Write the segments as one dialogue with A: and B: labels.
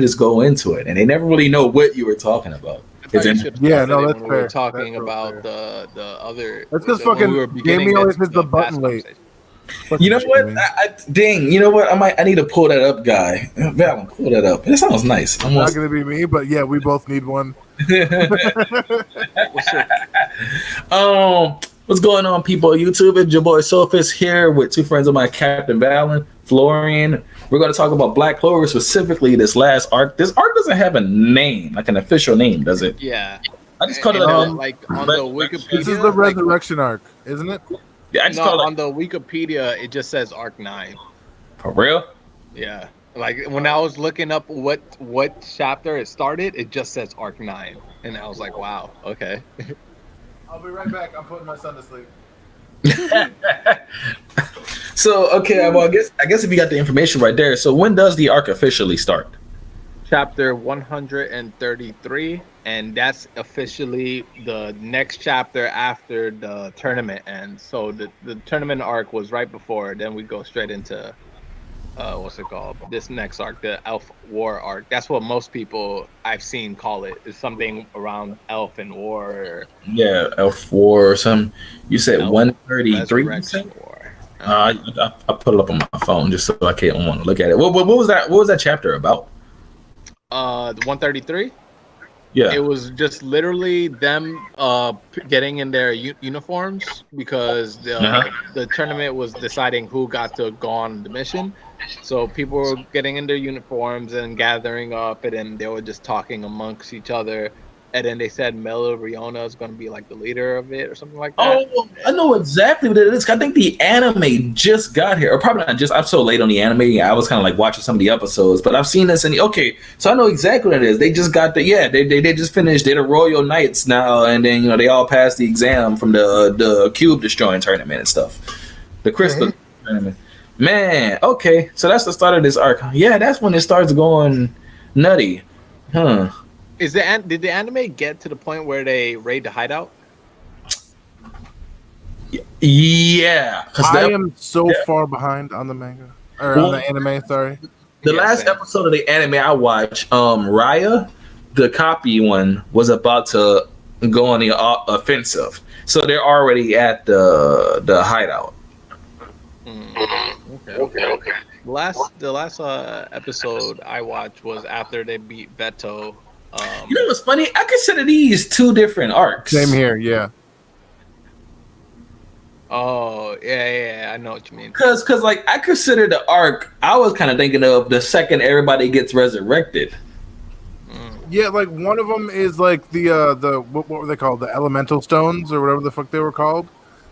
A: just go into it, and they never really know what you were talking about.
B: I thought you should have
C: Yeah,
B: started
C: no,
B: it
C: that's
B: when we were
C: fair.
B: talking
C: That's real
B: about
C: fair.
B: the other.
C: That's because
B: when we
C: fucking
B: were beginning
C: Jamie always hits the
B: the past
C: button late.
B: conversation.
A: You
C: Fucking
A: know what?
C: Jamie.
A: Dang. You know what? I need to pull that up, guy. Valen, pull that up. It sounds nice.
C: It's not gonna be me, but yeah, we both need one.
B: What's your
A: What's going on, people of YouTube? It's your boy Sophus here with two friends of mine, Captain Valen, Florian. We're going to talk about Black Clover, specifically this last arc. This arc doesn't have a name, like an official name, does it?
B: Yeah.
A: I just call it
B: like on the Wikipedia.
C: This is the resurrection arc, isn't it?
A: Yeah, I just
B: No,
A: call it
B: on the Wikipedia it just says Arc 9.
A: for real.
B: Yeah. Like when I was looking up what chapter it started, it just says Arc 9. And I was like, wow, okay.
C: I'll be right back. I'm putting my son to sleep.
A: So okay, well, I guess if you got the information right there, so when does the arc officially start?
B: Chapter 133, and that's officially the next chapter after the tournament ends. So the tournament arc was right before, then we go straight into what's it called? This next arc, the Elf War arc. That's what most people I've seen call it. Is something around Elf and War. Or
A: Yeah, Elf War or something. You said
B: Elf
A: 133.
B: Resurrection War.
A: I put it up on my phone just so I can't want to look at it. What was that? What was that chapter about?
B: The 133.
A: Yeah.
B: It was just literally them getting in their uniforms because the tournament was deciding who got to go on the mission. So people were getting in their uniforms and gathering up, and then they were just talking amongst each other. And then they said Melo Riona is going to be like the leader of it or something like that.
A: Oh, I know exactly what it is. I think the anime just got here, or probably not just. I'm so late on the anime. I was kind of like watching some of the episodes, but I've seen this. And okay, so I know exactly what it is. They just got the They just finished. They're the Royal Knights now, and then they all passed the exam from the cube destroying tournament and stuff. The crystal tournament. Man, okay, so that's the start of this arc. Yeah, that's when it starts going nutty, huh?
B: Did the anime get to the point where they raid the hideout?
A: Yeah,
C: I am so far behind on the manga or on the anime. Sorry,
A: the last episode of the anime I watched, Raya, the copy one, was about to go on the offensive, so they're already at the hideout.
B: Okay. The last episode I watched was after they beat Beto.
A: You know what's funny? I consider these two different arcs.
C: same here. Yeah,
B: Oh yeah, I know what you mean.
A: Cause like I consider the arc. I was kind of thinking of the second everybody gets resurrected.
C: yeah. Like one of them is like the what were they called? The elemental stones or whatever the fuck they were called.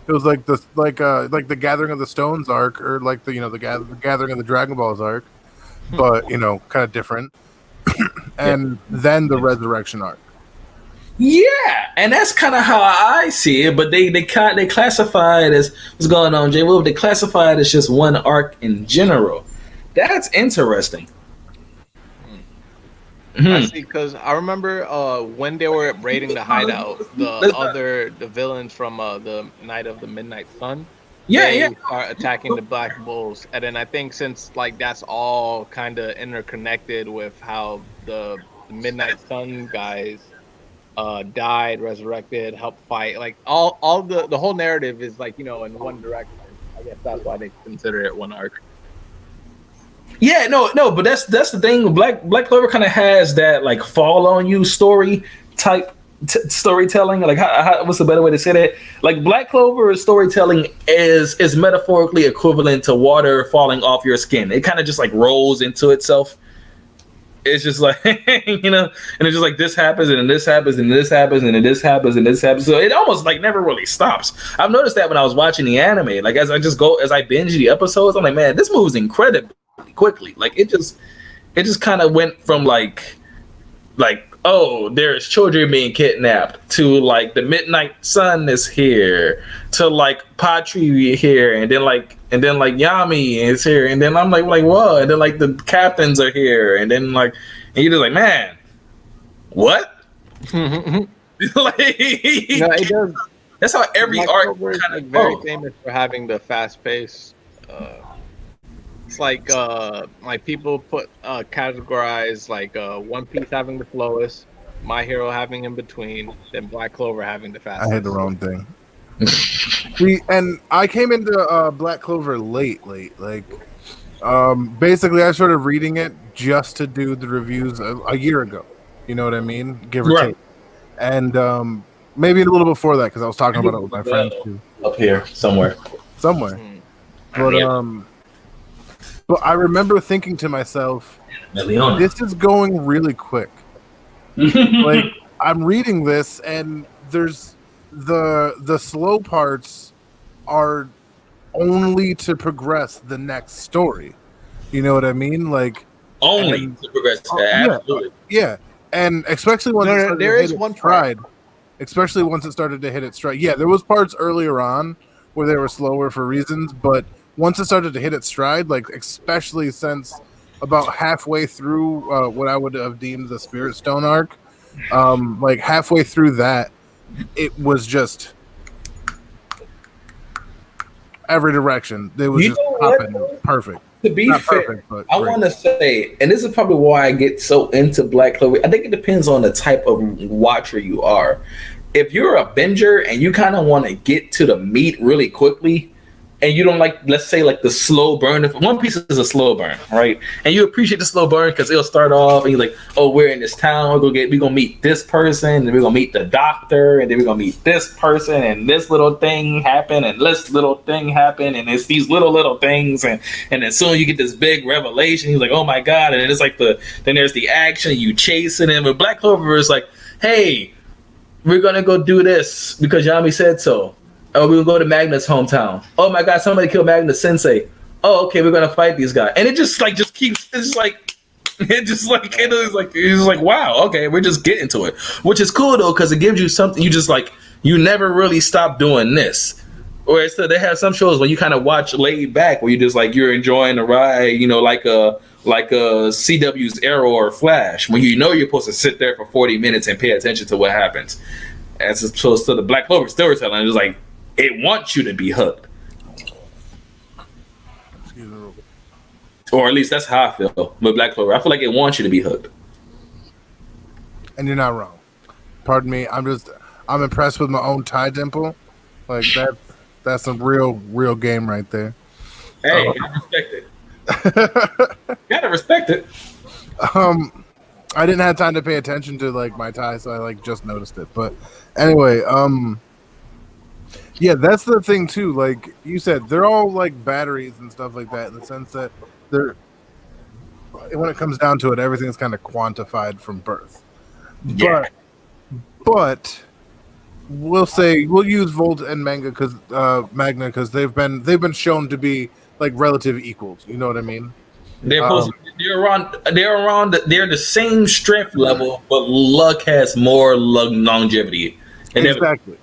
C: It was like the Gathering of the Stones arc, or like the Gathering of the Dragon Balls arc, but kind of different. And then the Resurrection arc.
A: Yeah, and that's kind of how I see it. But they classify it as what's going on, Jay Will. They classify it as just one arc in general. That's interesting.
B: I see, because I remember when they were raiding the hideout, the villains from the Night of the Midnight Sun, start attacking the Black Bulls, and then I think since like that's all kind of interconnected with how the Midnight Sun guys died, resurrected, helped fight, like all the whole narrative is like in one direction. I guess that's why they consider it one arc.
A: Yeah, no, but that's the thing. Black Clover kind of has that like fall on you story type storytelling. Like, how what's the better way to say that? Like, Black Clover storytelling is metaphorically equivalent to water falling off your skin. It kind of just like rolls into itself. It's just like and it's just like this happens and then this happens and this happens and then this happens and this happens. So it almost like never really stops. I've noticed that when I was watching the anime. Like as I binge the episodes, I'm like, man, this moves incredibly quickly. Like it just kind of went from like oh, there's children being kidnapped to like the Midnight Sun is here to like Patri here and then like Yami is here and then I'm like whoa, and then like the captains are here and then like and you're just like, man, what?
B: No,
A: like
B: it does.
A: That's how every
B: Black
A: arc
B: Clover is
A: kind
B: like
A: of
B: very famous for having the fast pace it's like people put categorize like One Piece having the slowest, My Hero having in between, then Black Clover having the fastest.
C: I had the wrong thing. And I came into Black Clover late. Like, basically, I started reading it just to do the reviews a year ago. You know what I mean? Give or take. And maybe a little before that, because I was talking about it with my friends too.
A: Up here, somewhere.
C: But I remember thinking to myself, this is going really quick. Like, I'm reading this, and there's the slow parts are only to progress the next story. You know what I mean? Like,
A: only to progress. Absolutely.
C: Yeah. And especially once there is one stride. Especially once it started to hit its stride. Yeah, there was parts earlier on where they were slower for reasons, but once it started to hit its stride, like especially since about halfway through what I would have deemed the Spirit Stone arc, like halfway through that, it was just every direction. It was just popping. Perfect.
A: To be fair, I want to say, and this is probably why I get so into Black Clover. I think it depends on the type of watcher you are. If you're a binger and you kind of want to get to the meat really quickly, and you don't like, let's say, like the slow burn. If One Piece is a slow burn, right? And you appreciate the slow burn because it'll start off and you're like, oh, we're in this town. We're gonna meet this person, and we're gonna meet the doctor, and then we're gonna meet this person, and this little thing happened, and this little thing happened, and it's these little things, and then soon you get this big revelation. You're like, oh my god! And it's like then there's the action, you chasing him. But Black Clover is like, hey, we're gonna go do this because Yami said so. Oh, we'll go to Magna's hometown. Oh my god, somebody killed Magna Sensei. Oh, okay, we're gonna fight these guys. And it just keeps it's like wow, okay, we're just getting to it. Which is cool though, because it gives you something you never really stop doing this. Or so they have some shows where you kind of watch laid back where you just like you're enjoying the ride, you know, like a CW's Arrow or Flash, when you know you're supposed to sit there for 40 minutes and pay attention to what happens. As opposed to the Black Clover storytelling, it's like it wants you to be hooked. Or at least that's how I feel with Black Clover. I feel like it wants you to be hooked.
C: And you're not wrong. Pardon me. I'm impressed with my own tie dimple. Like that's some real game right there.
A: Hey, gotta respect it.
C: I didn't have time to pay attention to like my tie, so I like just noticed it. But anyway, yeah, that's the thing too. Like you said, they're all like batteries and stuff like that, in the sense that they're, when it comes down to it, everything's kind of quantified from birth. Yeah. But we'll use Volt and Magna because they've been shown to be like relative equals. You know what I mean?
A: They're the same strength level, but luck has more longevity.
C: Exactly.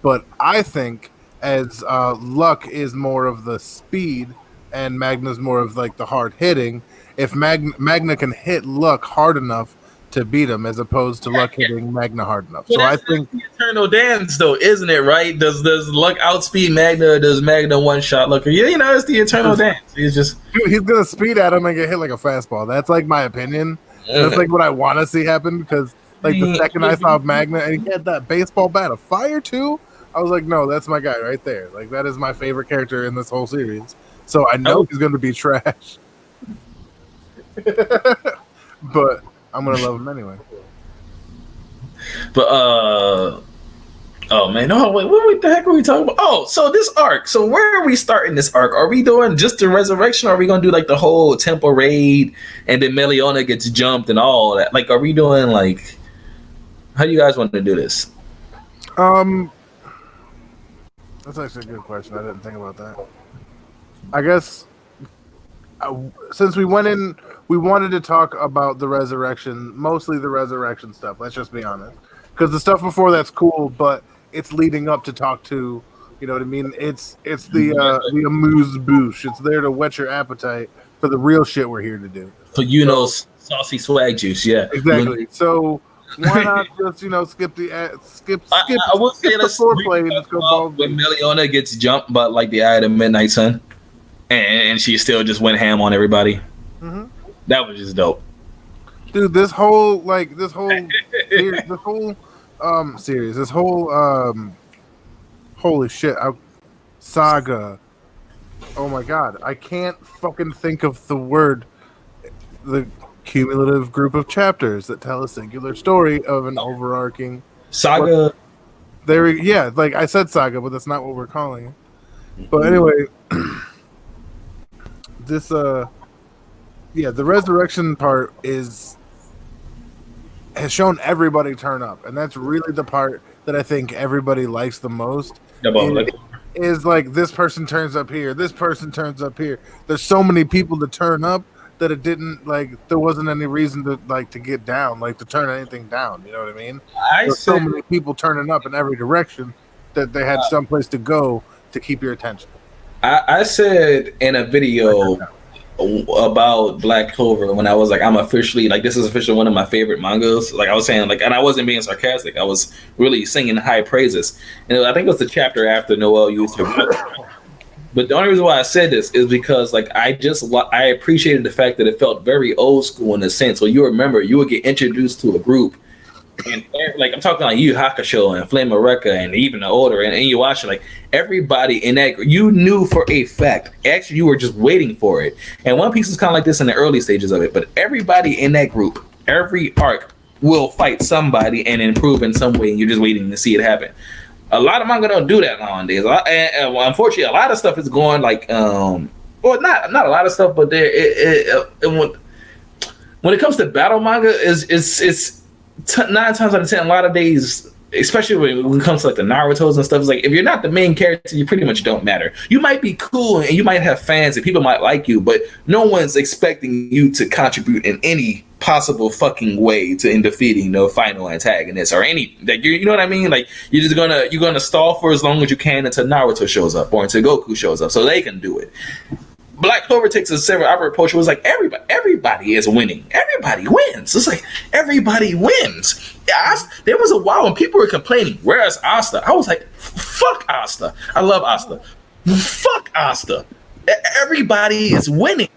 C: But I think as luck is more of the speed and Magna's more of like the hard hitting, if Magna can hit luck hard enough to beat him, as opposed to luck hitting Magna hard enough. Well, so I think
A: the eternal dance, though, isn't it? Right? Does luck outspeed Magna? Or does Magna one shot luck? Yeah, you know, it's the eternal dance. He's
C: gonna speed at him and get hit like a fastball. That's like my opinion. That's like what I want to see happen, because like the second I saw Magna and he had that baseball bat of fire too, I was like, no, that's my guy right there. Like that is my favorite character in this whole series. So I know he's gonna be trash, but I'm gonna love him anyway.
A: But oh man, no, wait, what the heck are we talking about? Oh, so this arc. So where are we starting this arc? Are we doing just the resurrection, or are we gonna do like the whole temple raid and then Meliona gets jumped and all that? Like, are we doing like, how do you guys want to do this?
C: That's actually a good question. I didn't think about that. I guess since we went in, we wanted to talk about the resurrection, mostly the resurrection stuff. Let's just be honest, because the stuff before that's cool, but it's leading up to talk to, you know what I mean? It's the amuse bouche. It's there to whet your appetite for the real shit we're here to do.
A: So saucy swag juice, yeah,
C: exactly. So why not just skip the I will say
A: the foreplay and just go ball when Meliona gets jumped by like the Eye of the Midnight Sun. and she still just went ham on everybody.
C: Mm-hmm.
A: That was just dope,
C: dude. This whole series, holy shit, saga. Oh my god, I can't fucking think of the word. The cumulative group of chapters that tell a singular story of an overarching
A: saga.
C: Like I said, saga, but that's not what we're calling it. But anyway, this the resurrection part has shown everybody turn up, and that's really the part that I think everybody likes the most. Is like this person turns up here, this person turns up here. There's so many people to turn up that it didn't there wasn't any reason to get down, to turn anything down. You know what I mean? There's so many people turning up in every direction that they had someplace to go to keep your attention.
A: I said in a video about Black Clover when I was like, I'm officially this is officially one of my favorite mangas. Like I was saying, and I wasn't being sarcastic. I was really singing high praises. And I think it was the chapter after Noel used her. But the only reason why I said this is because I appreciated the fact that it felt very old school in a sense. So you remember you would get introduced to a group, and I'm talking like Yu Hakusho and Flame of Recca and even the older and you watch it, everybody in that you knew for a fact. Actually, you were just waiting for it. And One Piece is kind of like this in the early stages of it. But everybody in that group, every arc will fight somebody and improve in some way, and you're just waiting to see it happen. A lot of manga don't do that nowadays. Unfortunately, a lot of stuff is going not a lot of stuff, but when it comes to battle manga, it's 9 times out of 10, a lot of days, especially when it comes to the Naruto's and stuff, it's if you're not the main character, you pretty much don't matter. You might be cool and you might have fans and people might like you, but no one's expecting you to contribute in any possible fucking way in defeating the final antagonist or any you know what I mean? You're gonna stall for as long as you can until Naruto shows up or until Goku shows up so they can do it. Black Clover takes a separate approach. It was everybody is winning. Everybody wins. It's everybody wins. There was a while when people were complaining, where's Asta? I was like, fuck Asta. I love Asta. Fuck Asta. Everybody is winning.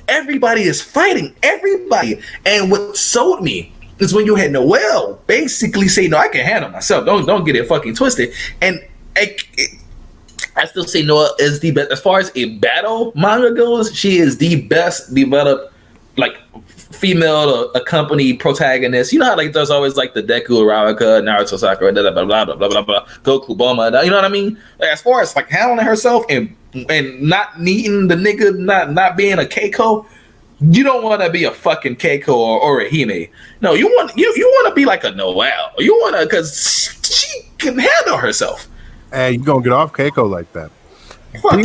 A: Everybody is fighting. Everybody. And what sold me is when you had Noelle basically say, no, I can handle myself. Don't get it fucking twisted. And I still say Noelle is the best. As far as a battle manga goes, she is the best developed, female accompanied protagonist. You know how there's always the Deku, Uraraka, Naruto, Sakura, blah blah blah blah blah blah, Goku, Bulma. You know what I mean? As far as handling herself and not needing the nigga, not being a Keiko. You don't want to be a fucking Keiko or a Hime. No, you want to be like a Noelle. You want to, because she can handle herself.
C: Hey, you gonna get off Keiko like that?
A: Fuck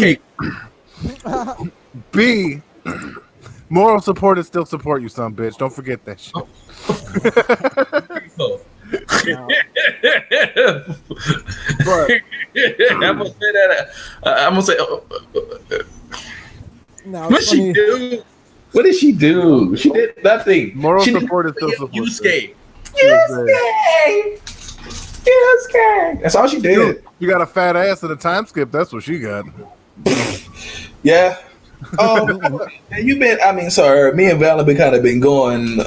C: B. Moral support is still support, you son bitch. Don't forget that shit.
A: I'm gonna say that. I'm gonna say. What she do? What did she do? She did nothing.
C: Moral support is still support.
A: Yusuke. That's all she did.
C: Dude, you got a fat ass and a time skip. That's what she got.
A: Yeah. You've been. Me and Val have been going.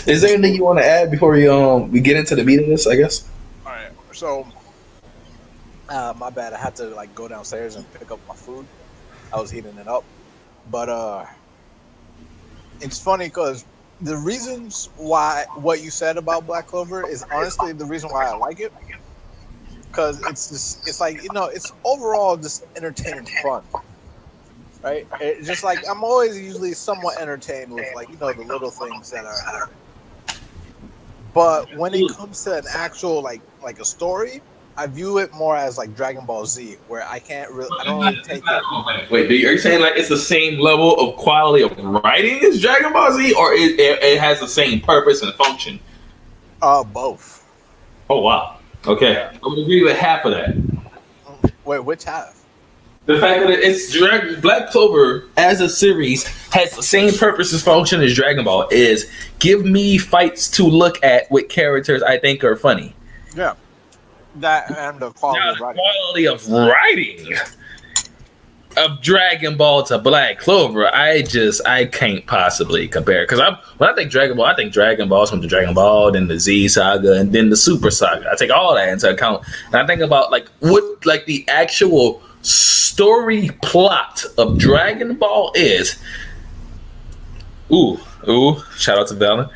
A: Is there anything you want to add before we get into the meat of this? I guess.
D: All right. So, my bad. I had to go downstairs and pick up my food. I was heating it up, but it's funny because the reasons why what you said about Black Clover is honestly the reason why I like it. Because it's overall just entertaining fun. Right? It's just I'm always usually somewhat entertained with the little things that are. But when it comes to an actual like a story, I view it more as Dragon Ball Z, where I don't really take it.
A: Wait, are you saying it's the same level of quality of writing as Dragon Ball Z, or it has the same purpose and function?
D: Both.
A: Oh wow. Okay, yeah. I would agree with half of that.
D: Wait, which half?
A: The fact that it's Black Clover as a series has the same purpose and function as Dragon Ball is give me fights to look at with characters I think are funny.
D: Yeah. That and the quality of writing.
A: Quality of writing. of Dragon Ball to Black Clover, I can't possibly compare. Because when I think Dragon Ball, I think Dragon Ball from the Dragon Ball, then the Z Saga, and then the Super Saga. I take all that into account, and I think about like what like the actual story plot of Dragon Ball is. Ooh, shout out to Valen.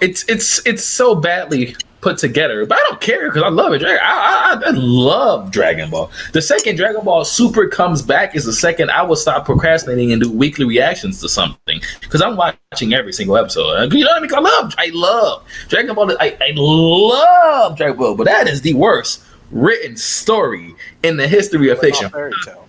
A: It's so badly put together, but I don't care because I love it. I love Dragon Ball. The second Dragon Ball Super comes back is the second I will stop procrastinating and do weekly reactions to something because I'm watching every single episode. You know what I mean? I love Dragon Ball. I love Dragon Ball, but that is the worst written story in the history of fiction.
D: Fairy Tail.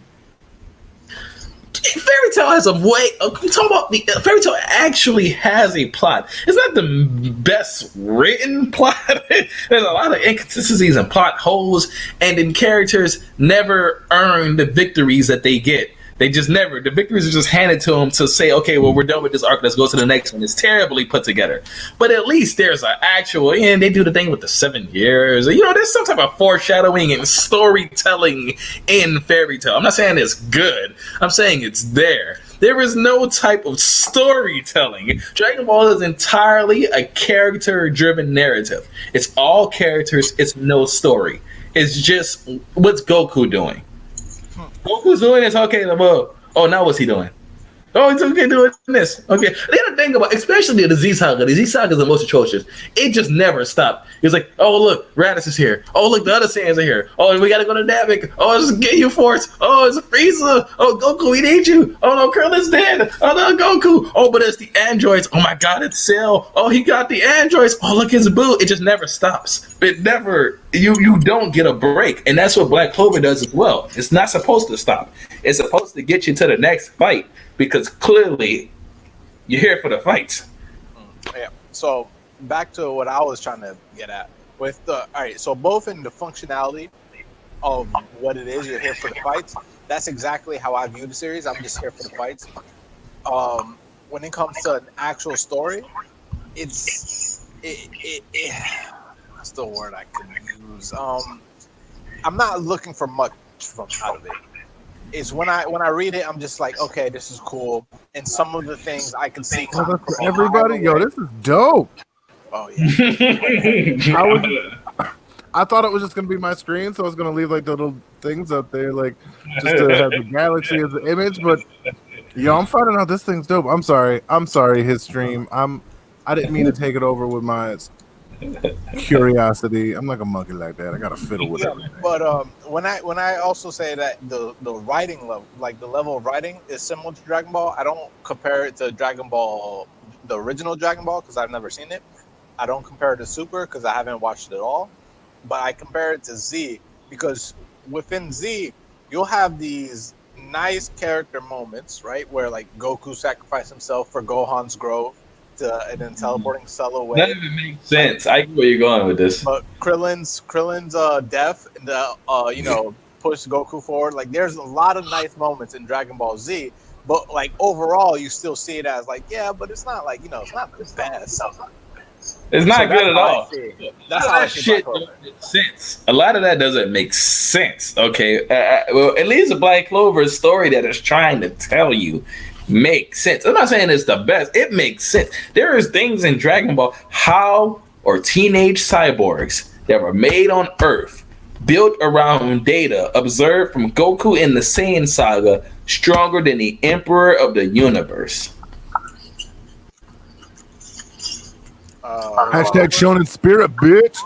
A: Fairy Tail has a way. I'm talking about the Fairy Tail actually has a plot. It's not the best written plot. There's a lot of inconsistencies and plot holes, and then characters never earn the victories that they get. They just never. The victories are just handed to them to say, okay, well, we're done with this arc. Let's go to the next one. It's terribly put together. But at least there's an actual, and they do the thing with the 7 years. You know, there's some type of foreshadowing and storytelling in Fairy Tail. I'm not saying it's good. I'm saying it's there. There is no type of storytelling. Dragon Ball is entirely a character-driven narrative. It's all characters. It's no story. It's just, what's Goku doing? Goku's doing this. Okay, well, oh, now what's he doing? Oh, he's okay doing this. Okay. The other thing about, especially the Z Saga is the most atrocious. It just never stopped. It's like, oh, look, Raditz is here. Oh, look, the other Saiyans are here. Oh, we got to go to Namek. Oh, it's Ginyu Force. Oh, it's Frieza. Oh, Goku, we need you. Oh, no, Krillin's dead. Oh, no, Goku. Oh, but it's the androids. Oh, my God, it's Cell. Oh, he got the androids. Oh, look, his boo. It just never stops. It never, you don't get a break. And that's what Black Clover does as well. It's not supposed to stop. It's supposed to get you to the next fight. Because clearly, you're here for the fights.
D: Yeah. So back to what I was trying to get at with the. All right. So both in the functionality of what it is, you're here for the fights. That's exactly how I view the series. I'm just here for the fights. When it comes to an actual story, it's what's the word I can use? I'm not looking for much from out of it. Is when I read it, I'm just like, okay, this is cool, and some of the things I can see.
C: Everybody, yo, this is dope.
D: Oh yeah.
C: I thought it was just gonna be my screen, so I was gonna leave like the little things up there, like just to have the galaxy as the image. But yo, I'm finding out this thing's dope. I'm sorry, his stream. I didn't mean to take it over with my curiosity. I'm like a monkey like that. I gotta fiddle with it.
D: But when I also say that the writing level, like the level of writing, is similar to Dragon Ball, I don't compare it to Dragon Ball, the original Dragon Ball, because I've never seen it. I don't compare it to Super because I haven't watched it all. But I compare it to Z because within Z, you'll have these nice character moments, right, where like Goku sacrificed himself for Gohan's growth. And then teleporting Cell away.
A: That doesn't make sense. I get where you're going with this.
D: But Krillin's death and the push Goku forward. Like there's a lot of nice moments in Dragon Ball Z, but like overall you still see it as like, yeah, but it's not like, it's not the best.
A: It's not good at all.
D: That's how
A: that shit doesn't make sense. A lot of that doesn't make sense. Okay, well, at least a Black Clover story that is trying to tell you makes sense. I'm not saying it's the best. It makes sense. There is things in Dragon Ball or teenage cyborgs that were made on Earth, built around data observed from Goku in the Saiyan saga, stronger than the Emperor of the Universe.
C: Hashtag Shonen Spirit, bitch.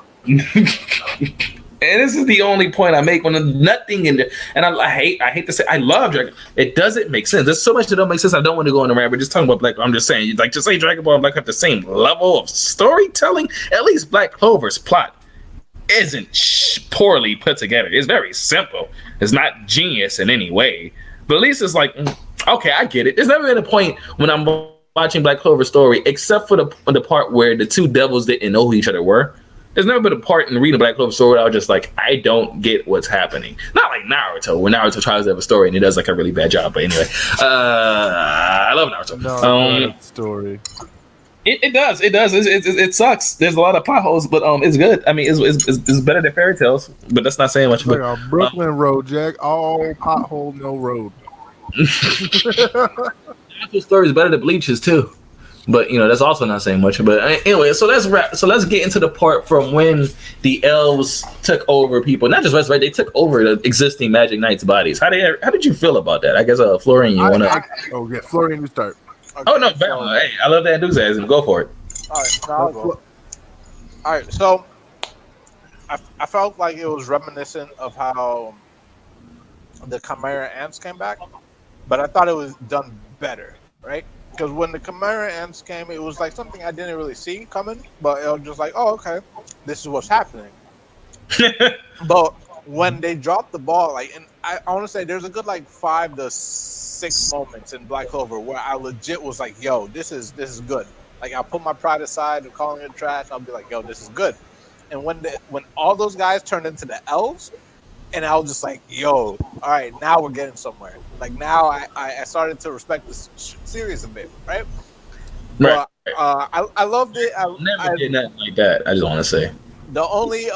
A: And this is the only point I make when there's nothing in there. And I hate to say, I love Dragon. It doesn't make sense. There's so much that don't make sense. I don't want to go on a rant. We're just talking about Black. I'm just saying, like, just say Dragon Ball and Black have the same level of storytelling. At least Black Clover's plot isn't poorly put together. It's very simple. It's not genius in any way. But at least it's like, okay, I get it. There's never been a point when I'm watching Black Clover's story, except for the part where the two devils didn't know who each other were. There's never been a part in reading Black Clover story where I was just like, I don't get what's happening. Not like Naruto, where Naruto tries to have a story and he does like a really bad job. But anyway, I love Naruto.
C: No, story.
A: It does. It sucks. There's a lot of potholes, but it's good. I mean, it's better than Fairy Tales, but that's not saying much.
C: It's like a Brooklyn road, Jack. All pothole, no road.
A: Actual story is better than Bleach's too. But that's also not saying much. But anyway, so let's wrap. So let's get into the part from when the elves took over people. Not just West, right? They took over the existing Magic Knights bodies. How did you feel about that? I guess Florian, you wanna?
C: Florian, you start.
D: Okay,
A: Oh no, hey, I love that enthusiasm. Go for it.
D: All right, no, I'll go. All right, so I felt like it was reminiscent of how the Chimera Ants came back, but I thought it was done better, right? Because when the Chimera Ants came, it was like something I didn't really see coming, but it was just like, oh, okay, this is what's happening. But when they dropped the ball, like, and I want to say there's a good like 5 to 6 moments in Black Clover where I legit was like, yo, this is good. Like, I'll put my pride aside and calling it trash. I'll be like, yo, this is good. And when all those guys turned into the elves, and I was just like, yo, all right, now we're getting somewhere. Like, now I started to respect this series a bit, right?
A: Right.
D: But I loved it. I
A: Never did nothing like that. I just want to say.
D: The only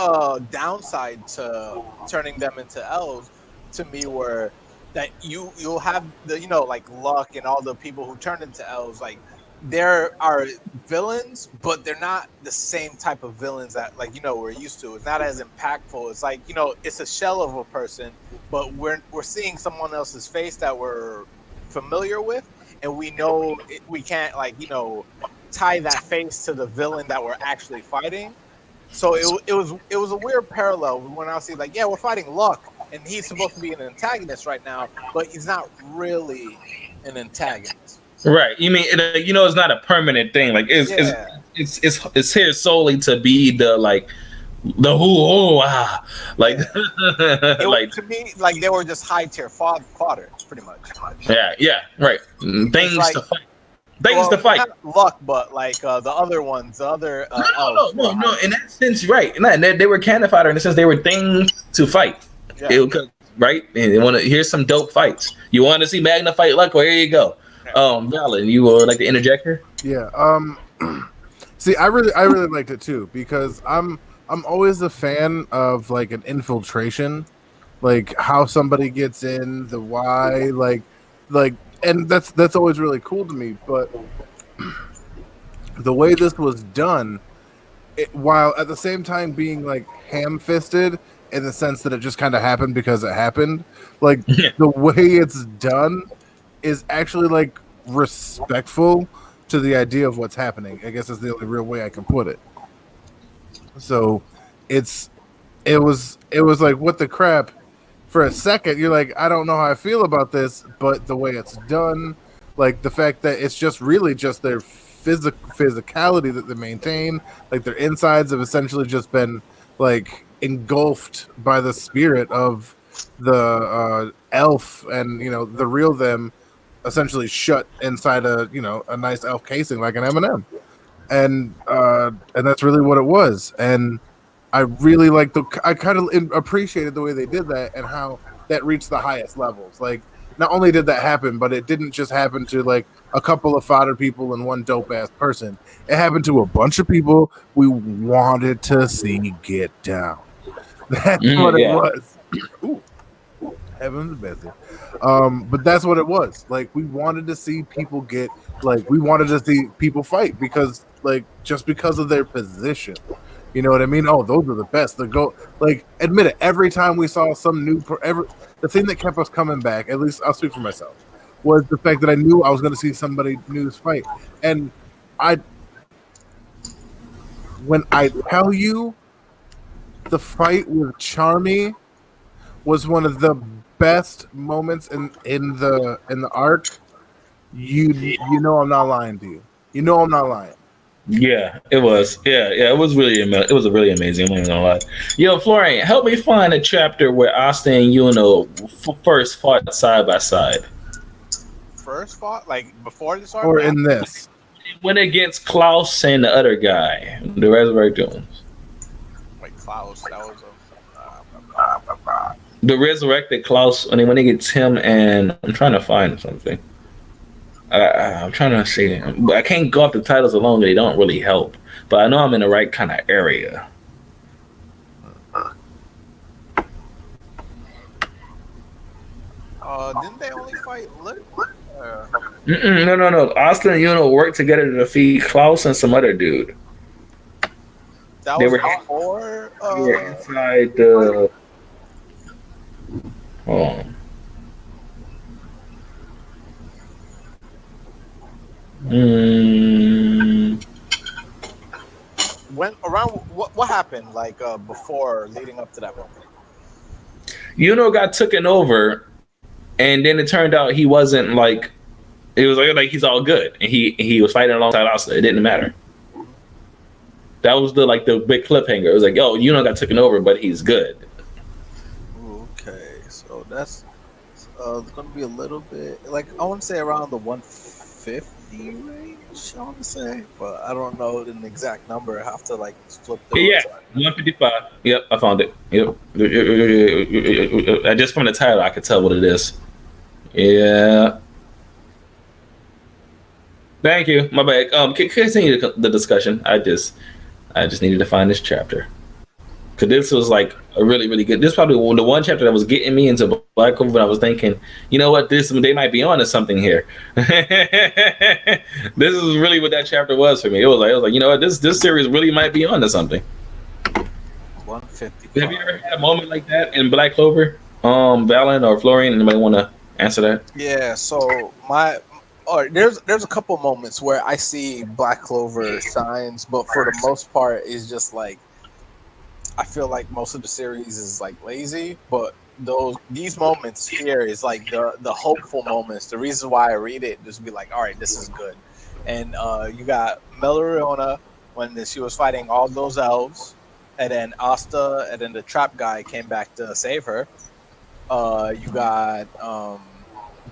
D: downside to turning them into elves to me were that you'll have the like Luck and all the people who turn into elves, like there are villains, but they're not the same type of villains that we're used to. It's not as impactful. It's like it's a shell of a person, but we're seeing someone else's face that we're familiar with, and we know we can't tie that face to the villain that we're actually fighting. So it was a weird parallel when I see like, yeah, we're fighting Luck, and he's supposed to be an antagonist right now, but he's not really an antagonist.
A: Right. You mean it's not a permanent thing. Like it's here solely to be the like
D: like to me, like they were just high tier fodder, pretty much.
A: Yeah, right. Things to fight. Things to fight.
D: Not Luck, but like the other ones, the other.
A: No. In that sense, right. They were cannon fodder in the sense they were things to fight. Yeah. Right. And they want to hear some dope fights. You want to see Magna fight Luck? Well, here you go. Valen, you would like to interject here?
C: Yeah. See, I really liked it too because I'm always a fan of like an infiltration, like how somebody gets in, the why, like, and that's always really cool to me. But the way this was done, while at the same time being like ham-fisted in the sense that it just kind of happened because it happened, like the way it's done is actually like respectful to the idea of what's happening. I guess is the only real way I can put it. So it was like, what the crap? For a second, you're like, I don't know how I feel about this, but the way it's done, like the fact that it's just really just their physicality that they maintain, like their insides have essentially just been like engulfed by the spirit of the elf, and the real them essentially shut inside a nice elf casing like an M&M, and that's really what it was. And I really I kind of appreciated the way they did that and how that reached the highest levels. Like, not only did that happen, but it didn't just happen to like a couple of fodder people and one dope ass person. It happened to a bunch of people we wanted to see get down. That's what it was. Ooh. Heaven's busy. But that's what it was. Like, we wanted to see people get, like, we wanted to see people fight because, like, just because of their position. You know what I mean? Oh, those are the best. Admit it. Every time we saw some new, the thing that kept us coming back, at least I'll speak for myself, was the fact that I knew I was going to see somebody new fight. And when I tell you, the fight with Charmy was one of the best moments in the arc. You know I'm not lying to you. You know I'm not lying.
A: Yeah, it was. Yeah, it was really really amazing. I'm not even gonna lie. Yo, Florian, help me find a chapter where Asta and Yuno first fought side by side.
D: First fought, like before this arc,
C: or in this?
A: It went against Klaus and the other guy, the Resurrected ones.
D: Wait, Klaus, that was
A: the Resurrected Klaus. And then when it gets him, and I'm trying to find something. I'm trying to see, but I can't go off the titles alone. They don't really help. But I know I'm in the right kind of area.
D: Didn't they only fight Lit?
A: No. Austin and Yuno worked together to defeat Klaus and some other dude.
D: That
A: They
D: was
A: were
D: before.
A: inside the. Oh. Mm.
D: When around what happened like before leading up to that moment?
A: Yuno got taken over, and then it turned out he wasn't like. It was like he's all good, and he was fighting alongside Austin. It didn't matter. That was the big cliffhanger. It was like, yo, Yuno got taken over, but he's good.
D: Okay, so that's going to be a little bit like I want to say around the 150 range. I want to say, but I don't know an exact number. I have to like flip the
A: Yeah, 155. Yep, I found it. Yep. Just from the title, I could tell what it is. Yeah. Thank you. My bad. Continue the discussion. I just needed to find this chapter. Because this was like a really, really good. This is probably the one chapter that was getting me into Black Clover. I was thinking, you know what, they might be on to something here. This is really what that chapter was for me. It was like, you know what, this series really might be on to something.
D: 150.
A: Have you ever had a moment like that in Black Clover, Valen or Florian? Anybody want to answer that?
D: Yeah. So there's a couple moments where I see Black Clover signs, but for the most part, it's just like. I feel like most of the series is like lazy, but these moments here is like the hopeful moments. The reason why I read it just be like, all right, this is good. And you got Meloriona when she was fighting all those elves, and then Asta, and then the trap guy came back to save her. You got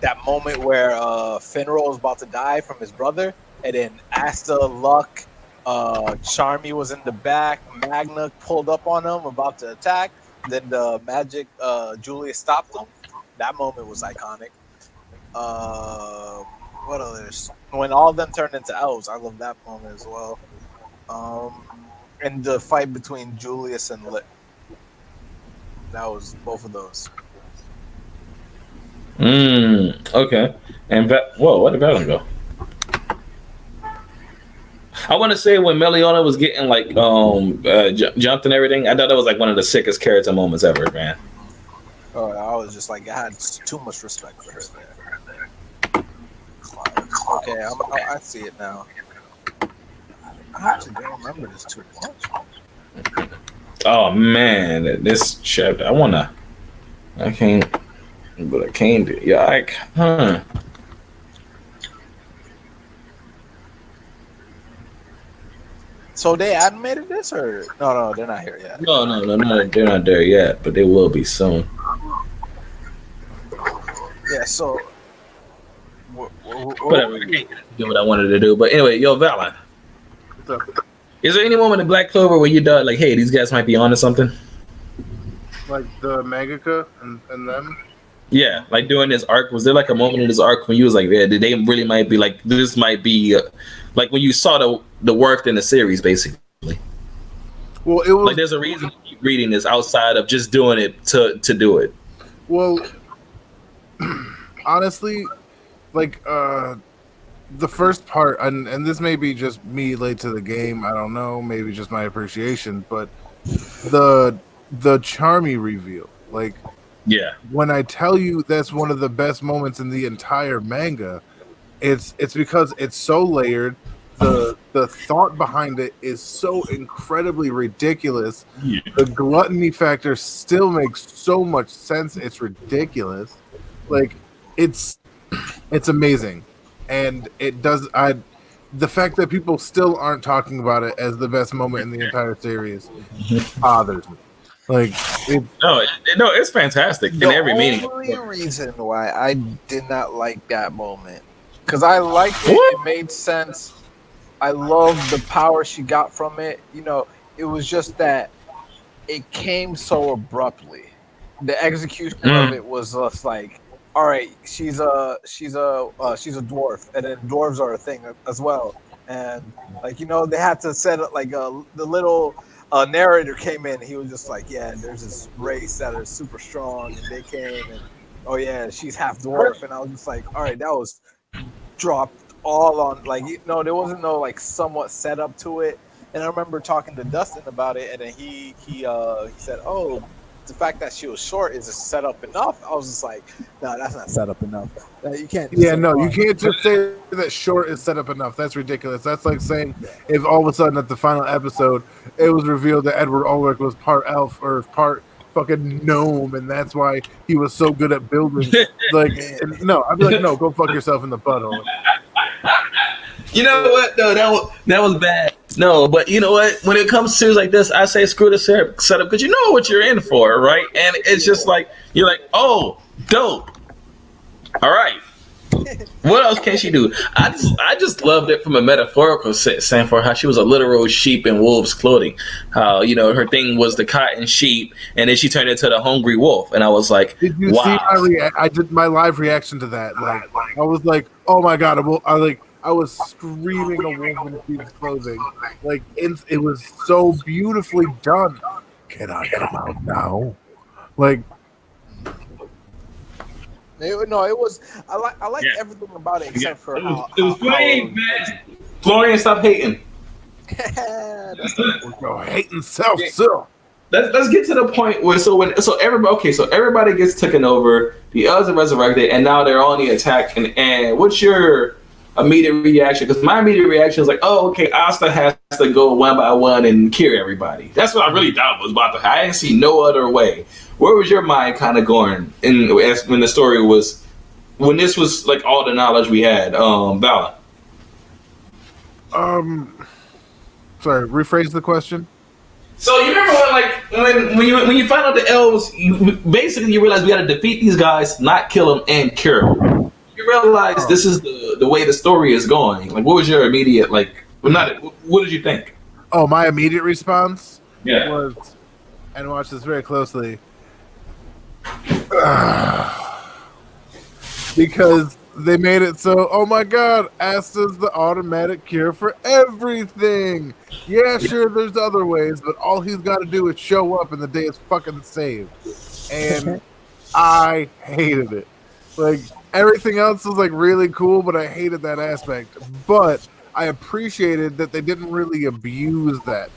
D: that moment where Finral is about to die from his brother, and then Asta, Luck. Charmy was in the back. Magna pulled up on him, about to attack. Then the magic Julius stopped him. That moment was iconic. What others? When all of them turned into elves, I love that moment as well. And the fight between Julius and Lit. That was both of those.
A: Okay. And whoa, where did Valen go? I want to say when Meliona was getting like jumped and everything, I thought that was like one of the sickest character moments ever, man.
D: Oh, I was just like, I had too much respect for her there. Okay, I see it now. I actually don't remember this too much.
A: Oh man, this chapter, I can't, but I can't do. Yeah,
D: So they animated this, or no, they're not here yet.
A: No, they're not there yet, but they will be soon.
D: Yeah, so
A: whatever. I can't do what I wanted to do, but anyway, yo, Valen, is there any moment in Black Clover where you thought like, hey, these guys might be onto something?
C: Like the Magika and them?
A: Yeah, like during this arc, was there like a moment in this arc when you was like, yeah, they really might be like, this might be like when you saw the worth in the series, basically.
C: Well, it was
A: like there's a reason to keep reading this outside of just doing it to do it.
C: Well, honestly, like the first part, and this may be just me late to the game. I don't know, maybe just my appreciation, but the Charmy reveal, like.
A: Yeah.
C: When I tell you that's one of the best moments in the entire manga, it's because it's so layered. The thought behind it is so incredibly ridiculous.
A: Yeah.
C: The gluttony factor still makes so much sense. It's ridiculous. Like it's amazing. And it does the fact that people still aren't talking about it as the best moment in the entire series bothers me. Like
A: it's fantastic in every meaning.
D: The only reason why I did not like that moment, because I liked it, it made sense. I love the power she got from it. You know, it was just that it came so abruptly. The execution of it was just like, all right, she's a dwarf, and then dwarves are a thing as well. And like, you know, they had to set up like the little. Narrator came in. He was just like, "Yeah, there's this race that are super strong, and they came, and oh yeah, she's half dwarf, and I was just like, all right, that was dropped all on like there wasn't no like somewhat setup to it. And I remember talking to Dustin about it, and then he said, "Oh, the fact that she was short is set up enough." I was just like, "No, that's not set up enough. You can't." Just
C: Yeah, no, you can't just say that short is set up enough. That's ridiculous. That's like saying if all of a sudden at the final episode it was revealed that Edward Ulrich was part elf or part fucking gnome, and that's why he was so good at building. Like, no, I'd be like, no, go fuck yourself in the butthole.
A: You know what? No, that was bad. No, but you know what? When it comes to series like this, I say screw the setup because you know what you're in for, right? And it's just like you're like, oh, dope. All right. What else can she do? I just loved it from a metaphorical sense for how she was a literal sheep in wolf's clothing. How her thing was the cotton sheep, and then she turned into the hungry wolf. And I was like,
C: did you
A: wow.
C: see I did my live reaction to that. Like, I was like, oh my god, I was screaming a wolf in sheep's clothing. Like, it was so beautifully done. Can I come out now? Like,
D: no, it was. I like everything about it except for how
A: it was funny, man. Florian, stop hating.
C: We're hating self.
A: Let's get to the point where everybody gets taken over. The others are resurrected, and now they're on the attack. And what's your immediate reaction? Because my immediate reaction is like, oh, okay, Asta has to go one by one and cure everybody. That's what I really thought was about to happen. I didn't see no other way. Where was your mind kind of going when the story was, when this was like all the knowledge we had? Vala.
C: Sorry, rephrase the question.
A: So you remember when you find out the elves, you realize we got to defeat these guys, not kill them, and cure them. You realize this is the way the story is going. Like, what was your immediate what did you think?
C: Oh, my immediate response
A: was,
C: and watch this very closely, because they made it so, oh my god, Asta's the automatic cure for everything. Yeah, sure, there's other ways, but all he's got to do is show up and the day is fucking saved. And I hated it. Like, everything else was like really cool, but I hated that aspect. But I appreciated that they didn't really abuse that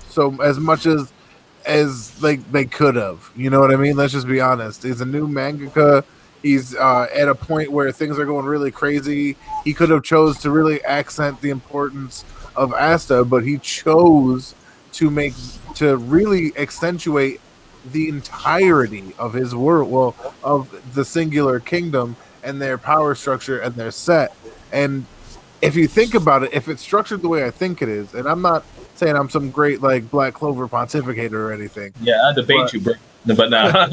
C: so as much as like they could have. You know what I mean? Let's just be honest. He's a new mangaka. He's at a point where things are going really crazy. He could have chose to really accent the importance of Asta, but he chose to really accentuate the entirety of his world, well, of the singular kingdom and their power structure and their set. And if you think about it, if it's structured the way I think it is, and I'm not saying I'm some great like Black Clover pontificator or anything.
A: Yeah, I debate you, bro. But nah.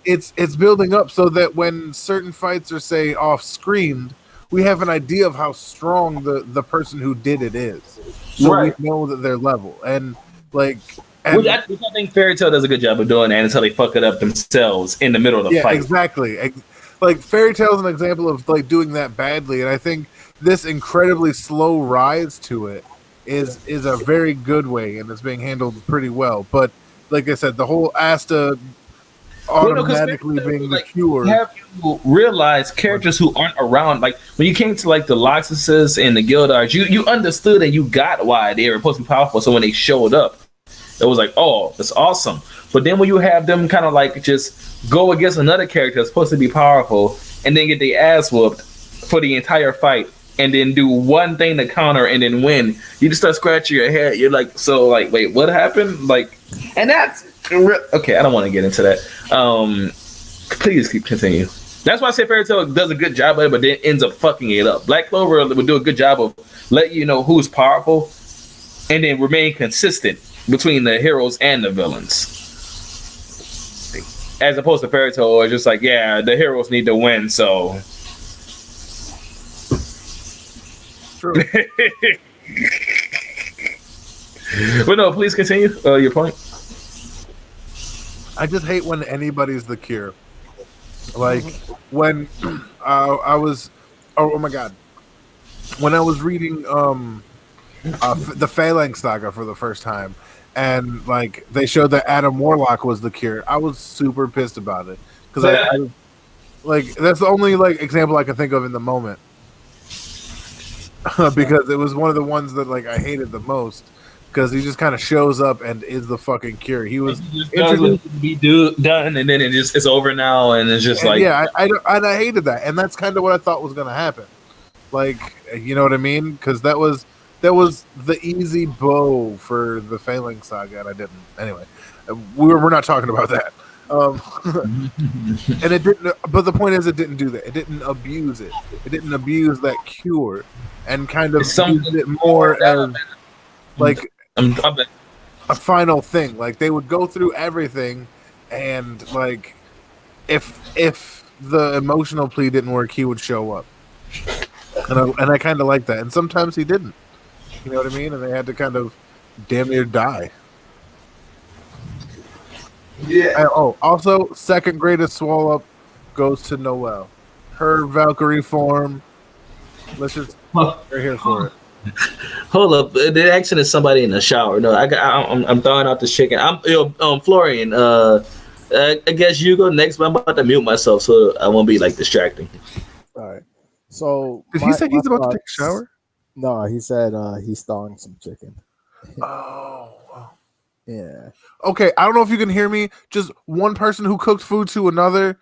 C: It's building up so that when certain fights are, say, off-screened, we have an idea of how strong the person who did it is. So we know that they're level. And like...
A: Which I think Fairy Tail does a good job of doing that until they fuck it up themselves in the middle of the fight.
C: Yeah, exactly. Like, Fairy Tail is an example of like doing that badly, and I think this incredibly slow rise to it is a very good way, and it's being handled pretty well. But like I said, the whole Asta automatically being the cure.
A: Have you realize characters who aren't around, like when you came to like the Loxuses and the Gildarts, you understood and you got why they were supposed to be powerful. So when they showed up, it was like, oh, that's awesome. But then when you have them kind of like just go against another character that's supposed to be powerful and then get their ass whooped for the entire fight and then do one thing to counter and then win, you just start scratching your head. You're like, so like, wait, what happened? Like, and that's okay. I don't want to get into that. Please continue. That's why I say Fairy Tail does a good job of it, but then ends up fucking it up. Black Clover would do a good job of letting you know who's powerful and then remain consistent between the heroes and the villains. As opposed to Fairy Tail, it's just like, yeah, the heroes need to win, so.
C: True.
A: But no, please continue your point.
C: I just hate when anybody's the cure. Like when I was, oh my god, when I was reading the Phalanx Saga for the first time, and like they showed that Adam Warlock was the cure, I was super pissed about it because I like that's the only like example I can think of in the moment. Because it was one of the ones that like I hated the most because he just kind of shows up and is the fucking cure. He was
A: he just does what needs to be done, and then it's over now, and it's just like
C: I hated that, and that's kind of what I thought was going to happen. Like, you know what I mean? Because that was the easy bow for the Failing Saga, and I didn't. Anyway, we're not talking about that. And it didn't. But the point is, it didn't do that. It didn't abuse it. It didn't abuse that cure, and kind of used it more as like a final thing. Like they would go through everything, and like if the emotional plea didn't work, he would show up, and I kind of like that. And sometimes he didn't. You know what I mean? And they had to kind of damn near die.
A: Yeah.
C: And, also, second greatest swallow up goes to Noelle. Her Valkyrie form. Let's just we're here for it.
A: Hold up, the accent is somebody in the shower. No, I'm throwing out the chicken. Florian. I guess you go next, but I'm about to mute myself so I won't be like distracting.
E: All right. So
C: did he say he's about to take a shower?
E: No, he said he's thawing some chicken.
C: Oh.
E: Yeah.
C: Okay, I don't know if you can hear me. Just one person who cooked food to another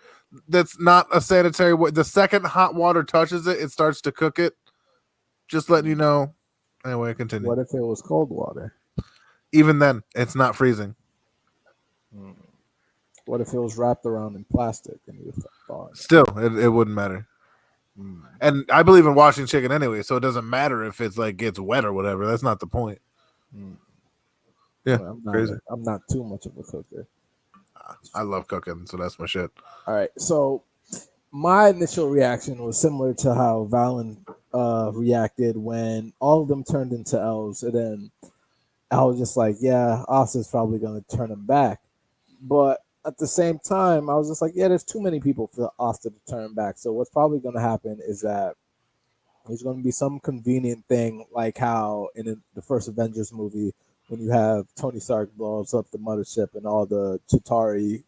C: that's not a sanitary way. The second hot water touches it, it starts to cook it. Just letting you know. Anyway, continue.
E: What if it was cold water?
C: Even then, it's not freezing.
E: What if it was wrapped around in plastic and you thawed?
C: Still, it wouldn't matter. And I believe in washing chicken anyway, so it doesn't matter if it's like gets wet or whatever. That's not the point. Yeah, crazy.
E: I'm not too much of a cooker.
C: I love cooking, so that's my shit.
E: All right, so my initial reaction was similar to how Valen reacted when all of them turned into elves, and then I was just like, yeah, Asta's probably going to turn him back. But at the same time, I was just like, yeah, there's too many people for Asta to turn back. So what's probably going to happen is that there's going to be some convenient thing like how in the first Avengers movie, when you have Tony Stark blows up the mothership and all the Chitauri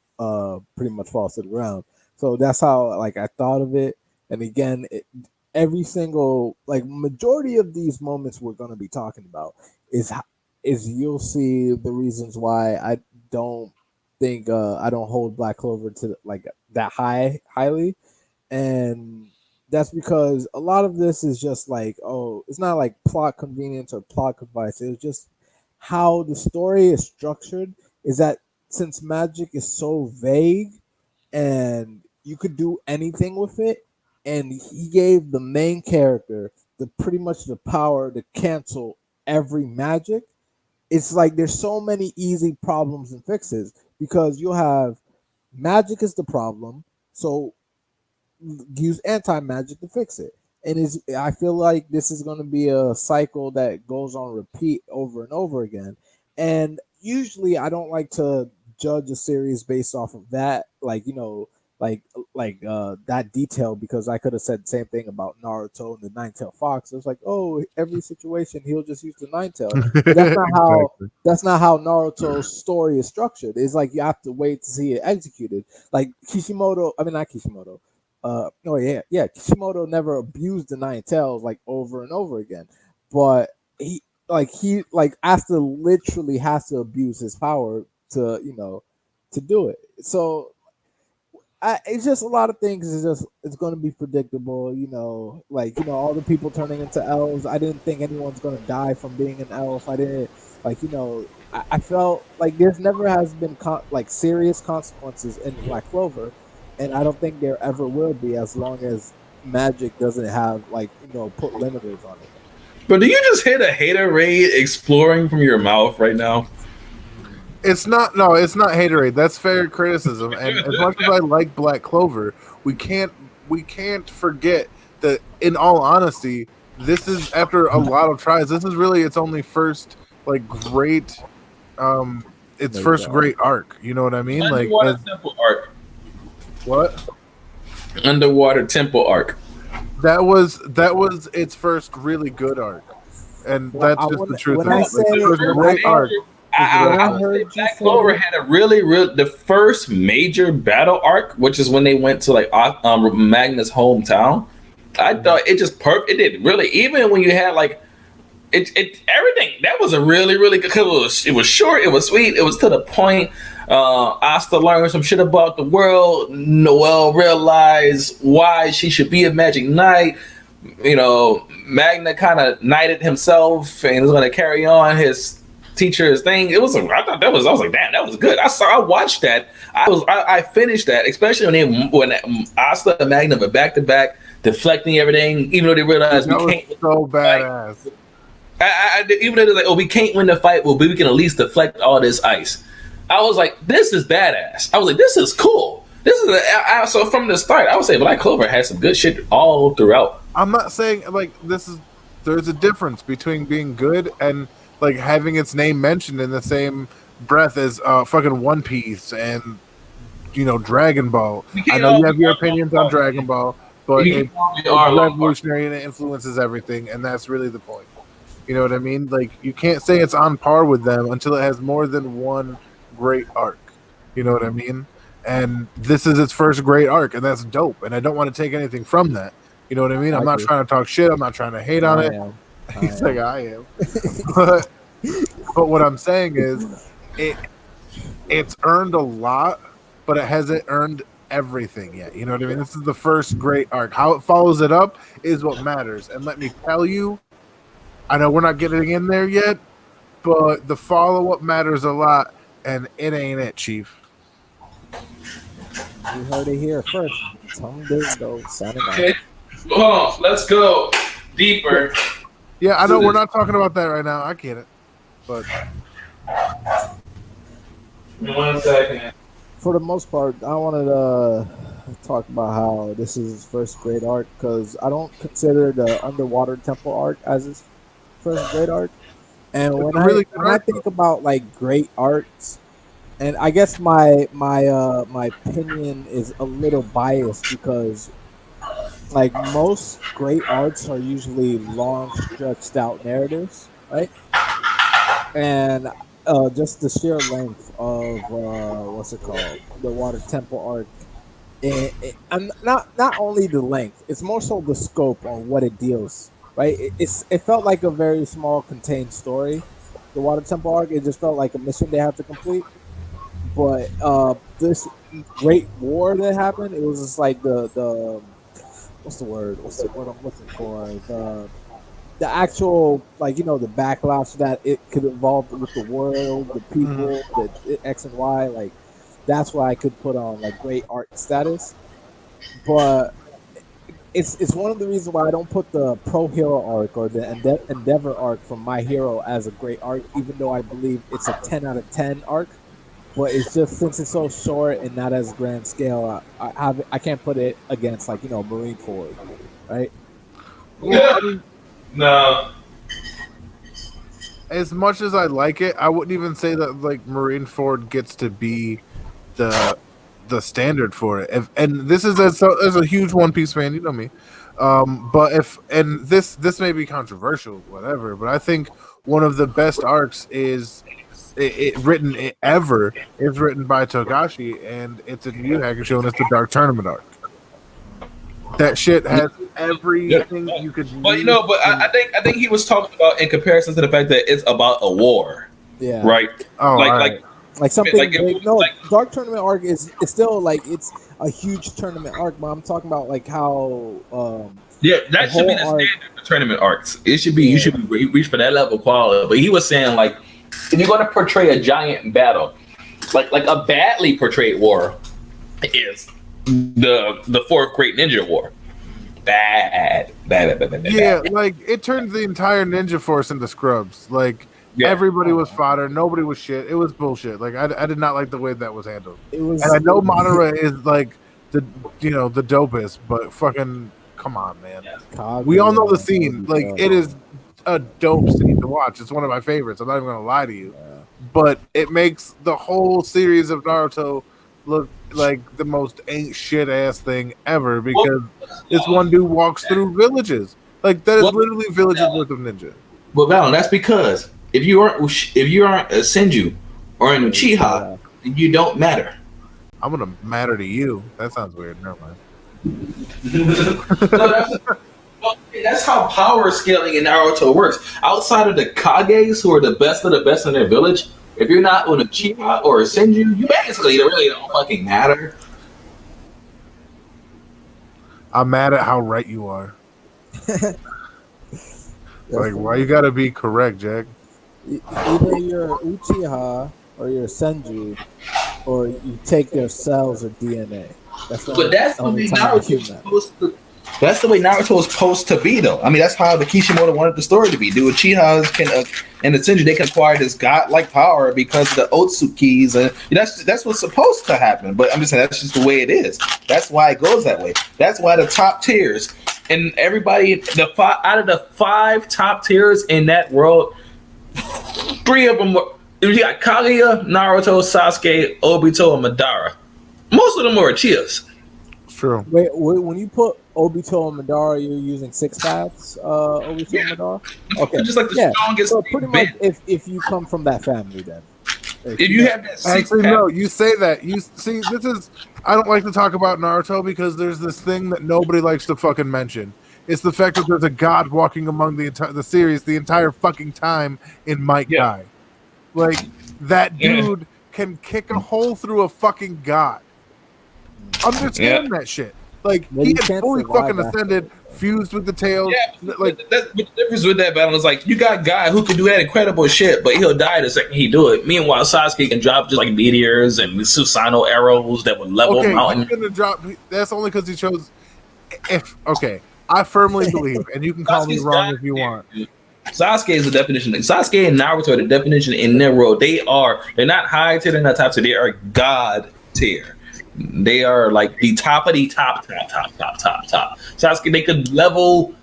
E: pretty much falls to the ground. So that's how like I thought of it. And again, every single like majority of these moments we're going to be talking about is you'll see the reasons why I don't think I don't hold Black Clover to like that highly, and that's because a lot of this is just like it's not like plot convenience or plot device. It's just how the story is structured is that since magic is so vague and you could do anything with it, and he gave the main character pretty much the power to cancel every magic. It's like there's so many easy problems and fixes because you'll have magic is the problem, so use anti-magic to fix it. And I feel like this is going to be a cycle that goes on repeat over and over again. And usually I don't like to judge a series based off of that, like, you know, like that detail, because I could have said the same thing about Naruto and the Nine-Tailed Fox. It's like, every situation he'll just use the Nine-Tailed. That's not how Naruto's story is structured. It's like you have to wait to see it executed. Like not Kishimoto. Kishimoto never abused the Nine-Tails like over and over again, but he Asta literally has to abuse his power to do it. So it's just a lot of things. It's going to be predictable, all the people turning into elves. I didn't think anyone's going to die from being an elf. I didn't I felt like there's never has been serious consequences in Black Clover, and I don't think there ever will be as long as magic doesn't have put limiters on it.
A: But do you just hit a haterade exploring from your mouth right now?
C: It's not haterade. That's fair criticism. And as much as I like Black Clover, we can't forget that in all honesty, this is after a lot of tries. This is really its only first great great arc. You know what I mean?
A: Underwater Temple arc.
C: What?
A: Underwater Temple arc.
C: That was its first really good arc. And that's just the truth.
E: When I say
C: great arc.
A: I would say Black Clover had a really the first major battle arc, which is when they went to like Magna's hometown. I thought it just perfect. It did really, even when you had like it everything that was a really good. It was short, it was sweet, it was to the point. Asta learned some shit about the world. Noelle realized why she should be a Magic Knight. You know, Magna kind of knighted himself and was going to carry on his teacher's thing. It was. I thought that was. I was like, damn, that was good. I watched that. I finished that, especially when Asta and Magna were back to back, deflecting everything. Even though they realized
C: that
A: we can't.
C: So badass.
A: Even though they're like, oh, we can't win the fight, well, we can at least deflect all this ice. I was like, this is badass. I was like, this is cool. This is so from the start, I would say Black Clover has some good shit all throughout.
C: I'm not saying like there's a difference between being good and like having its name mentioned in the same breath as fucking One Piece and Dragon Ball. I know you have your opinions on Dragon Ball, but it's revolutionary and it influences everything, and that's really the point. You know what I mean? Like, you can't say it's on par with them until it has more than one great arc. You know what I mean? And this is its first great arc, and that's dope. And I don't want to take anything from that. You know what I mean? I'm not trying to talk shit. I'm not trying to hate on it. He's like, I am. but what I'm saying is, it's earned a lot, but it hasn't earned everything yet. You know what I mean? This is the first great arc. How it follows it up is what matters. And let me tell you, I know we're not getting in there yet, but the follow-up matters a lot, and it ain't it, Chief.
E: You heard it here first. Tom Dingo signing off.
A: Okay. Hold on, let's go deeper.
C: Yeah, I know we're not talking about that right now. I get it. But
A: 1 second.
E: For the most part, I wanted to talk about how this is his first great arc, because I don't consider the Underwater Temple arc as his first great arc. And when I think about like great arcs, and I guess my opinion is a little biased, because like most great arcs are usually long, stretched out narratives, right? And just the sheer length of what's it called, the Water Temple arc, and not only the length, it's more so the scope on what it deals. Right, it felt like a very small, contained story. The Water Temple arc, it just felt like a mission they have to complete. But this great war that happened, it was just like the what's the word? What's the word I'm looking for? The actual, like, the backlash that it could involve with the world, the people, the X and Y. Like, that's why I could put on like great art status. But it's one of the reasons why I don't put the Pro Hero arc or the Endeavor arc from My Hero as a great arc, even though I believe it's a 10 out of 10 arc. But it's just, since it's so short and not as grand scale, I can't put it against like Marineford, right?
C: Yeah.
A: No.
C: As much as I like it, I wouldn't even say that like Marineford gets to be the standard for it. And this is as a huge One Piece fan, you know me. But this may be controversial, whatever. But I think one of the best arcs is written by Togashi, and it's in Yu Hakusho, and it's the Dark Tournament arc. That shit has everything you could.
A: But I think he was talking about in comparison to the fact that it's about a war.
E: Yeah.
A: Right.
C: Oh,
E: like something.
A: Like,
E: Dark Tournament arc is still like it's a huge tournament arc, but I'm talking about like how.
A: That should be the standard for tournament arcs. It should be you should be reach for that level of quality. But he was saying like, if you're going to portray a giant battle, like a badly portrayed war, is the Fourth Great Ninja War. Bad.
C: Yeah, like it turned the entire ninja force into scrubs. Like everybody was fodder, nobody was shit. It was bullshit. Like I did not like the way that was handled. And I know Madara is like the dopest, but fucking come on, man. We all know the scene. Like it is a dope scene to watch. It's one of my favorites. I'm not even gonna lie to you. But it makes the whole series of Naruto look like the most ain't shit ass thing ever, because this one dude walks through villages. Like that is literally villages worth of ninja.
A: Well, Val, that's because if you aren't a Senju or an Uchiha, you don't matter.
C: I'm gonna matter to you. That sounds weird. Never mind.
A: That's how power scaling in Naruto works. Outside of the Kages, who are the best of the best in their village, if you're not an Uchiha or a Senju, you basically really don't fucking matter.
C: I'm mad at how right you are. Like, why you gotta be correct, Jack?
E: Either you're Uchiha or you're Senju, or you take their cells or DNA. That's the only time you that.
A: That's the way Naruto is supposed to be, though. I mean, that's how the Kishimoto wanted the story to be. The Uchihas can, and the Senju, they can acquire this godlike power because of the Otsukis, and that's what's supposed to happen. But I'm just saying that's just the way it is. That's why it goes that way. That's why the top tiers and everybody, out of the 5 top tiers in that world, 3 of them were. You got Kaguya, Naruto, Sasuke, Obito, and Madara. Most of them were Uchihas.
C: True.
E: Wait, when you put Obito and Madara, you're using 6 paths. Obito and Madara. Okay,
A: just like the strongest.
E: So pretty much, if you come from that family, then
A: if you have that 6
C: actually no, you say that. You see, this is. I don't like to talk about Naruto because there's this thing that nobody likes to fucking mention. It's the fact that there's a god walking among the series the entire fucking time in Might Guy. Like that dude can kick a hole through a fucking god. Understand that shit. Like he had fully fucking ascended, fused with the tails.
A: Yeah, like that's the difference with that battle is like you got a guy who can do that incredible shit, but he'll die the second he do it. Meanwhile, Sasuke can drop just like meteors and Susanoo arrows that would level mountain.
C: He's gonna drop. That's only because he chose. I firmly believe, and you can call me wrong if you want.
A: Sasuke is the definition. Sasuke and Naruto are the definition in their world. They're not high tier, they're not top tier. They are god tier. They are like the top of the top. Sasuke, they could level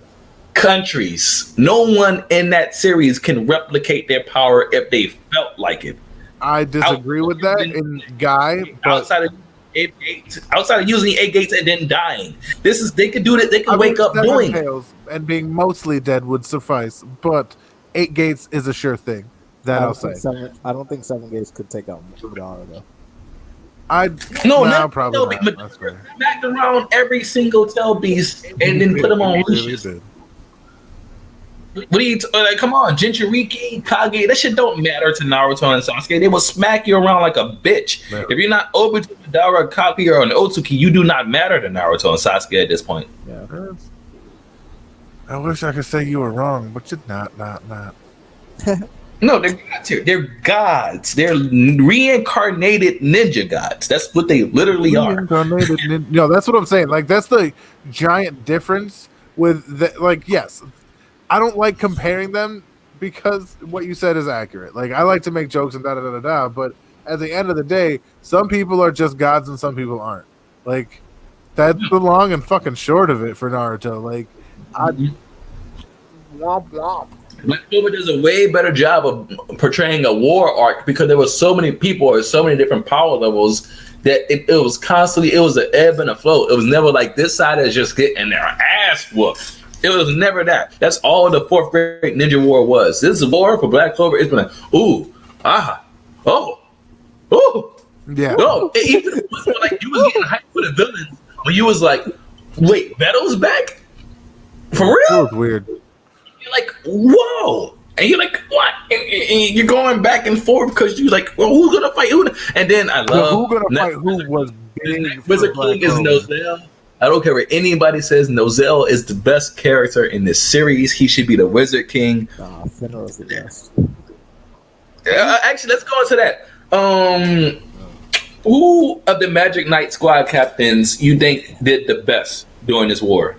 A: countries. No one in that series can replicate their power if they felt like it.
C: I disagree with that in Guy.
A: Outside of using the 8 gates and then dying, they could do it. They can wake up doing it.
C: And being mostly dead would suffice, but 8 gates is a sure thing. I'll say.
E: I don't think 7 gates could take out Madara though.
C: Probably not.
A: Smacked around every single tail beast and then put them on leashes. What are you come on, Jinchuriki, Kage, that shit don't matter to Naruto and Sasuke. They will smack you around like a bitch. Yeah. If you're not Obito, Madara, Kage, or an Otsuki, you do not matter to Naruto and Sasuke at this point.
C: Yeah. I wish I could say you were wrong, but you're not.
A: No, they're gods here. They're gods. They're reincarnated ninja gods. That's what they literally are.
C: No, that's what I'm saying. Like, that's the giant difference with the, like, yes, I don't like comparing them because what you said is accurate. Like, I like to make jokes and da-da-da-da-da, but at the end of the day, some people are just gods and some people aren't. Like, that's the long and fucking short of it for Naruto. Like, womp womp.
A: Black Clover does a way better job of portraying a war arc because there were so many people or so many different power levels that it was constantly, it was an ebb and a flow. It was never like this side is just getting their ass whooped. It was never that. That's all the 4th grade Ninja War was. This is war for Black Clover. It's been like, ooh, ah, oh,
C: yeah.
A: No, even like you was getting hyped for the villains when you was like, wait, Beto's back? For real?
C: That was weird.
A: You're like, whoa. And you're like, what? And you're going back and forth because you're like, well, who's going to fight who? And then I love...
C: Who's going to fight who was big
A: Wizard King is Nozel. I don't care what anybody says. Nozel is the best character in this series. He should be the Wizard King.
E: Finner is the best.
A: Actually, let's go into that. Who of the Magic Knight squad captains you think did the best during this war?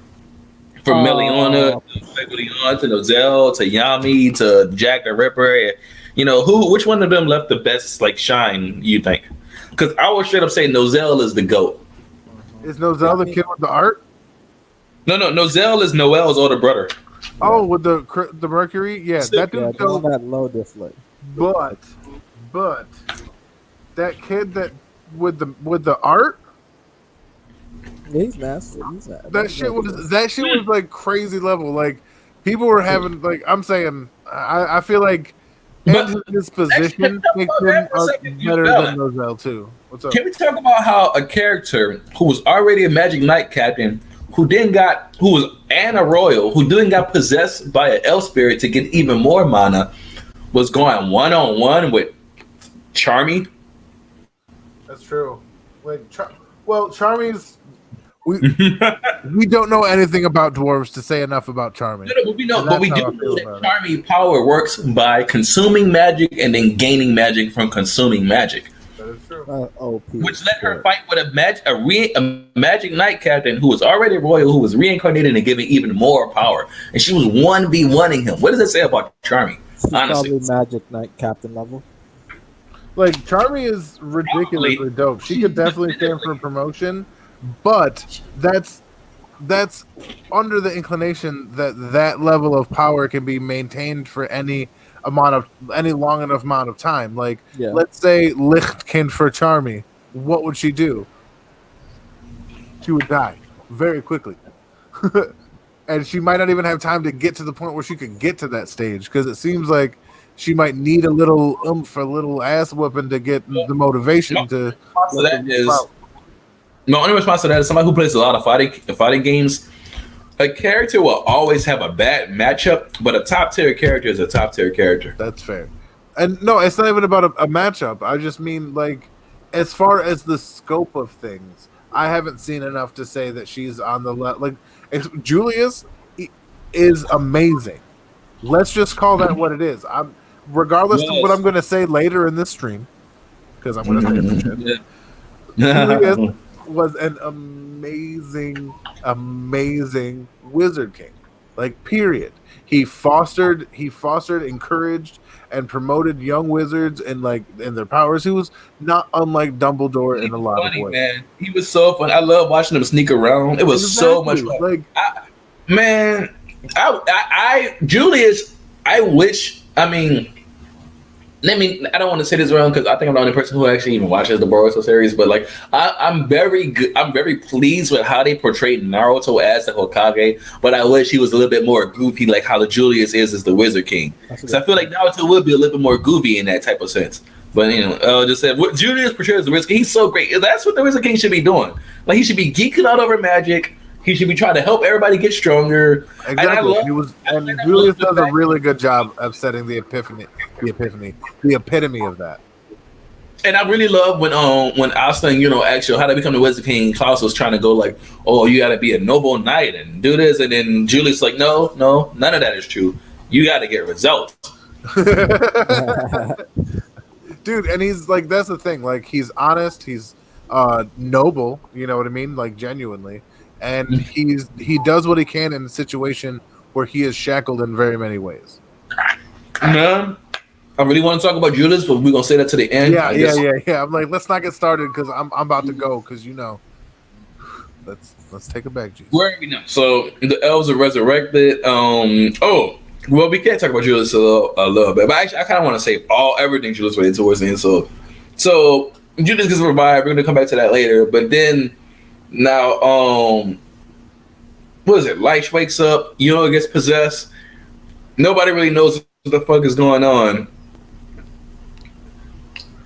A: From Meliona to Leon to Nozel to Yami to Jack the Ripper, which one of them left the best shine? You think? Because I would straight up say Nozel is the GOAT.
C: Is Nozel the kid with the art?
A: No. Nozel is Noel's older brother.
C: Oh, with the Mercury, yeah, that dude.
E: That low deflate.
C: But that kid that with the art.
E: He's nasty.
C: That shit was like crazy level. Like people were having I'm saying I feel like and his position makes him better than Roselle too. What's up?
A: Can we talk about how a character who was already a Magic Knight captain, who was and a royal, who then got possessed by an elf spirit to get even more mana, was going 1-on-1 with Charmy?
C: That's true. Like, Charmy's. We don't know anything about dwarves to say enough about Charmy.
A: No, but we do know that Charmy power works by consuming magic and then gaining magic from consuming magic.
C: That is true.
A: Which let her fight with a Magic Knight captain who was already royal, who was reincarnated and given even more power. And she was 1v1ing him. What does that say about Charmy?
E: She's
A: honestly,
E: probably Magic Knight captain level.
C: Like, Charmy is ridiculously dope. She could definitely stand for a promotion. But that's under the inclination that level of power can be maintained for any long enough amount of time. Like, let's say Licht came for Charmy, what would she do? She would die very quickly, and she might not even have time to get to the point where she could get to that stage, because it seems like she might need a little oomph, a little ass whooping to get the motivation to.
A: So that is. My only response to that is somebody who plays a lot of fighting games. A character will always have a bad matchup, but a top tier character is a top tier character.
C: That's fair. And no, it's not even about a matchup. I just mean, like, as far as the scope of things, I haven't seen enough to say that she's on the level. Like, Julius is amazing. Let's just call that what it is. Regardless of what I'm going to say later in this stream, because I'm going to say it. Julius was an amazing Wizard King. Like, period. He fostered, encouraged, and promoted young wizards in their powers. He was not unlike Dumbledore in a lot of ways.
A: Man. He was so fun. I love watching him sneak around. It was so much fun. Julius, I wish. I don't want to say this wrong because I think I'm the only person who actually even watches the Boruto series, but like I'm very pleased with how they portrayed Naruto as the Hokage, but I wish he was a little bit more goofy, like how the Julius is the Wizard King. Because I feel like Naruto would be a little bit more goofy in that type of sense. But just said what Julius portrays as the Wizard King, he's so great. That's what the Wizard King should be doing. Like, he should be geeking out over magic. He should be trying to help everybody get stronger.
C: Exactly. And Julius does a really good job of setting the epitome of that.
A: And I really love when Austin, asked you how to become the Wizard King. Klaus was trying to go like, "Oh, you got to be a noble knight and do this," and then Julius like, "No, none of that is true. You got to get results."
C: Dude, and he's like, that's the thing. Like, he's honest. He's noble. You know what I mean? Like, genuinely. And he does what he can in a situation where he is shackled in very many ways.
A: Man, I really want to talk about Julius, but we're gonna say that to the end.
C: Yeah. I'm like, let's not get started because I'm about to go because let's take it back, Jesus.
A: Where are we now? So the elves are resurrected. Well, we can't talk about Julius a little bit, but actually, I kind of want to say everything Julius went towards the end. So Julius gets revived. We're gonna come back to that later, but then. Now, what is it? Light wakes up, gets possessed. Nobody really knows what the fuck is going on.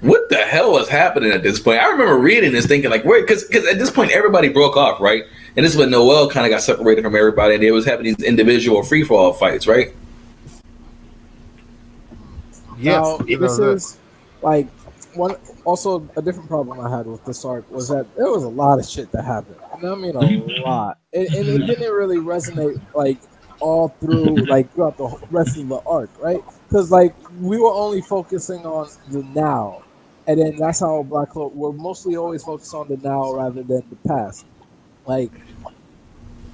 A: What the hell is happening at this point? I remember reading this thinking, like, where, because at this point, everybody broke off, right? And this is when Noel kind of got separated from everybody, and they was having these individual free-for-all fights, right?
E: Yes. Now, this is, like, one. Also, a different problem I had with this arc was that there was a lot of shit that happened. And I mean, a lot. And it didn't really resonate, like, all through, like, throughout the rest of the arc, right? Because, like, we were only focusing on the now. And then that's how Black Clover, we're mostly always focused on the now rather than the past. Like,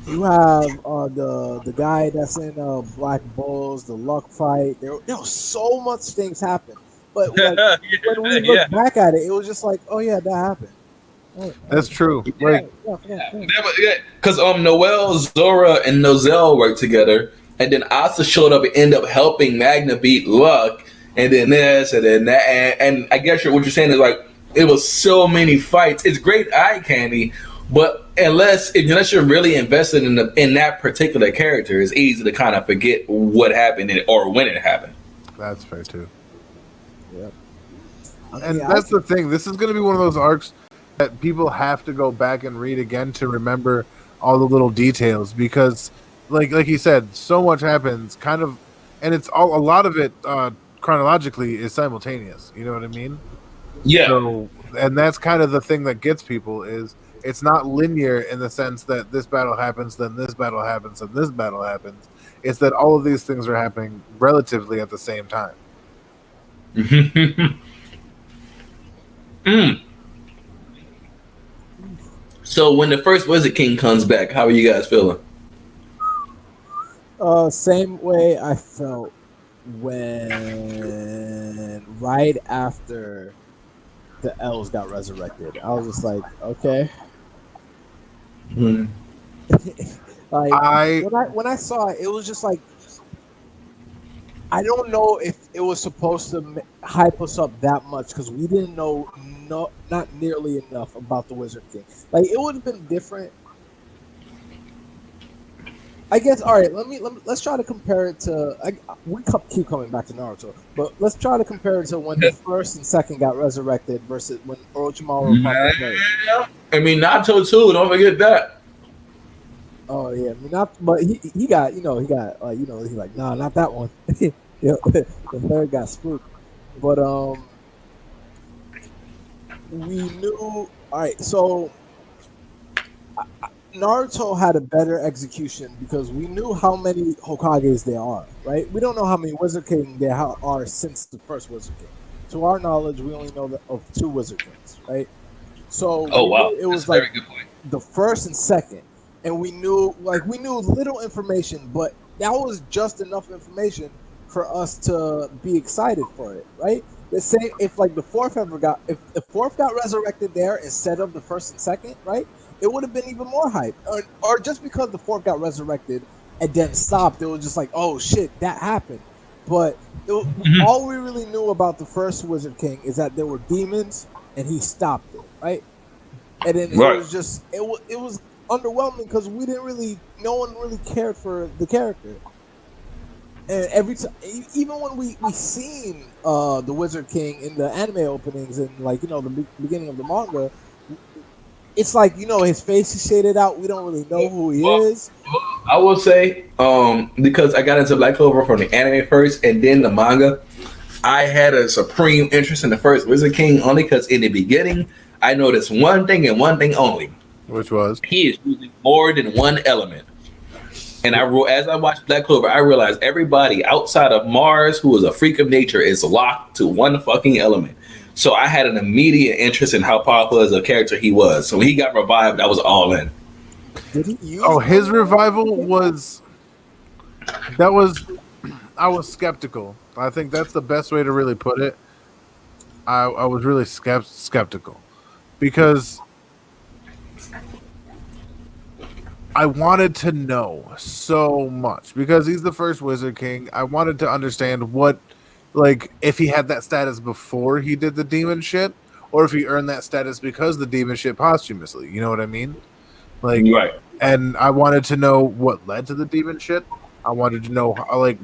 E: you have the guy that's in Black Bulls, the Luck fight. There was so much things happen. But like, when we look back at it, it was just like, oh yeah, that happened.
C: That's true.
A: Because Noel, Zora, and Nozel worked together, and then Asa showed up and ended up helping Magna beat Luck, and then this, and then that, and I guess what you're saying is like it was so many fights. It's great eye candy, but unless you're really invested in that particular character, it's easy to kind of forget what happened or when it happened.
C: That's fair too. And that's the thing. This is going to be one of those arcs that people have to go back and read again to remember all the little details because, like you said, so much happens. Kind of, and it's all a lot of it chronologically is simultaneous. You know what I mean?
A: Yeah.
C: So, and that's kind of the thing that gets people is it's not linear in the sense that this battle happens, then this battle happens, and this battle happens. It's that all of these things are happening relatively at the same time.
A: So when the first Wizard King comes back, how are you guys feeling?
E: Same way I felt when right after the elves got resurrected. I was just like, okay. Like when I saw it, it was just like I don't know if it was supposed to hype us up that much because we didn't know not nearly enough about the Wizard King. Like it would have been different. I guess. All right. Let's try to compare it to. We keep coming back to Naruto, but let's try to compare it to when the first and second got resurrected versus when Orochimaru.
A: I mean, Naruto too. Don't forget that.
E: Oh yeah, I mean, but he got he's like nah, not that one. The third got spooked, but we knew. All right, so Naruto had a better execution because we knew how many Hokages there are, right? We don't know how many Wizard King there are since the first Wizard King. To our knowledge, we only know of 2 Wizard Kings, right? So it was like the first and second, and we knew little information, but that was just enough information for us to be excited for it, right? The same if like the fourth got resurrected there instead of the first and second, right? It would have been even more hype. Or just because the fourth got resurrected and then stopped, it was just like, oh shit, that happened. But all we really knew about the first Wizard King is that there were demons and he stopped it, right? And then it was just it was underwhelming because no one really cared for the character. And every time, even when we seen the Wizard King in the anime openings and the beginning of the manga, it's like his face is shaded out. We don't really know who he is.
A: I will say, because I got into Black Clover from the anime first and then the manga, I had a supreme interest in the first Wizard King only because in the beginning I noticed one thing and one thing only,
C: which was
A: he is using more than one element. And as I watched Black Clover, I realized everybody outside of Mars who is a freak of nature is locked to one fucking element. So I had an immediate interest in how powerful as a character he was. So when he got revived, I was all in.
C: His revival was... I was skeptical. I think that's the best way to really put it. I was really skeptical. Because I wanted to know so much. Because he's the first Wizard King. I wanted to understand what... Like, if he had that status before he did the demon shit, or if he earned that status because the demon shit posthumously. You know what I mean? Like,
A: right.
C: And I wanted to know what led to the demon shit. I wanted to know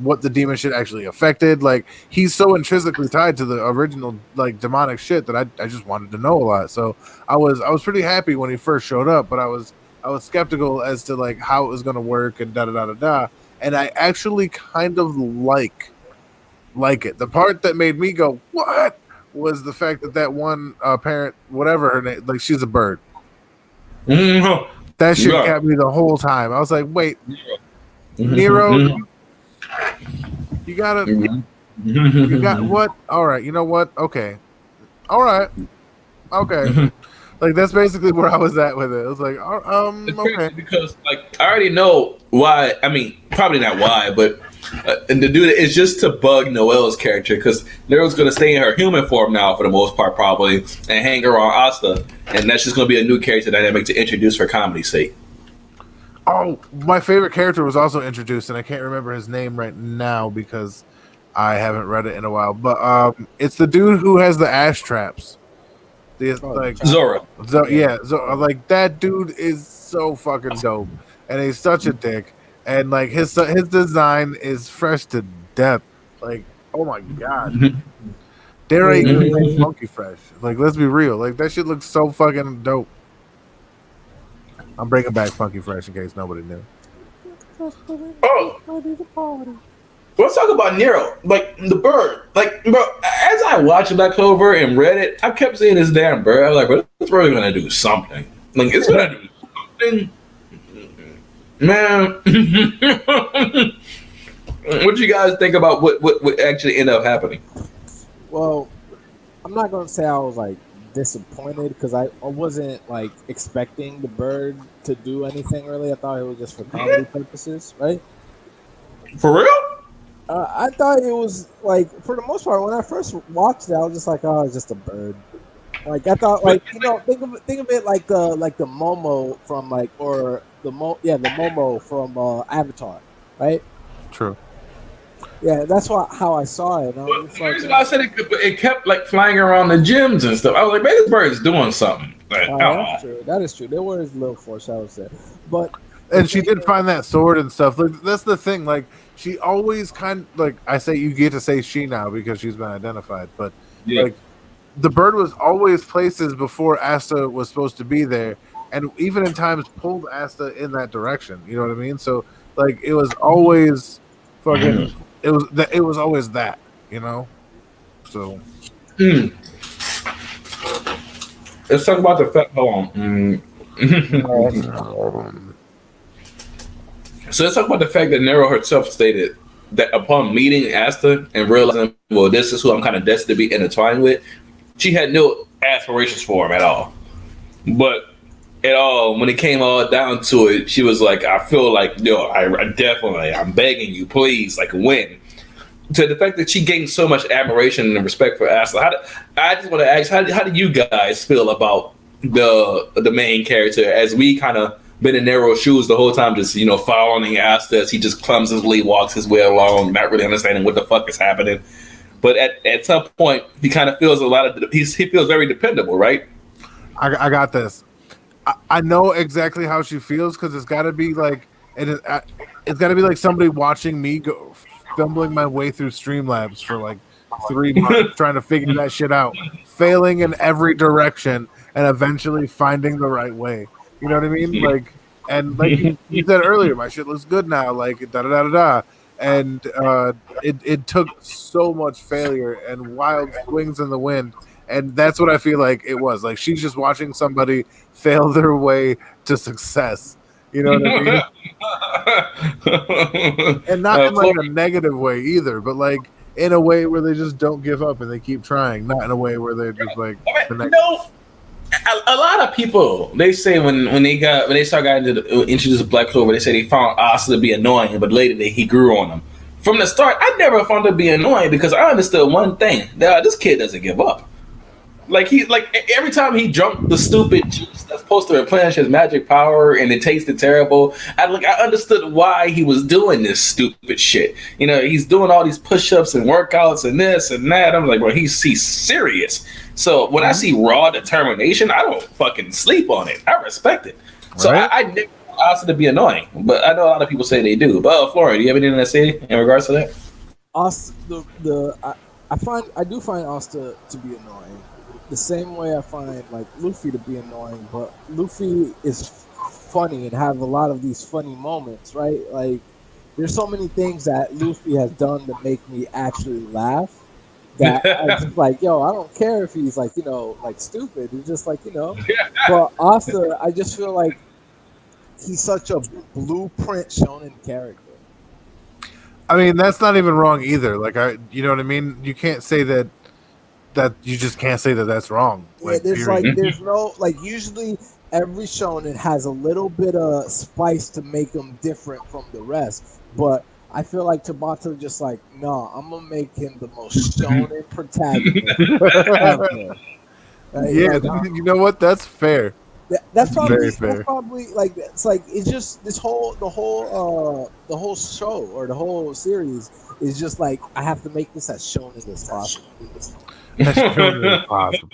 C: what the demon shit actually affected. Like, he's so intrinsically tied to the original demonic shit that I just wanted to know a lot. So I was pretty happy when he first showed up, but I was skeptical as to how it was going to work and da da da da da. And I actually kind of like it. The part that made me go, what? Was the fact that one parent, whatever her name, she's a bird.
A: Mm-hmm.
C: That shit got me the whole time. I was like, wait, Nero, you gotta, you got what? All right, you know what? Okay. All right. Okay. That's basically where I was at with it. I was like, okay.
A: Because I already know why. I mean, probably not why, but and to do that is just to bug Noelle's character because Nero's going to stay in her human form now for the most part probably and hang around Asta, and that's just going to be a new character dynamic to introduce for comedy's sake.
C: Oh, my favorite character was also introduced, and I can't remember his name right now because I haven't read it in a while. But it's the dude who has the ash traps.
A: Zora.
C: That dude is so fucking dope, and he's such a dick. And his design is fresh to death. Oh my god. Dare I even say Funky Fresh? Like, let's be real. Like, that shit looks so fucking dope. I'm bringing back Funky Fresh in case nobody knew.
A: Oh, let's talk about Nero, like the bird. Like, bro, as I watched Black Clover and read it, I kept seeing this damn bird. I was like, bro, this bird is gonna do something. Like, it's gonna do something, man. What do you guys think about what actually ended up happening?
E: Well, I'm not gonna say I was like disappointed because I wasn't like expecting the bird to do anything really. I thought it was just for comedy purposes, right?
A: For real?
E: I thought it was like for the most part when I first watched it, I was just like, oh, it's just a bird. Like I thought, like think of it like the Momo from like or the Momo from Avatar, right?
C: True.
E: Yeah, that's how I saw it. And I was
A: The reason
E: like,
A: why I said it kept like flying around the gyms and stuff. I was like, man, this bird's doing something. Like,
E: that's true. That is true. There was little foreshadows there, but
C: And she did find that sword and stuff. Like, that's the thing. Like, she always kind of, like, I say you get to say she now because she's been identified, but like the bird was always places before Asta was supposed to be there, and even in times pulled Asta in that direction. You know what I mean? So like it was always fucking. It was always that. You know. So.
A: Let's talk about the fact. Hold on. So let's talk about the fact that Nero herself stated that upon meeting Asta and realizing, well, this is who I'm kind of destined to be intertwined with, she had no aspirations for him at all. But at all, when it came all down to it, she was like, I feel like, I'm begging you, please, like, win. To the fact that she gained so much admiration and respect for Asta, I just want to ask, how do you guys feel about the main character as we kind of been in Nero's shoes the whole time, just following Asta as he just clumsily walks his way along, not really understanding what the fuck is happening. But at some point, he kind of feels he feels very dependable, right?
C: I got this. I know exactly how she feels because it's got to be like it's got to be like somebody watching me go fumbling my way through Streamlabs for like 3 months trying to figure that shit out, failing in every direction, and eventually finding the right way. You know what I mean? Like, and like you said earlier, my shit looks good now. Like da da da da da. And it took so much failure and wild swings in the wind. And that's what I feel like it was. Like she's just watching somebody fail their way to success. You know what I mean? And not in like a negative way either, but like in a way where they just don't give up and they keep trying. Not in a way where they're just like
A: a lot of people, they say when they start getting introduced to Black Clover, they say they found Asta to be annoying, but later he grew on them. From the start, I never found her to be annoying because I understood one thing: this kid doesn't give up. Like every time he jumped the stupid juice that's supposed to replenish his magic power and it tasted terrible, I understood why he was doing this stupid shit. He's doing all these push-ups and workouts and this and that. I'm like, well, he's serious. So when I see raw determination, I don't fucking sleep on it. I respect it. So right? I never asked it to be annoying, but I know a lot of people say they do. But Flora, do you have anything to say in regards to that?
E: I do find Asta to be annoying. The same way I find like Luffy to be annoying, but Luffy is funny and have a lot of these funny moments, right? Like there's so many things that Luffy has done to make me actually laugh that I'm just like, yo, I don't care if he's like, like stupid. It's just like, but Asta, I just feel like he's such a blueprint shonen character.
C: I mean, that's not even wrong either. Like you know what I mean? You can't say that you just can't say that that's wrong.
E: Yeah, there's no usually every shonen has a little bit of spice to make them different from the rest, but I feel like Tabata just like, no, I'm gonna make him the most shonen protagonist ever.
C: You know what? That's fair.
E: That's probably like it's just the whole show or the whole series is just like I have to make this as shonen as possible.
C: As shonen as possible.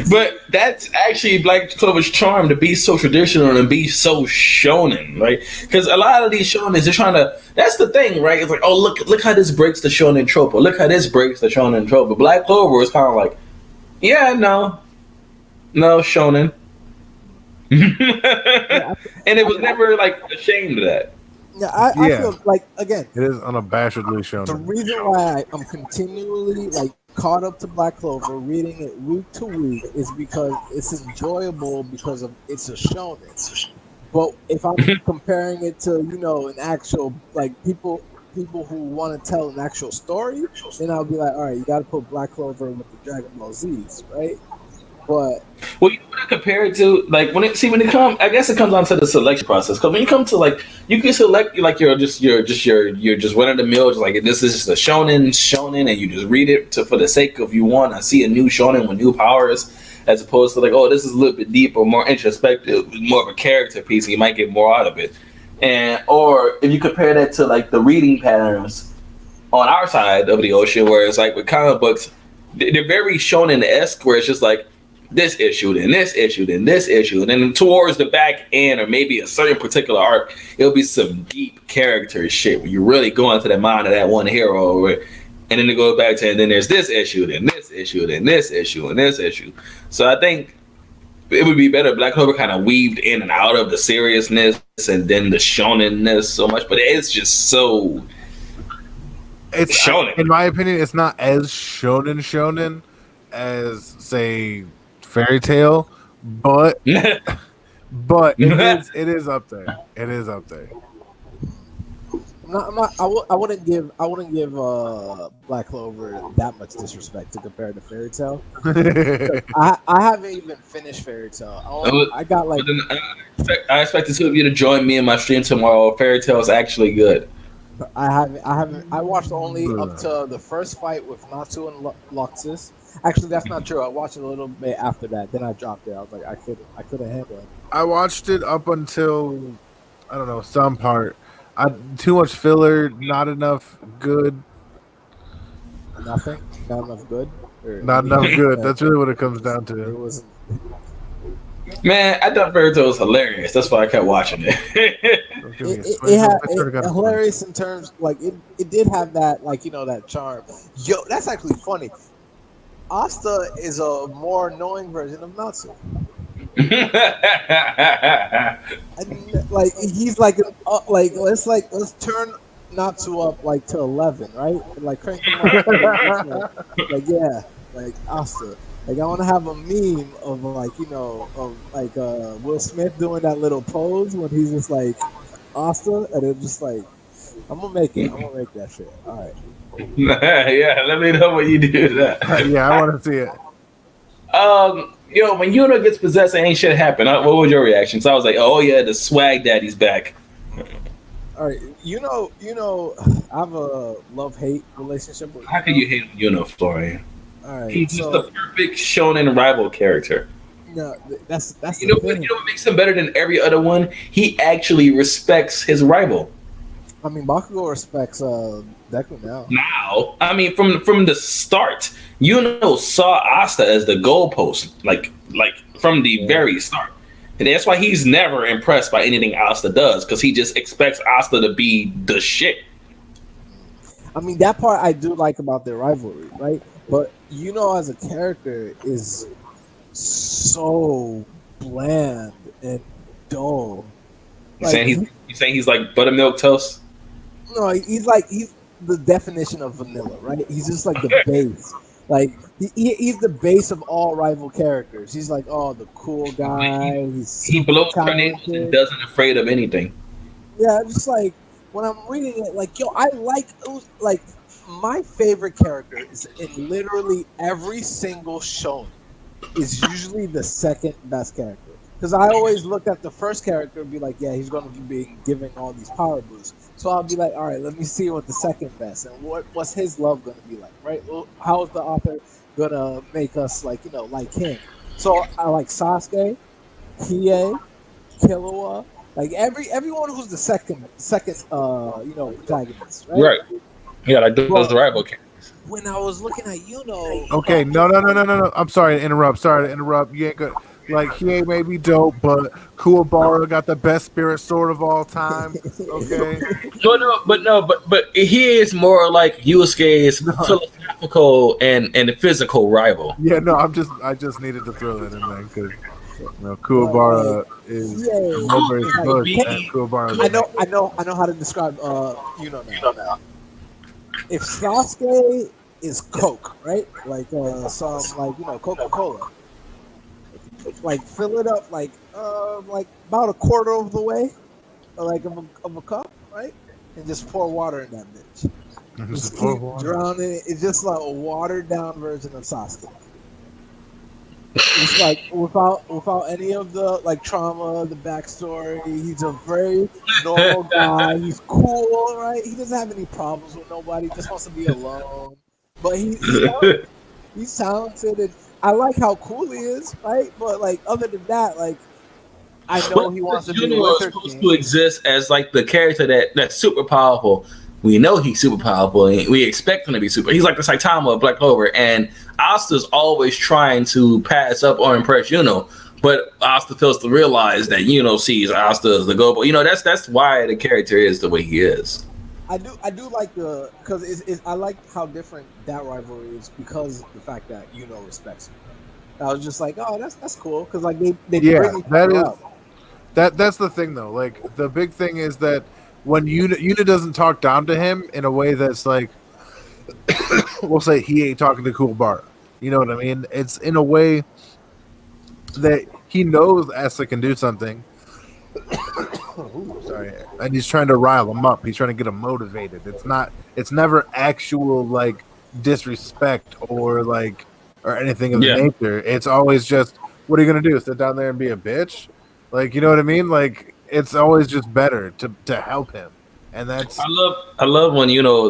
A: But that's actually Black Clover's charm, to be so traditional and be so shonen, right? Because a lot of these shonens, they're trying to. That's the thing, right? It's like, oh, look how this breaks the shonen trope, or look how this breaks the shonen trope. But Black Clover is kind of like, yeah, no shonen,
E: Yeah,
A: and it was never like ashamed of that.
E: yeah, I
C: Yeah.
E: feel like again
C: It is unabashedly shown.
E: the reason why I'm continually like caught up to Black Clover, reading it week to week, is because it's enjoyable because of it's a shonen. But if I'm comparing it to an actual like people who want to tell an actual story, then I'll be like, all right, you got to put Black Clover with the Dragon Ball Z's, right? But
A: Well, you know what I compare it to? Like when it comes, I guess it comes down to the selection process. Because when you come to like, you can select like you're just one of the mill. Just like this is just a shonen, and you just read it for the sake of you want to see a new shonen with new powers, as opposed to like, oh, this is a little bit deeper, more introspective, more of a character piece, and you might get more out of it. And or if you compare that to like the reading patterns on our side of the ocean, where it's like with comic books, they're very shonen-esque, where it's just like this issue, then this issue, then this issue, and then towards the back end, or maybe a certain particular arc, it'll be some deep character shit where you really go into the mind of that one hero, and then it goes back to, and then there's this issue, then this issue, then this issue, and this issue. So I think it would be better if Black Clover kind of weaved in and out of the seriousness and then the shonenness so much, but it's just so
C: It's
A: shonen.
C: In my opinion, it's not as shonen as say Fairy Tale, but it is up there. It is up there.
E: I wouldn't give Black Clover that much disrespect to compare to Fairy Tale. I haven't even finished Fairy Tale. I got like.
A: I expect the two of you to join me in my stream tomorrow. Fairy Tale is actually good.
E: I haven't. I watched only up to the first fight with Natsu and Luxus. Actually, that's not true. I watched it a little bit after that. Then I dropped it. I was like, I couldn't handle it.
C: I watched it up until I don't know some part. Too much filler, not enough good.
E: Nothing, not enough good.
C: Not enough good. That's really what it comes down to.
E: It wasn't.
A: Man, I thought Fairy Tale was hilarious. That's why I kept watching it.
E: It had hilarious in terms like it did have that like that charm. Yo, that's actually funny. Asta is a more annoying version of Natsu. Like he's like let's turn Natsu up like to 11, right? Like crank him up. like yeah, like Asta. Like I want to have a meme of like Will Smith doing that little pose when he's just like Asta, and it's just like I'm gonna make that shit. All right.
A: Yeah, let me know when you do that.
C: Yeah, I want to see it.
A: When Yuno gets possessed and ain't shit happen, what was your reaction? So I was like, oh yeah, the swag daddy's back.
E: All right, I have a love-hate relationship with.
A: How can you hate Yuno, Florian?
E: All right,
A: he's just the perfect shonen rival character.
E: No, that's the
A: thing. You know what makes him better than every other one? He actually respects his rival.
E: I mean, Bakugo respects Deku now.
A: Now, I mean, from the start, saw Asta as the goalpost, like from the very start. And that's why he's never impressed by anything Asta does, because he just expects Asta to be the shit.
E: I mean, that part I do like about their rivalry, right? But as a character is so bland and dull.
A: You saying he's like buttermilk toast?
E: No, he's the definition of vanilla, right? He's just like the base. Like he's the base of all rival characters. He's like, oh, the cool guy.
A: He blows tornadoes and doesn't afraid of anything.
E: Yeah, just like when I'm reading it, like I like my favorite character is in literally every single shonen is usually the second best character. Because I always look at the first character and be like, yeah, he's going to be giving all these power boosts. So I'll be like, all right, let me see what the second best and what's his love going to be like, right? Well, how is the author going to make us like him? So I like Sasuke, Kie, Killua, like everyone who's the second protagonist, right?
A: Right. Yeah, like those rival characters.
E: when I was looking at
C: Okay, no. I'm sorry to interrupt. You ain't good. Like he may be dope, but Kuwabara got the best spirit sword of all time. Okay.
A: But he is more like Yusuke's philosophical and physical rival.
C: Yeah, no. I just needed to throw that in there because Kuwabara is Mulberry's bush, and Kuwabara.
E: I know how to describe now. If Sasuke is Coke, right? Like some Coca-Cola. Like fill it up like about a quarter of the way, like of a cup, right? And just pour water in that bitch. Just keep drowning it. It's just like a watered down version of Sasuke. It's like without any of the like trauma, the backstory. He's a very normal guy. He's cool, right? He doesn't have any problems with nobody. He just wants to be alone. But he's talented, and I like how cool he is, right? But like other than that, like I know he wants to be
A: supposed to exist as like the character that's super powerful. We know he's super powerful, and we expect him to be super. He's like the Saitama of Black Clover, and Asta's always trying to pass up or impress Yuno, but Asta fails to realize that Yuno sees Asta as the Gobo. That's why the character is the way he is.
E: I do like because I like how different that rivalry is because of the fact that Yuno respects him. I was just like, oh, that's cool because like they bring
C: that's the thing though. Like the big thing is that when Yuna doesn't talk down to him in a way that's like, we'll say he ain't talking to Kuwabara. You know what I mean? It's in a way that he knows Asa can do something. Ooh, sorry, and he's trying to rile him up. He's trying to get him motivated. It's never actual like disrespect or anything of the nature. It's always just, what are you gonna do? Sit down there and be a bitch? Like, you know what I mean? Like, it's always just better to help him. And that's
A: I love when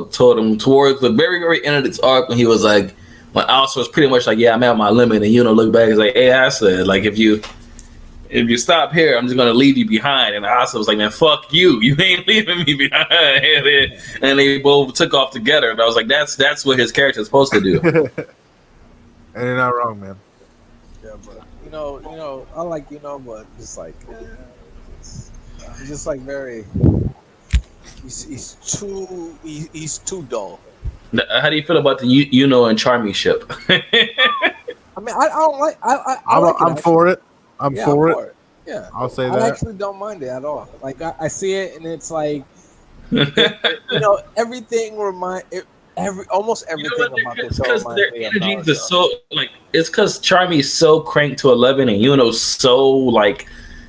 A: told him towards the very, very end of this arc when he was like, when Asa was pretty much like, yeah, I'm at my limit, and look back and like, hey, Asa, like if you stop here, I'm just gonna leave you behind. And Asa was like, man, fuck you, you ain't leaving me behind. And they both took off together. And I was like, that's what his character is supposed to do.
C: And you're not wrong, man.
E: Yeah, but I like but just like he's just like very. He's too dull.
A: How do you feel about the and Charmy ship?
E: I mean, I don't like.
C: I'm for it. I'm for it.
E: Yeah,
C: I'll say that.
E: I actually don't mind it at all. Like I see it, and it's like everything almost everything about the show.
A: Because their energies are so like, it's because Charmy's so cranked to 11, and so like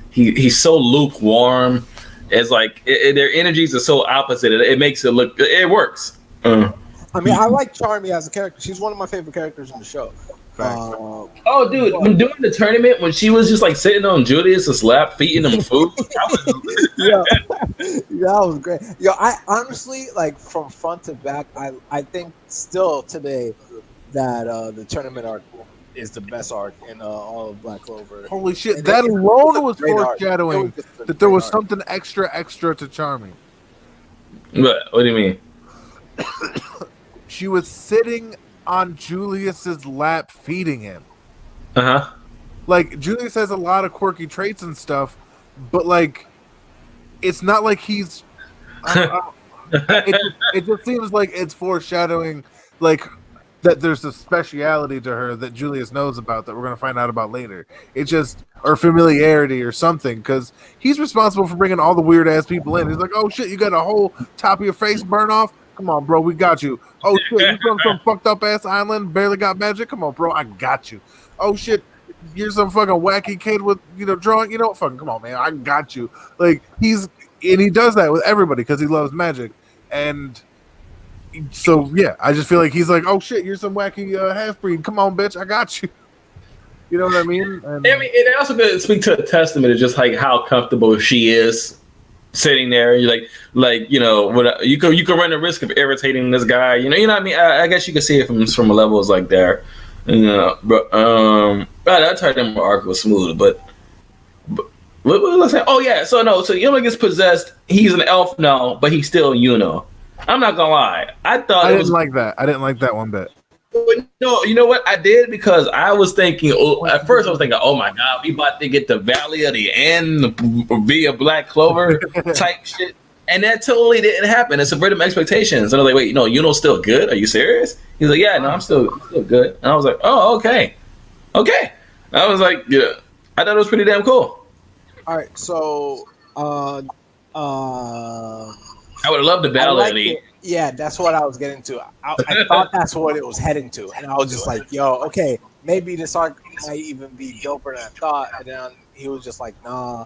A: he's so lukewarm. It's like their energies are so opposite. It makes it look. It works.
E: I mean, I like Charmy as a character. She's one of my favorite characters in the show.
A: Oh, dude! When during the tournament, when she was just like sitting on Julius's lap, feeding him food,
E: that was great. Yo, I honestly like from front to back. I think still today that the tournament arc is the best arc in all of Black Clover.
C: Holy shit! And that alone was foreshadowing that there was something extra to Charmy.
A: What do you mean?
C: She was sitting on Julius's lap feeding him. Like, Julius has a lot of quirky traits and stuff, but like it's not like he's it just seems like it's foreshadowing like that there's a speciality to her that Julius knows about that we're going to find out about later. It just, or familiarity or something, because he's responsible for bringing all the weird ass people in. He's like, oh shit, you got a whole top of your face burn off? Come on, bro, we got you. Oh shit, you from some fucked up ass island, barely got magic? Come on, bro, I got you. Oh shit, you're some fucking wacky kid with, drawing, fucking come on, man, I got you. Like, he does that with everybody because he loves magic. And so, yeah, I just feel like he's like, oh shit, you're some wacky half-breed. Come on, bitch, I got you. You know what I mean? And,
A: I mean, it also could speak to a testament of just like how comfortable she is sitting there. You're like you could run the risk of irritating this guy. You know what I mean? I guess you could see it from levels like there. But that Titan arc was smooth. But what was I saying? Oh yeah, so Yuno gets possessed. He's an elf now, but he's still Yuno. I'm not gonna lie. I thought
C: I
A: it
C: didn't
A: was
C: like that. I didn't like that one bit.
A: no. You know what? I did because I was thinking. Oh, at first, I was thinking, "Oh my god, we about to get the Valley of the End via Black Clover type shit," and that totally didn't happen. It subverted my expectations. And I was like, "Wait, no, you know, still good? Are you serious?" He's like, "Yeah, no, I'm still good." And I was like, "Oh, okay, okay." I was like, "Yeah." I thought it was pretty damn cool.
D: All right, so
A: I would have loved the
D: I
A: Valley of
D: liked
A: the
D: it. Yeah, that's what I was getting to. I thought that's what it was heading to, and I was just like, "Yo, okay, maybe this arc might even be doper than I thought." And then he was just like, "Nah,"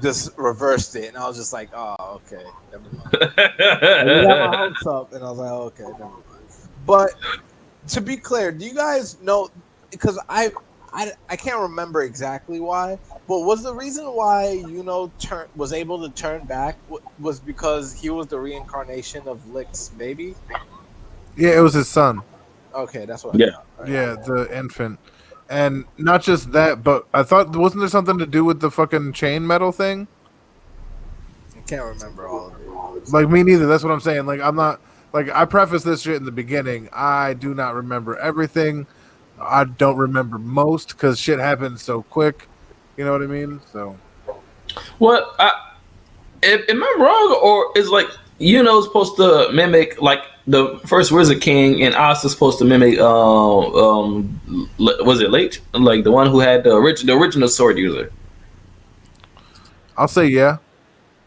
D: just reversed it, and I was just like, "Oh, okay, never mind." I got my hopes up, and I was like, oh, "Okay, never mind." But to be clear, do you guys know? Because I can't remember exactly why, but was the reason why was able to turn back was because he was the reincarnation of Lick's baby?
C: Yeah, it was his son.
D: Okay, that's what I
A: Yeah.
D: thought. Right.
C: Yeah, the infant. And not just that, but I thought, wasn't there something to do with the fucking chain metal thing?
D: I can't remember all of it.
C: Like, me neither. That's what I'm saying. Like, I'm not, like, I prefaced this shit in the beginning. I do not remember everything. I don't remember most because shit happens so quick. You know what I mean? So,
A: What? Am I wrong, or is like supposed to mimic like the first Wizard King, and Asta's supposed to mimic was it Late, like the one who had the original sword user?
C: I'll say yeah.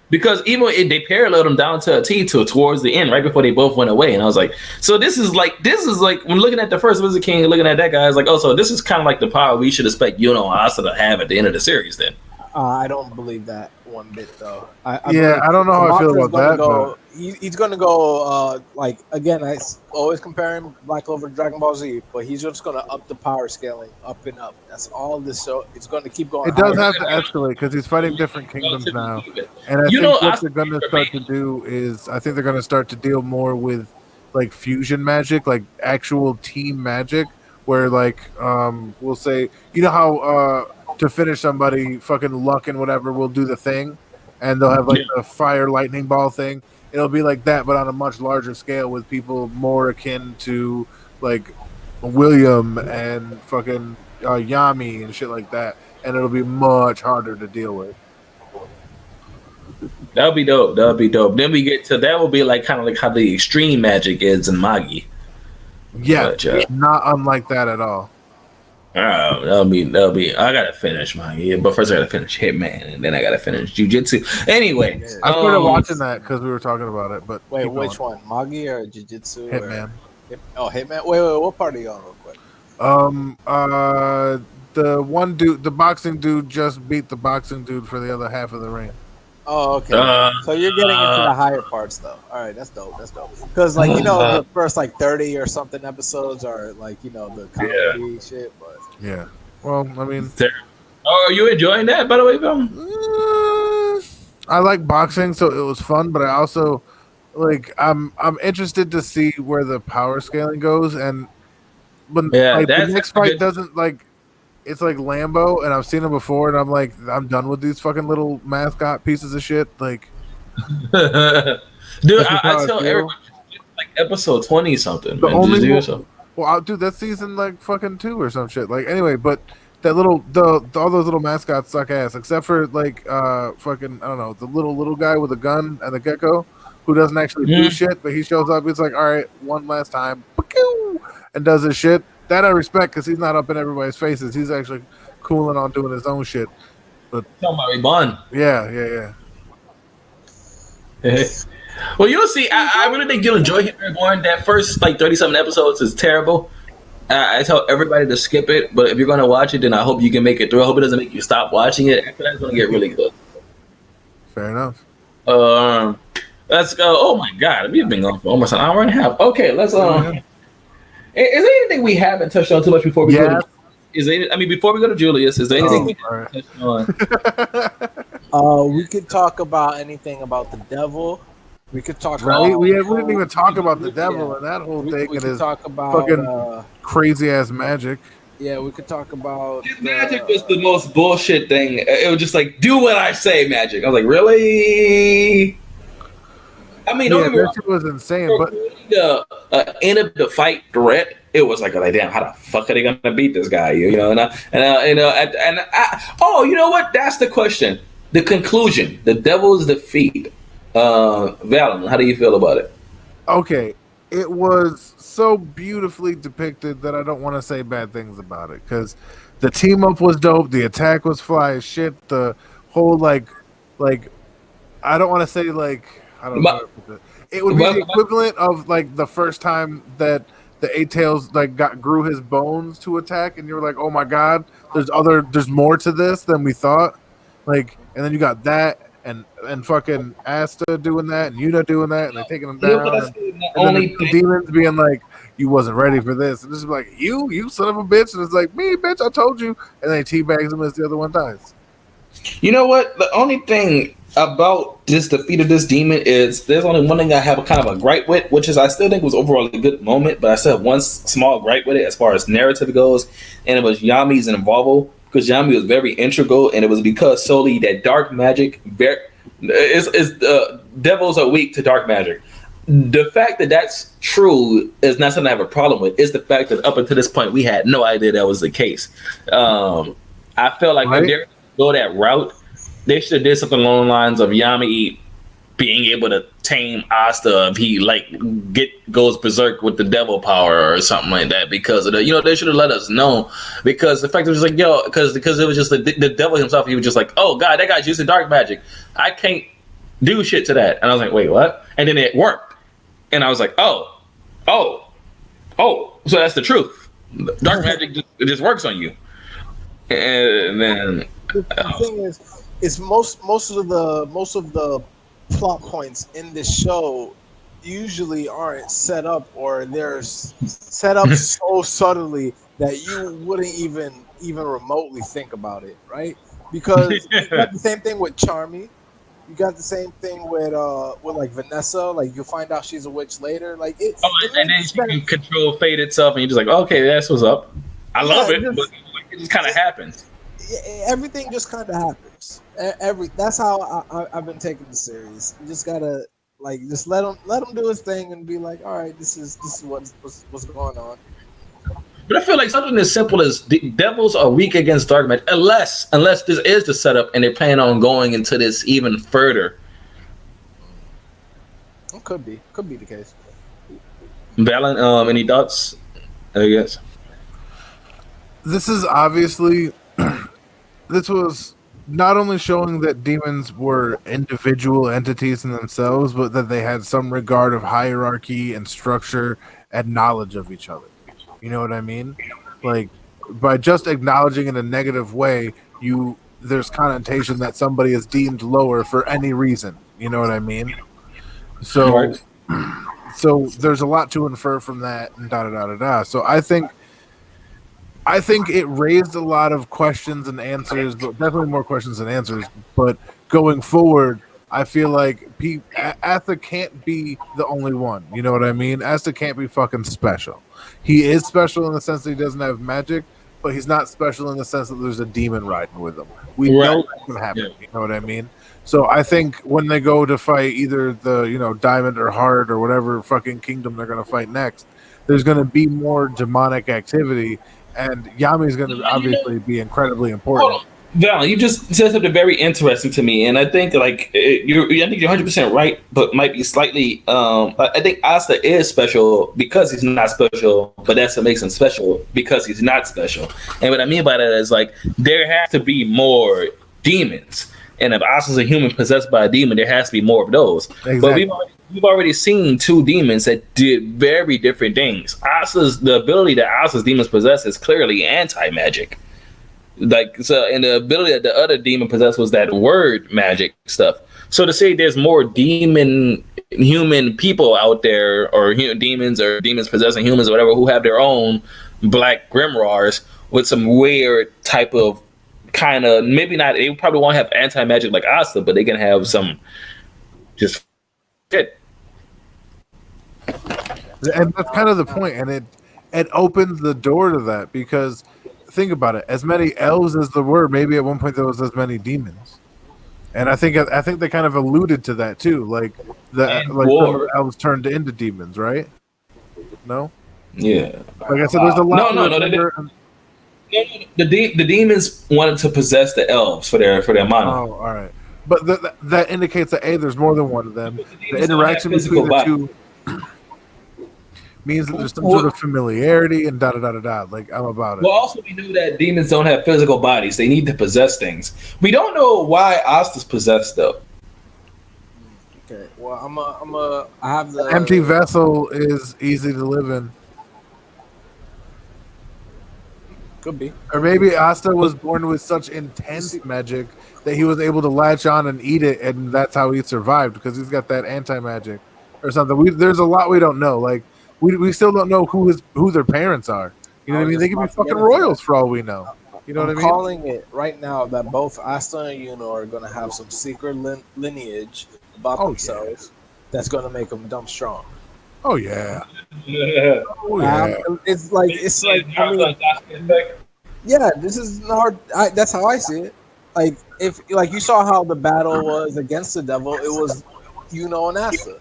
A: Because even if they paralleled them down to a T towards the end, right before they both went away, and I was like, so this is like when looking at the first Wizard King and looking at that guy, I was like, oh, so this is kind of like the power we should expect and Asta to have at the end of the series, then.
D: I don't believe that one bit though. I
C: don't know how I feel about that.
D: He's gonna go like again. I always compare him Black Clover to Dragon Ball Z, but he's just gonna up the power scaling up and up. That's all this show. It's gonna keep going.
C: It does have to escalate because he's fighting different kingdoms now, and I think what they're gonna start to do is I think they're gonna start to deal more with like fusion magic, like actual team magic, where like we'll say how to finish somebody, fucking luck and whatever will do the thing, and they'll have like the fire lightning ball thing. It'll be like that, but on a much larger scale with people more akin to like William and fucking Yami and shit like that, and it'll be much harder to deal with.
A: That'll be dope. Then we get to that will be like kind of like how the extreme magic is in Magi.
C: Yeah, not unlike that at all.
A: Oh, that'll be. I gotta finish but first I gotta finish Hitman, and then I gotta finish Jujutsu. Anyway,
C: I started watching that because we were talking about it. But
D: wait, which one, Magi or Jujutsu?
C: Hitman.
D: Hitman. Wait, what part are you on, real quick?
C: The one dude, the boxing dude, just beat the boxing dude for the other half of the ring.
D: Oh, okay. So you're getting into the higher parts, though. All right, that's dope. Because, like, the first, like, 30 or something episodes are, like, the comedy shit. But
C: yeah. Well, I mean.
A: Are you enjoying that, by the way, Bill?
C: I like boxing, so it was fun, but I also, like, I'm interested to see where the power scaling goes. And when the next fight doesn't, like, it's like Lambo, and I've seen him before, and I'm like, I'm done with these fucking little mascot pieces of shit. Like,
A: dude, I tell everybody, like episode 20 something.
C: Well, dude, that's season like fucking 2 or some shit. Like, anyway, but that all those little mascots suck ass, except for like fucking I don't know, the little guy with a gun and the gecko who doesn't actually do shit, but he shows up. He's like, all right, one last time, and does his shit. That I respect because he's not up in everybody's faces. He's actually cooling on doing his own shit. But
A: talking about Reborn.
C: Yeah.
A: Well, you'll see. I really think you'll enjoy Hit Reborn. That first like 30-something episodes is terrible. I tell everybody to skip it, but if you're going to watch it, then I hope you can make it through. I hope it doesn't make you stop watching it. After that, it's going to get really good.
C: Fair enough.
A: Let's go. Oh my God, we've been going for almost an hour and a half. Okay, let's Is there anything we haven't touched on too much before we go to? Before we go to Julius, is there anything we haven't touched
D: on? We could talk about anything about the devil. We could talk
C: about we didn't even talk about the devil and that whole thing.
D: We could talk about
C: fucking crazy ass magic.
D: Yeah, we could talk about
A: his magic was the most bullshit thing. It was just like, do what I say, magic. I was like, really? I mean, don't
C: Yeah,
A: get me
C: that
A: wrong.
C: shit was insane.
A: For
C: But
A: the end of the fight threat, it was like damn, how the fuck are they gonna beat this guy? You know, oh, you know what? That's the question. The conclusion, the devil's defeat. Valen, how do you feel about it?
C: okay, it was so beautifully depicted that I don't want to say bad things about it because the team up was dope. The attack was fly as shit. The whole like I don't want to say like I don't know how
A: But,
C: to put it. It would be
A: but,
C: the equivalent of like the first time that the Eight Tails like grew his bones to attack, and you're like, oh my god, there's more to this than we thought. Like, and then you got that and fucking Asta doing that and Yuna doing that, and they taking him
A: look,
C: down,
A: that's the
C: and then
A: only
C: the
A: thing.
C: demons being like, you wasn't ready for this, and this is like, you son of a bitch, and it's like, me bitch, I told you, and then he teabags him as the other one dies.
A: You know what? The only thing about this defeat of this demon is there's only one thing I have a kind of a gripe with, which is I still think it was overall a good moment, but I still have one small gripe with it as far as narrative goes, and it was Yami's involvement because Yami was very integral, and it was because solely that dark magic is devils are weak to dark magic. The fact that that's true is not something I have a problem with. It's the fact that up until this point we had no idea that was the case. I feel like if they're go that route, they should have did something along the lines of Yami being able to tame Asta if he goes berserk with the devil power or something like that. Because of they should have let us know. Because the fact was like because it was just the devil himself. He was just like, oh god, that guy's using dark magic. I can't do shit to that. And I was like, wait, what? And then it worked. And I was like, oh, so that's the truth. Dark magic just works on you. And then
D: the thing is most of the plot points in this show usually aren't set up, or they're set up so subtly that you wouldn't even remotely think about it, right? Because you got the same thing with Charmy. You got the same thing with like Vanessa. Like you'll find out she's a witch later. Like
A: and then she can control fate itself, and you're just like, okay, that's what's up. I love it, but it just kind of happens.
D: Everything just kind of happens. That's how I've been taking the series. You just gotta just let him do his thing and be like, all right, this is what's going on.
A: But I feel like something as simple as the devils are weak against dark magic, unless this is the setup and they're planning on going into this even further.
D: It could be the case.
A: Valen, any thoughts? I guess
C: This is obviously this was not only showing that demons were individual entities in themselves, but that they had some regard of hierarchy and structure and knowledge of each other. You know what I mean? Like by just acknowledging in a negative way, there's connotation that somebody is deemed lower for any reason. You know what I mean? So there's a lot to infer from that and da da da da da. So I think it raised a lot of questions and answers, but definitely more questions than answers. But going forward, I feel like Asta can't be the only one. You know what I mean? Asta can't be fucking special. He is special in the sense that he doesn't have magic, but he's not special in the sense that there's a demon riding with him. We know that can happen. Yeah. You know what I mean? So I think when they go to fight either the Diamond or Heart or whatever fucking kingdom they're going to fight next, there's going to be more demonic activity, and Yami is going to obviously be incredibly important.
A: Val, you just said something very interesting to me, and I think I think you're 100% right, but might be slightly. I think Asta is special because he's not special, but that's what makes him special because he's not special. And what I mean by that is there has to be more demons, and if Asta's a human possessed by a demon, there has to be more of those. Exactly. But we've already seen two demons that did very different things. The ability that Asta's demons possess is clearly anti-magic. And the ability that the other demon possessed was that word magic stuff. So to say there's more human people out there, or demons possessing humans or whatever, who have their own black grimoires with some weird type of kind of, maybe not, they probably won't have anti-magic like Asta, but they can have some just shit.
C: And that's kind of the point, and it opens the door to that, because think about it. As many elves as there were, maybe at one point there was as many demons. And I think they kind of alluded to that too, like some of the elves turned into demons, right? No.
A: Yeah.
C: Like I said, there's a lot.
A: No. The demons wanted to possess the elves for their mana.
C: Oh, all right. But that indicates that there's more than one of them. The interaction between the two means that there's some sort of familiarity and da da da da da. Like, I'm about it.
A: Well, also we knew that demons don't have physical bodies; they need to possess things. We don't know why Asta's possessed though.
D: Okay, well, I have the
C: empty vessel is easy to live in.
D: Could be.
C: Or maybe Asta was born with such intense magic that he was able to latch on and eat it, and that's how he survived, because he's got that anti-magic or something. There's a lot we don't know. Like, we still don't know who their parents are. You know what I mean? They could be fucking royals for all we know. You know what I mean?
D: I'm calling it right now that both Asta and Yuno are going to have some secret lineage about themselves that's going to make them dumb strong.
C: Oh yeah.
D: Oh, yeah. It's like I mean, yeah, this is hard. That's how I see it. Like, if you saw how the battle was against the devil, it was Yuno and Asta.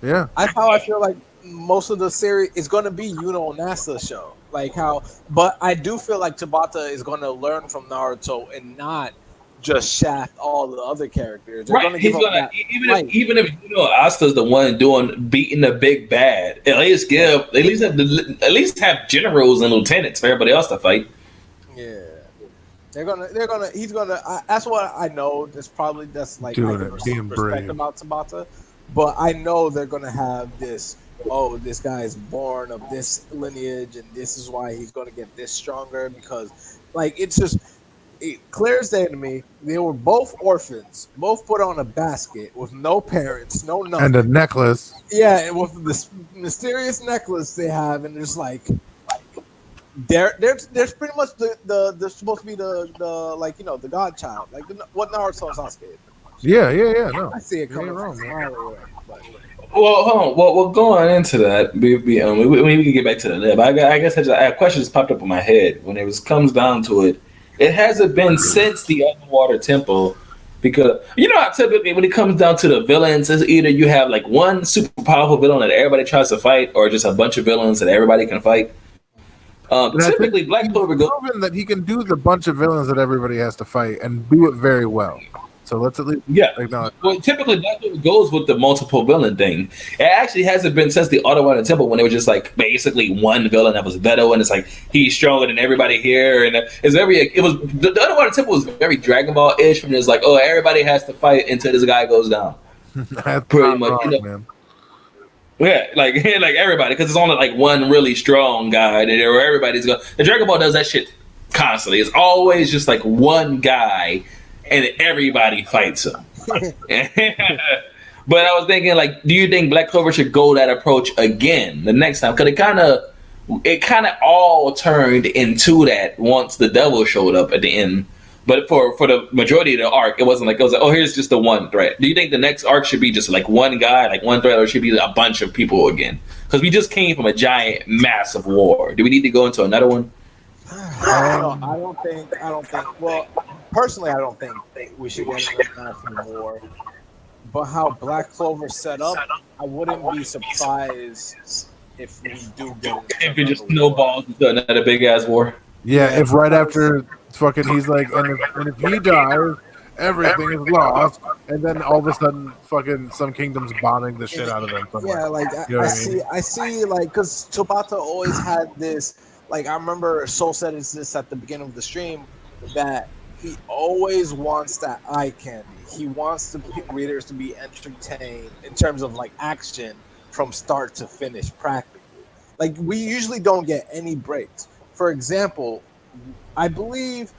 C: Yeah,
D: that's how I feel like most of the series is going to be Yuno and Asta's show. Like how, but I do feel like Tabata is going to learn from Naruto and not just shaft all the other characters. They're
A: right. He's gonna even if Asta's the one beating the big bad, at least have generals and lieutenants for everybody else to fight.
D: Yeah, he's gonna. That's what I know. That's like
C: being brave
D: about Tabata, but I know they're gonna have this. Oh, this guy is born of this lineage, and this is why he's gonna get this stronger, because like it's just. Clear as day to me, they were both orphans, both put on a basket with no parents, no nothing.
C: And a necklace.
D: Yeah, and with this mysterious necklace they have, and there's like, they're pretty much they're supposed to be the like, you know, the godchild, like what Naruto and Sasuke.
C: Yeah. No,
D: I see it coming
C: wrong, man.
A: Well, hold on. Well, going into that, we can get back to that. But I guess I have questions popped up in my head when it comes down to it. It hasn't been since the Underwater Temple, because you know how typically when it comes down to the villains, it's either you have like one super powerful villain that everybody tries to fight, or just a bunch of villains that everybody can fight. Typically, Black Clover goes
C: proven that he can do the bunch of villains that everybody has to fight and do it very well. So let's at least acknowledge.
A: Well, typically Black Clover goes with the multiple villain thing. It actually hasn't been since the Underwater Temple, when it was just like basically one villain that was Veto, and it's like he's stronger than everybody here, and the Underwater Temple was very Dragon Ball ish, and it's like, oh, everybody has to fight until this guy goes down.
C: That's
A: pretty much,
C: wrong, man.
A: Yeah, like everybody, because it's only like one really strong guy, and everybody's going. The Dragon Ball does that shit constantly. It's always just like one guy, and everybody fights him. But I was thinking, like, do you think Black Clover should go that approach again the next time? Because it kind of all turned into that once the devil showed up at the end. But for the majority of the arc, it was like, oh, here's just the one threat. Do you think the next arc should be just like one guy, like one threat, or should be a bunch of people again? Because we just came from a giant, massive war. Do we need to go into another one?
D: I don't think. Well, personally, I don't think we should get into another war. But how Black Clover set up, I wouldn't be surprised if we do get
A: if it just snowballs into another big ass war.
C: Yeah, if right after fucking he's like, and if he dies, everything is lost, and then all of a sudden, fucking some kingdom's bombing the shit out of them.
D: Yeah, like I see, like, because Tabata always had this. Like, I remember Soul said this at the beginning of the stream, that he always wants that eye candy. He wants the readers to be entertained in terms of like action from start to finish, practically. Like, we usually don't get any breaks. For example, I believe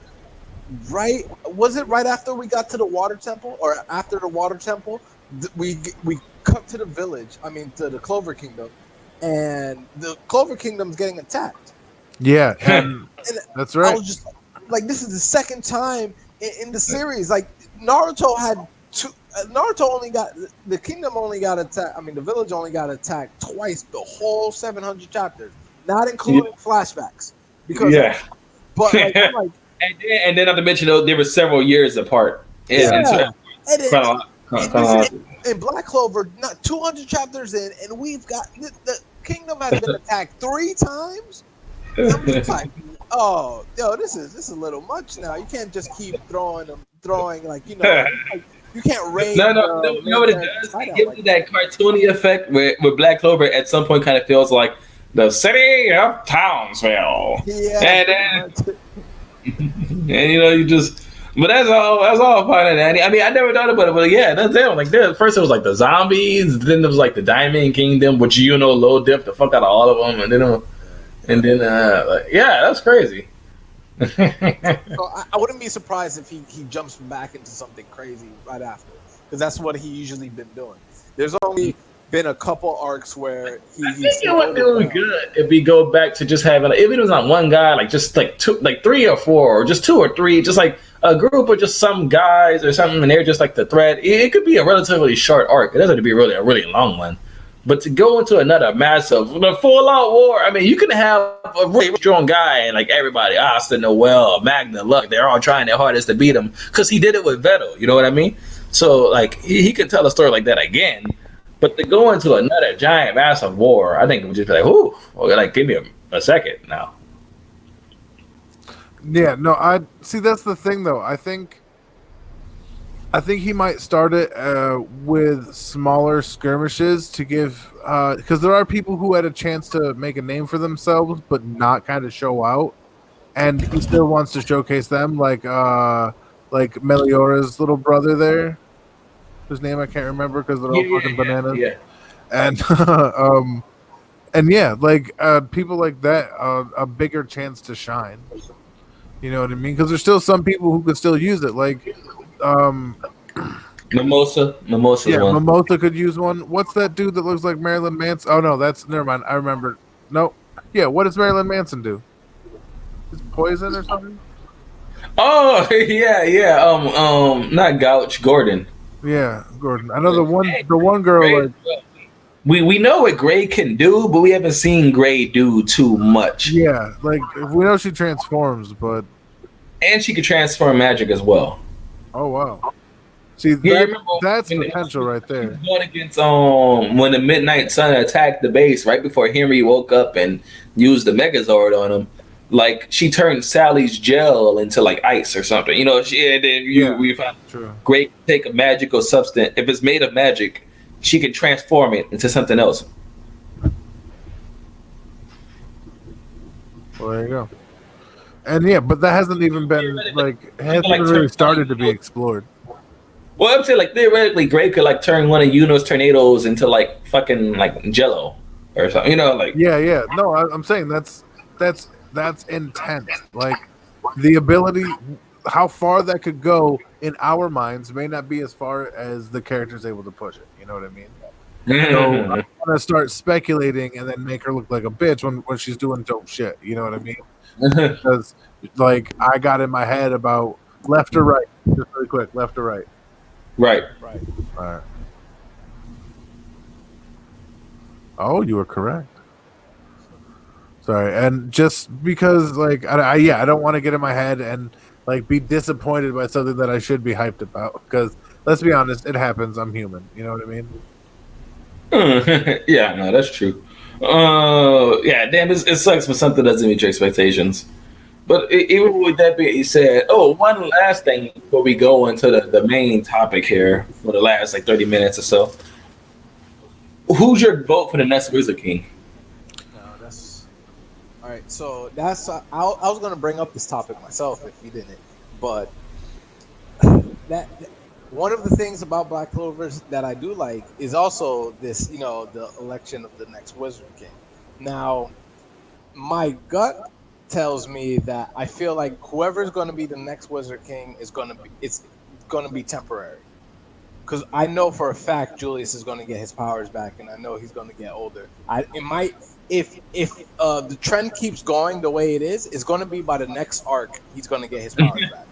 D: was it right after we got to the Water Temple, or after the Water Temple, we come to the village, to the Clover Kingdom, and the Clover Kingdom's getting attacked.
C: Yeah, and that's right.
D: I was just like, this is the second time in the series. Like, Naruto had the kingdom only got attacked. The village only got attacked twice the whole 700 chapters, not including flashbacks. Because but like, I'm like,
A: and then not to mention, there were several years apart.
D: And then
A: Chronological.
D: in Black Clover, not 200 chapters in, and we've got the kingdom has been attacked 3 times. I'm just like, oh, yo, this is a little much now. You can't just keep throwing like you can't raid.
A: No, you know what it does? It gives you that cartoony effect with Black Clover. At some point, kind of feels like the city of Townsville.
D: Yeah,
A: and you just. But that's all fine and dandy. I mean, I never thought about it, but yeah, that's them. Like, first it was like the zombies, then there was like the Diamond Kingdom, which low dip the fuck out of all of them, and then yeah, that's crazy.
D: So I wouldn't be surprised if he jumps back into something crazy right after, because that's what he usually been doing. There's only been a couple arcs where
A: I think it would be good if we go back to just having, even if it was not one guy, like just like 2, like 3 or 4, or just 2 or 3, just like a group of just some guys or something, and they're just like the thread. It could be a relatively short arc. It doesn't have to be really a really long one. But to go into another massive, the full-out war, I mean, you can have a really strong guy and like everybody, Austin, Noel, Magna, Luck, they're all trying their hardest to beat him because he did it with Vettel. You know what I mean? So like he can tell a story like that again. But to go into another giant, massive war, I think it would just be like, ooh, like give me a second now.
C: Yeah, no, I see. That's the thing, though. I think he might start it with smaller skirmishes to give, because there are people who had a chance to make a name for themselves, but not kind of show out, and he still wants to showcase them, like Meliora's little brother there, whose name I can't remember because they're all fucking bananas.
A: Yeah.
C: And yeah, like people like that, a bigger chance to shine. You know what I mean? Because there's still some people who could still use it, like.
A: Mimosa one.
C: Mimosa could use one. What's that dude that looks like Marilyn Manson? Oh no, that's never mind. I remember. No, yeah. What does Marilyn Manson do? Is poison or something?
A: Oh yeah. Not Gouch, Gordon.
C: Yeah, Gordon. I know the one girl.
A: Gray,
C: like,
A: we know what Gray can do, but we haven't seen Gray do too much.
C: Yeah, like we know she transforms, but
A: she could transform magic as well.
C: Oh wow! See, that's potential right there.
A: Going against when the Midnight Sun attacked the base right before Henry woke up and used the Megazord on him. Like she turned Sally's gel into like ice or something. We found Great take a magical substance. If it's made of magic, she can transform it into something else.
C: Well, there you go. And yeah, but that hasn't even been really started to be explored.
A: Well, I'm saying like theoretically, Gray could like turn one of Yuno's tornadoes into like fucking like Jello or something.
C: Yeah. No, I'm saying that's intense. Like the ability, how far that could go in our minds may not be as far as the character's able to push it. You know what I mean? So I'm gonna start speculating and then make her look like a bitch when she's doing dope shit. You know what I mean? Because like I got in my head about left or right, just really quick, left or right.
A: Right.
C: All right. Oh, you were correct. Sorry, and just because like I don't want to get in my head and like be disappointed by something that I should be hyped about. Because let's be honest, it happens. I'm human. You know what I mean?
A: Yeah, no, that's true. Yeah, damn, it sucks when something doesn't meet your expectations. But even with that being said, one last thing before we go into the main topic here for the last like 30 minutes or so. Who's your vote for the next Wizard King?
D: No, that's all right. So that's I was gonna bring up this topic myself if you didn't, but that. One of the things about Black Clovers that I do like is also this, the election of the next Wizard King. Now, my gut tells me that I feel like whoever's going to be the next Wizard King it's going to be temporary. Because I know for a fact Julius is going to get his powers back, and I know he's going to get older. If the trend keeps going the way it is, it's going to be by the next arc he's going to get his powers back.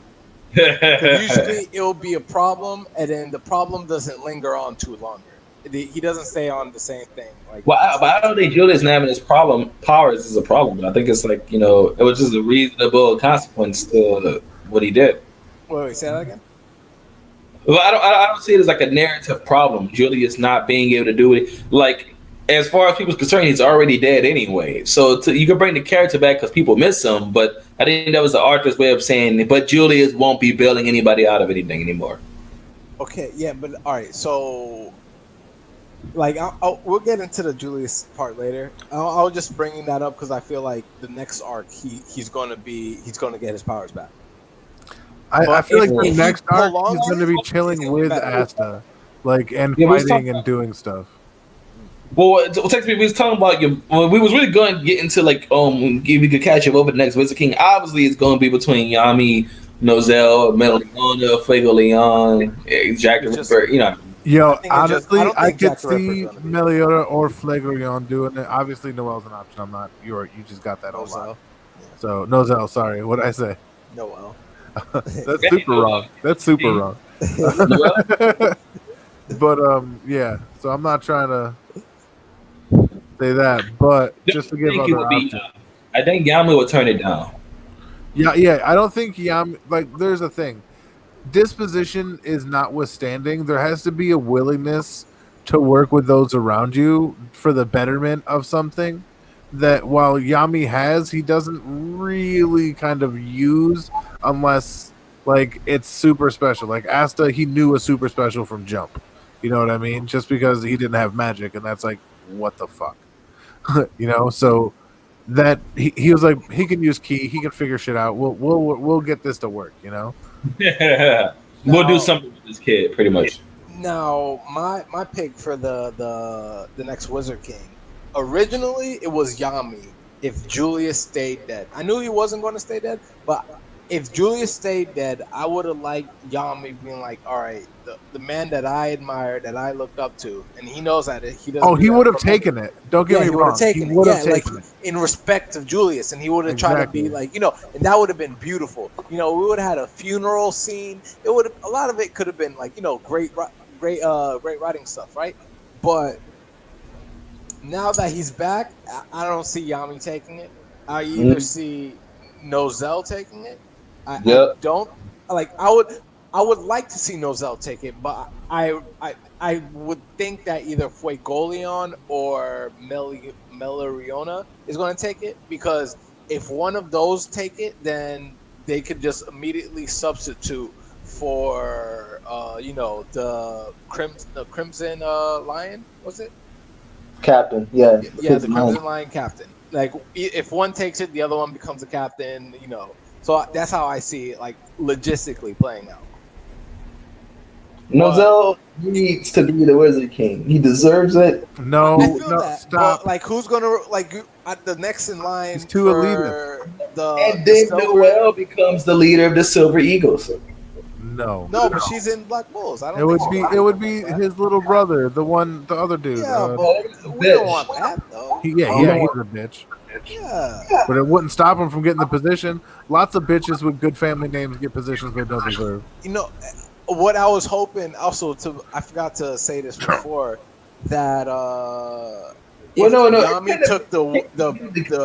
D: Usually it'll be a problem, and then the problem doesn't linger on too longer. He doesn't stay on the same thing.
A: But I don't think Julius having his powers is a problem. I think it's like it was just a reasonable consequence to what he did.
D: Wait, say that again.
A: Well, I don't see it as like a narrative problem. Julius not being able to do it. Like, as far as people's concerned, he's already dead anyway. So you can bring the character back because people miss him. But I think that was the author's way of saying, but Julius won't be bailing anybody out of anything anymore.
D: Okay, yeah, but all right. So, like, we'll get into the Julius part later. I'll just bringing that up because I feel like the next arc, he's gonna get his powers back.
C: I feel like the
D: if
C: next
D: he
C: arc
D: prolongs
C: he's going to
D: it,
C: be
D: he's
C: chilling
D: gonna be
C: with
D: better.
C: Asta, like and
A: Yeah,
C: fighting and doing stuff.
A: Well, technically, we was talking about we was really going to get into like we could catch up over the next Wizard King. Obviously, it's going to be between Yami, Nozel, Melodiona, Fuego Leon, Jack the Ripper. You know.
C: Yo,
D: I
C: honestly,
D: don't
C: I
D: think
C: could
D: Jack the Ripper's
C: see
D: gonna be
C: Meliota or Flagrant doing it. Obviously, Noel's an option. I'm not. You just got that all
D: Nozel.
C: lot. So Nozel, sorry, what did I say?
D: Noel.
C: That's super wrong. That's super wrong. But yeah. So I'm not trying to say that, but just to give other options.
A: I think Yami will turn it down.
C: Yeah. I don't think Yami. Like, there's a thing. Disposition is notwithstanding. There has to be a willingness to work with those around you for the betterment of something. That while Yami has, he doesn't really kind of use unless like it's super special. Like Asta, he knew a super special from jump. You know what I mean? Just because he didn't have magic, and that's like, what the fuck, So that he was like, he can use key, he can figure shit out. We'll get this to work.
A: We'll do something with this kid, pretty much.
D: Now, my pick for the next Wizard King. Originally, it was Yami. If Julius stayed dead, I knew he wasn't going to stay dead, but if Julius stayed dead, I would have liked Yami being like, all right, the man that I admired, that I looked up to, and he knows that he doesn't.
C: Oh, he would have taken it. Don't get me wrong. He would have taken it
D: in respect of Julius, and he would have tried to be like, and that would have been beautiful. We would have had a funeral scene. It would a lot of it could have been like, great writing stuff, right? But now that he's back, I don't see Yami taking it. I either see Nozel taking it. I don't like. I would like to see Nozel take it, but I would think that either Fuegoleon or Meloriona is going to take it, because if one of those take it, then they could just immediately substitute for the Crimson Lion, was it?
F: Captain, yeah,
D: the Crimson Lion captain. Like, if one takes it, the other one becomes a captain. So that's how I see it, like, logistically playing out.
F: Nozel needs to be the Wizard King. He deserves it.
C: No,
D: stop. But, like, who's gonna the next in line?
C: He's too elitist.
A: And then Noel becomes the leader of the Silver Eagles.
C: No,
D: but she's in Black Bulls. I don't.
C: It would be his little brother, the other dude.
D: Yeah, but we don't want that though.
C: He's a bitch.
D: Yeah,
C: but it wouldn't stop him from getting the position. Lots of bitches with good family names get positions they don't deserve.
D: What I was hoping also I forgot to say this before, that Yami took the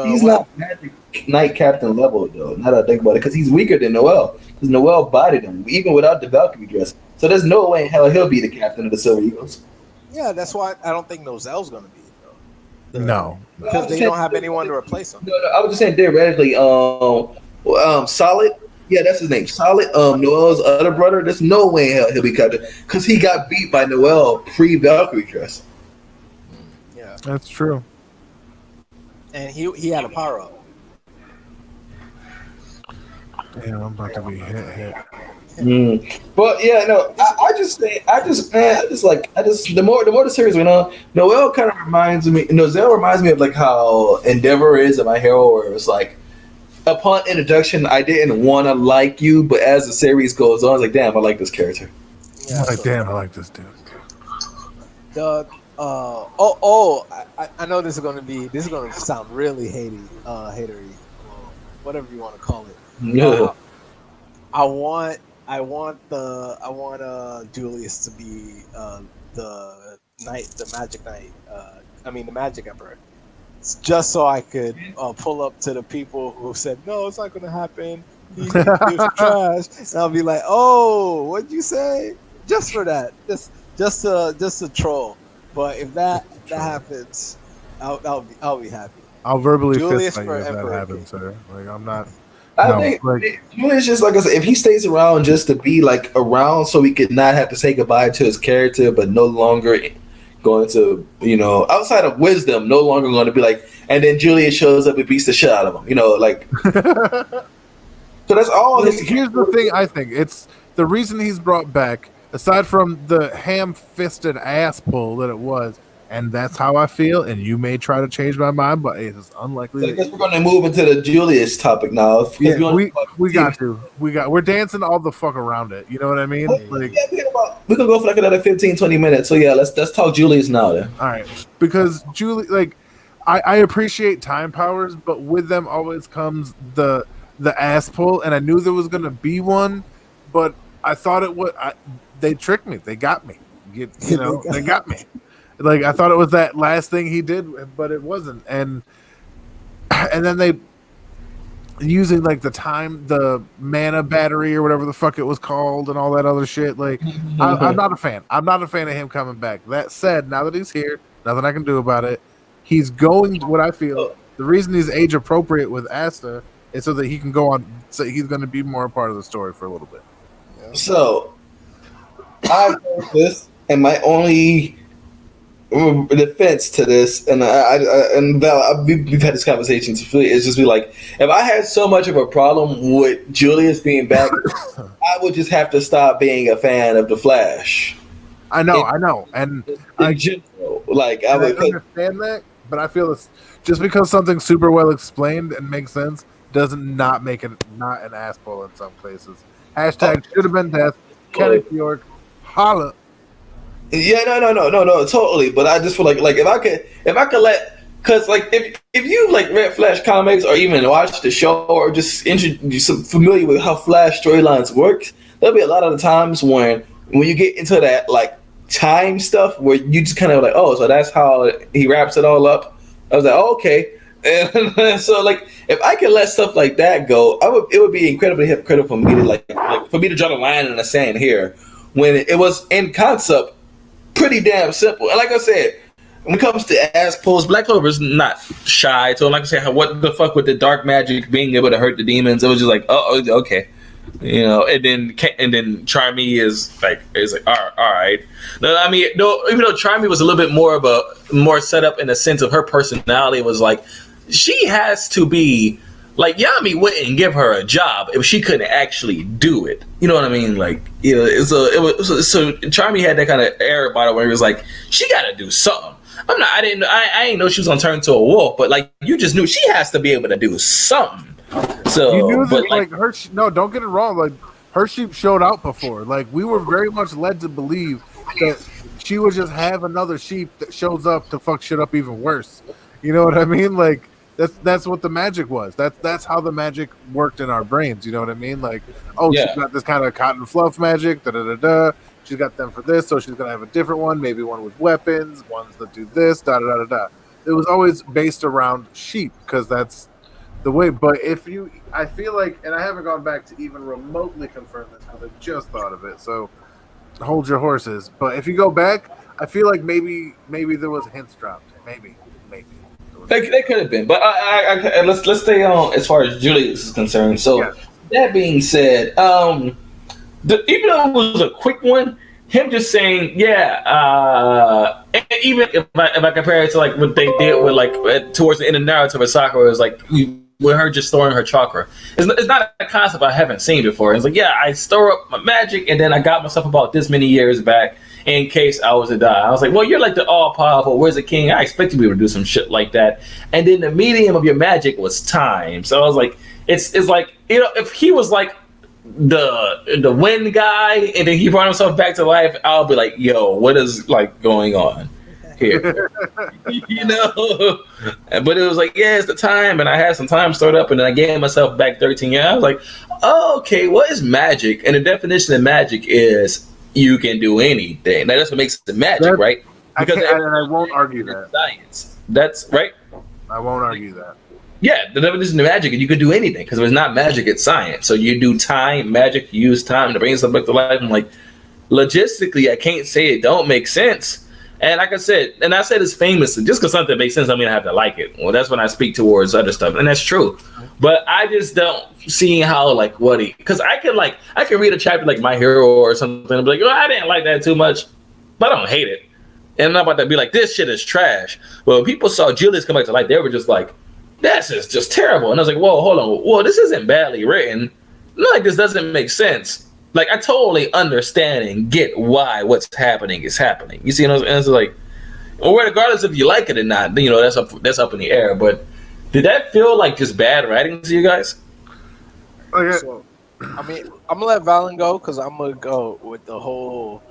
F: he's not Magic Knight Captain level though. Now that I think about it, because he's weaker than Noel. Because Noel bodied him even without the Valkyrie dress. So there's no way in hell he'll be the captain of the Silver Eagles.
D: Yeah, that's why I don't think Nozel's gonna be it though.
C: No,
D: because they don't have anyone to replace him.
F: No, I was just saying theoretically. Solid. Yeah, that's his name. Solid. Noel's other brother. There's no way in hell he'll be captain because he got beat by Noel pre-Valkyrie dress.
D: Yeah,
C: that's true.
D: And he had a power up.
C: Yeah, I'm about to be hit.
F: But yeah, no, the more the series went on, Noel kind of reminds me of like how Endeavor is in My Hero, where it's like, upon introduction, I didn't want to like you, but as the series goes on, I was like, damn, I like this character.
C: Yeah, damn, I like this dude.
D: I know this is gonna sound really hatery, whatever you want to call it.
F: Yeah.
D: I want Julius to be the Magic Knight. The Magic Emperor. Just so I could pull up to the people who said no, it's not going to happen. He's trash, and I'll be like, oh, what'd you say?
E: just for that, just to troll. But if that happens, I'll be happy.
C: I'll verbally
E: Julius
C: fist fight you
E: for
C: if that
E: Emperor
C: happens,
E: King.
C: sir. Like I'm not.
F: I
C: No,
F: think
C: like
F: Julius just like I said, if he stays around just to be like around, so he could not have to say goodbye to his character, but no longer going to outside of wisdom, no longer going to be like, and then Julius shows up and beats the shit out of him, like. So that's all his.
C: Here's the thing. I think it's the reason he's brought back, aside from the ham-fisted ass pull that it was, and that's how I feel. And you may try to change my mind, but it is unlikely.
F: So I guess we're going to move into the Julius topic now.
C: Yeah, we're dancing all the fuck around it. You know what I mean? Like,
F: we can go for like another 15, 20 minutes. So yeah, let's talk Julius now then.
C: All right, because I appreciate time powers, but with them always comes the ass pull, and I knew there was going to be one, but I thought it would. They tricked me. They got me. They got me. Like I thought it was that last thing he did, but it wasn't. And then they using like the mana battery or whatever the fuck it was called and all that other shit. Like I'm not a fan. I'm not a fan of him coming back. That said, now that he's here, nothing I can do about it. He's going. What I feel, the reason he's age appropriate with Asta is so that he can go on. So he's going to be more a part of the story for a little bit.
F: Yeah. So I heard this, and my only defense to this, and we've had this conversation. It's just be like, if I had so much of a problem with Julius being back, I would just have to stop being a fan of the Flash.
C: I know, and I would understand that, but I feel it's just because something's super well explained and makes sense doesn't not make it not an asshole in some places. Hashtag should have been death. Kenneth York, holla.
F: Yeah, no, totally. But I just feel like if I could let, because like if you like read Flash comics or even watched the show or just familiar with how Flash storylines work, there'll be a lot of the times when you get into that like time stuff where you just kind of like, oh, so that's how he wraps it all up. I was like, oh, okay. And so like if I could let stuff like that go, it would be incredibly hypocritical for me to like for me to draw the line in the sand here when it was in concept pretty damn simple. And like I said, when it comes to ass pulls, Black Clover is not shy. So like I said, what the fuck with the dark magic being able to hurt the demons? It was just like, oh, okay. And then Charmy is like all right. No, I mean, no, even though Charmy was a little bit more set up in the sense of her personality was like, she has to be like Yami wouldn't give her a job if she couldn't actually do it. You know what I mean? Like, so Charmy had that kind of air about it where he was like, she got to do something. I didn't know she was gonna turn into a wolf, but like you just knew she has to be able to do something. So
C: you knew that, like her. No, don't get it wrong. Like her sheep showed out before. Like we were very much led to believe that she would just have another sheep that shows up to fuck shit up even worse. You know what I mean? Like that's what the magic was. That's how the magic worked in our brains. You know what I mean? Like, oh, yeah. She's got this kind of cotton fluff magic. She's got them for this, so she's gonna have a different one. Maybe one with weapons, ones that do this. It was always based around sheep because that's the way. But I feel like, and I haven't gone back to even remotely confirm this because I just thought of it. So hold your horses. But if you go back, I feel like maybe there was hints dropped. Maybe.
F: They could have been, but let's stay on as far as Julius is concerned. So yeah. That being said, even though it was a quick one, him just saying, yeah, and even if I compare it to like what they did with like towards the end of Naruto with Sakura, it was like with her just storing her chakra. It's not a concept I haven't seen before. It's like, yeah, I store up my magic, and then I got myself about this many years back in case I was to die. I was like, well, you're like the all-powerful Wizard King. I expect you to be able to do some shit like that. And then the medium of your magic was time. So I was like, it's like, if he was like the wind guy and then he brought himself back to life, I'll be like, yo, what is like going on here? But it was like, yeah, it's the time, and I had some time stored up, and then I gave myself back 13 years. I was like, oh, okay, what is magic? And the definition of magic is you can do anything. Now that's what makes it magic, right?
C: Because I won't argue that.
F: Science. That's right.
C: I won't argue that.
F: Yeah, the definition of magic is you could do anything because if it's not magic, it's science. So you do time, magic, you use time to bring something back to life. I'm like,
A: logistically, I can't say it don't make sense. And like I said, and I said it's famous, just because something makes sense, I mean I have to like it. Well, that's when I speak towards other stuff, and that's true. But I just don't see how like what he, because I can read a chapter like My Hero or something, and be like, oh, I didn't like that too much, but I don't hate it. And I'm not about to be like, this shit is trash. Well, when people saw Julius come back to life, they were just like, this is just terrible. And I was like, whoa, hold on, whoa, this isn't badly written. Like this doesn't make sense. Like I totally understand and get why what's happening is happening. You see, and it's like, well, regardless if you like it or not, that's up in the air. But did that feel like just bad writing to you guys?
C: Okay.
D: So, I mean, I'm gonna let Valen go because I'm gonna go with the whole.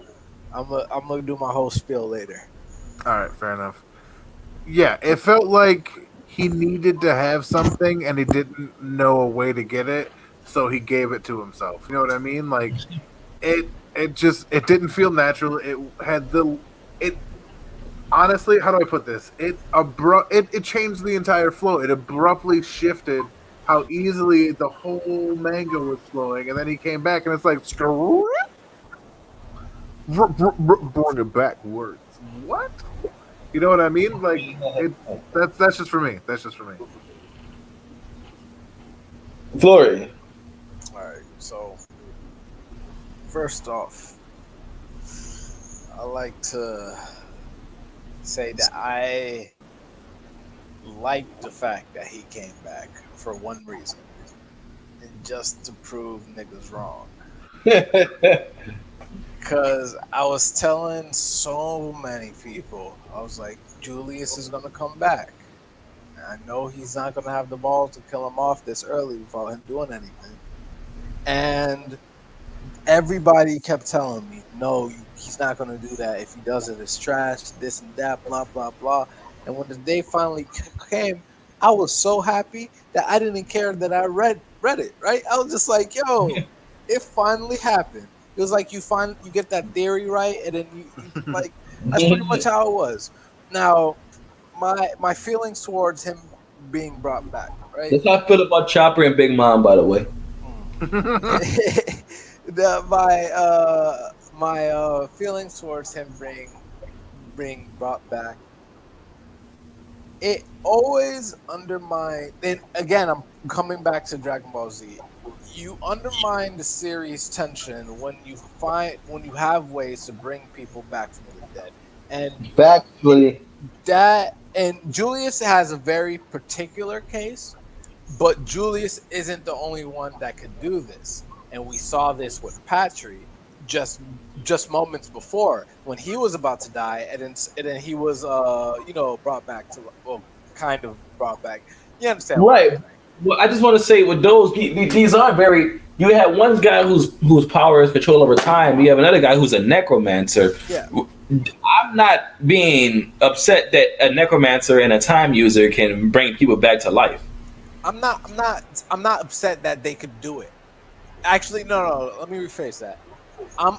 D: I'm gonna do my whole spiel later.
C: All right, fair enough. Yeah, it felt like he needed to have something and he didn't know a way to get it, so he gave it to himself. You know what I mean? Like it didn't feel natural. It honestly, how do I put this? It changed the entire flow. It abruptly shifted how easily the whole manga was flowing, and then he came back and it's like bring it backwards. What? You know what I mean? Like that's just for me. That's just for me.
A: Flory.
D: All right. So first off, I like to say that I like the fact that he came back for one reason, and just to prove niggas wrong. Because I was telling so many people, I was like, Julius is going to come back. And I know he's not going to have the balls to kill him off this early without him doing anything. And everybody kept telling me, no, he's not going to do that. If he does it, it's trash, this and that, blah, blah, blah. And when the day finally came, I was so happy that I didn't care that I read it, right? I was just like, yo, it finally happened. It was like you get that theory right, and then you like that's pretty much how it was. Now, my feelings towards him being brought back, right?
A: That's how I feel about Chopper and Big Mom, by the way.
D: My feelings towards him being brought back. It always undermined. Then again, I'm coming back to Dragon Ball Z. You undermine the series tension when you have ways to bring people back from the dead, and
A: Factually,
D: that and Julius has a very particular case, but Julius isn't the only one that could do this, and we saw this with Patry just moments before when he was about to die, and then he was brought back to kind of brought back. You understand?
A: right? Well, I just want to say with those, these are very. You have one guy whose power is control over time. You have another guy who's a necromancer.
D: Yeah.
A: I'm not being upset that a necromancer and a time user can bring people back to life.
D: I'm not upset that they could do it. Actually, no. Let me rephrase that. I'm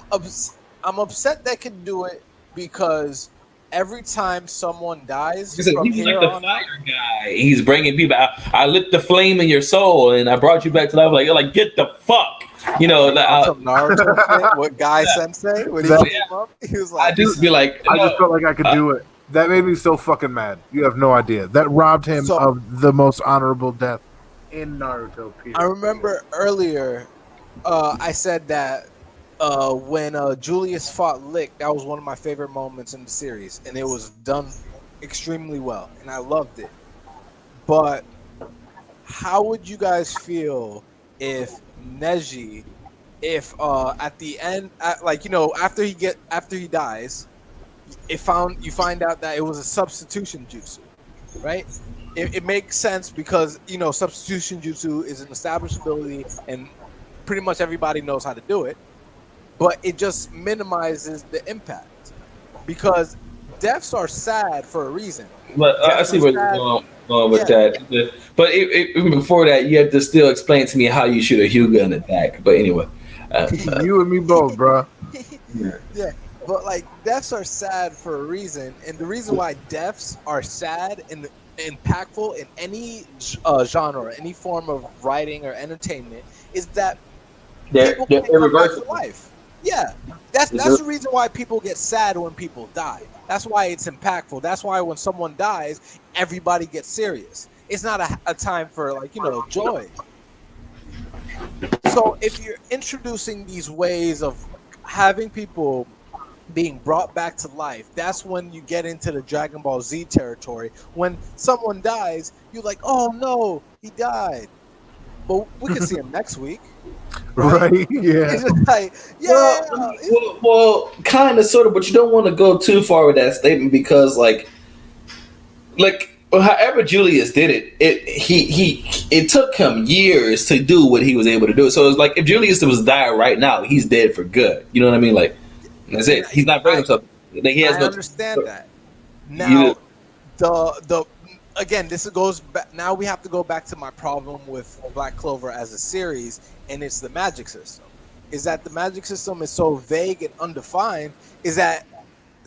D: upset they could do it because every time someone dies,
A: He's like the fire guy. He's bringing people out. I lit the flame in your soul, and I brought you back to life. Like you're like, get the fuck,
D: some Naruto shit. What Guy Sensei? When he came up, he was like,
A: I just be like,
C: I just felt like I could do it. That made me so fucking mad. You have no idea. That robbed him of the most honorable death in Naruto. Period.
D: I remember earlier, I said that. When Julius fought Lick, that was one of my favorite moments in the series, and it was done extremely well, and I loved it. But how would you guys feel if Neji, at the end, after he dies, you find out that it was a substitution jutsu, right? It makes sense because substitution jutsu is an established ability, and pretty much everybody knows how to do it. But it just minimizes the impact because deaths are sad for a reason.
A: But I see where you're going with that. But even before that, you have to still explain to me how you shoot a Hyuga in attack. But anyway,
C: you and me both, bro.
D: Yeah, but like deaths are sad for a reason, and the reason why deaths are sad and impactful in any genre, any form of writing or entertainment, is that
A: they're
D: people can't come back to
A: irreversible.
D: life. Yeah, that's the reason why people get sad when people die. That's why it's impactful. That's why when someone dies, everybody gets serious. It's not a time for like joy. So if you're introducing these ways of having people being brought back to life, that's when you get into the Dragon Ball Z territory. When someone dies, you're like, oh no, he died. But we can see him next week. Right?
C: Yeah.
D: It's just like,
F: well, kind of, sort of, but you don't want to go too far with that statement because, however Julius did it, it took him years to do what he was able to do. So it's like if Julius was dying right now, he's dead for good. You know what I mean? Like that's it. He's not bringing himself. Like, he has
D: I
F: no.
D: understand that. Now, the again, this goes back. Now we have to go back to my problem with Black Clover as a series, and it's the magic system. Is that the magic system is so vague and undefined? Is that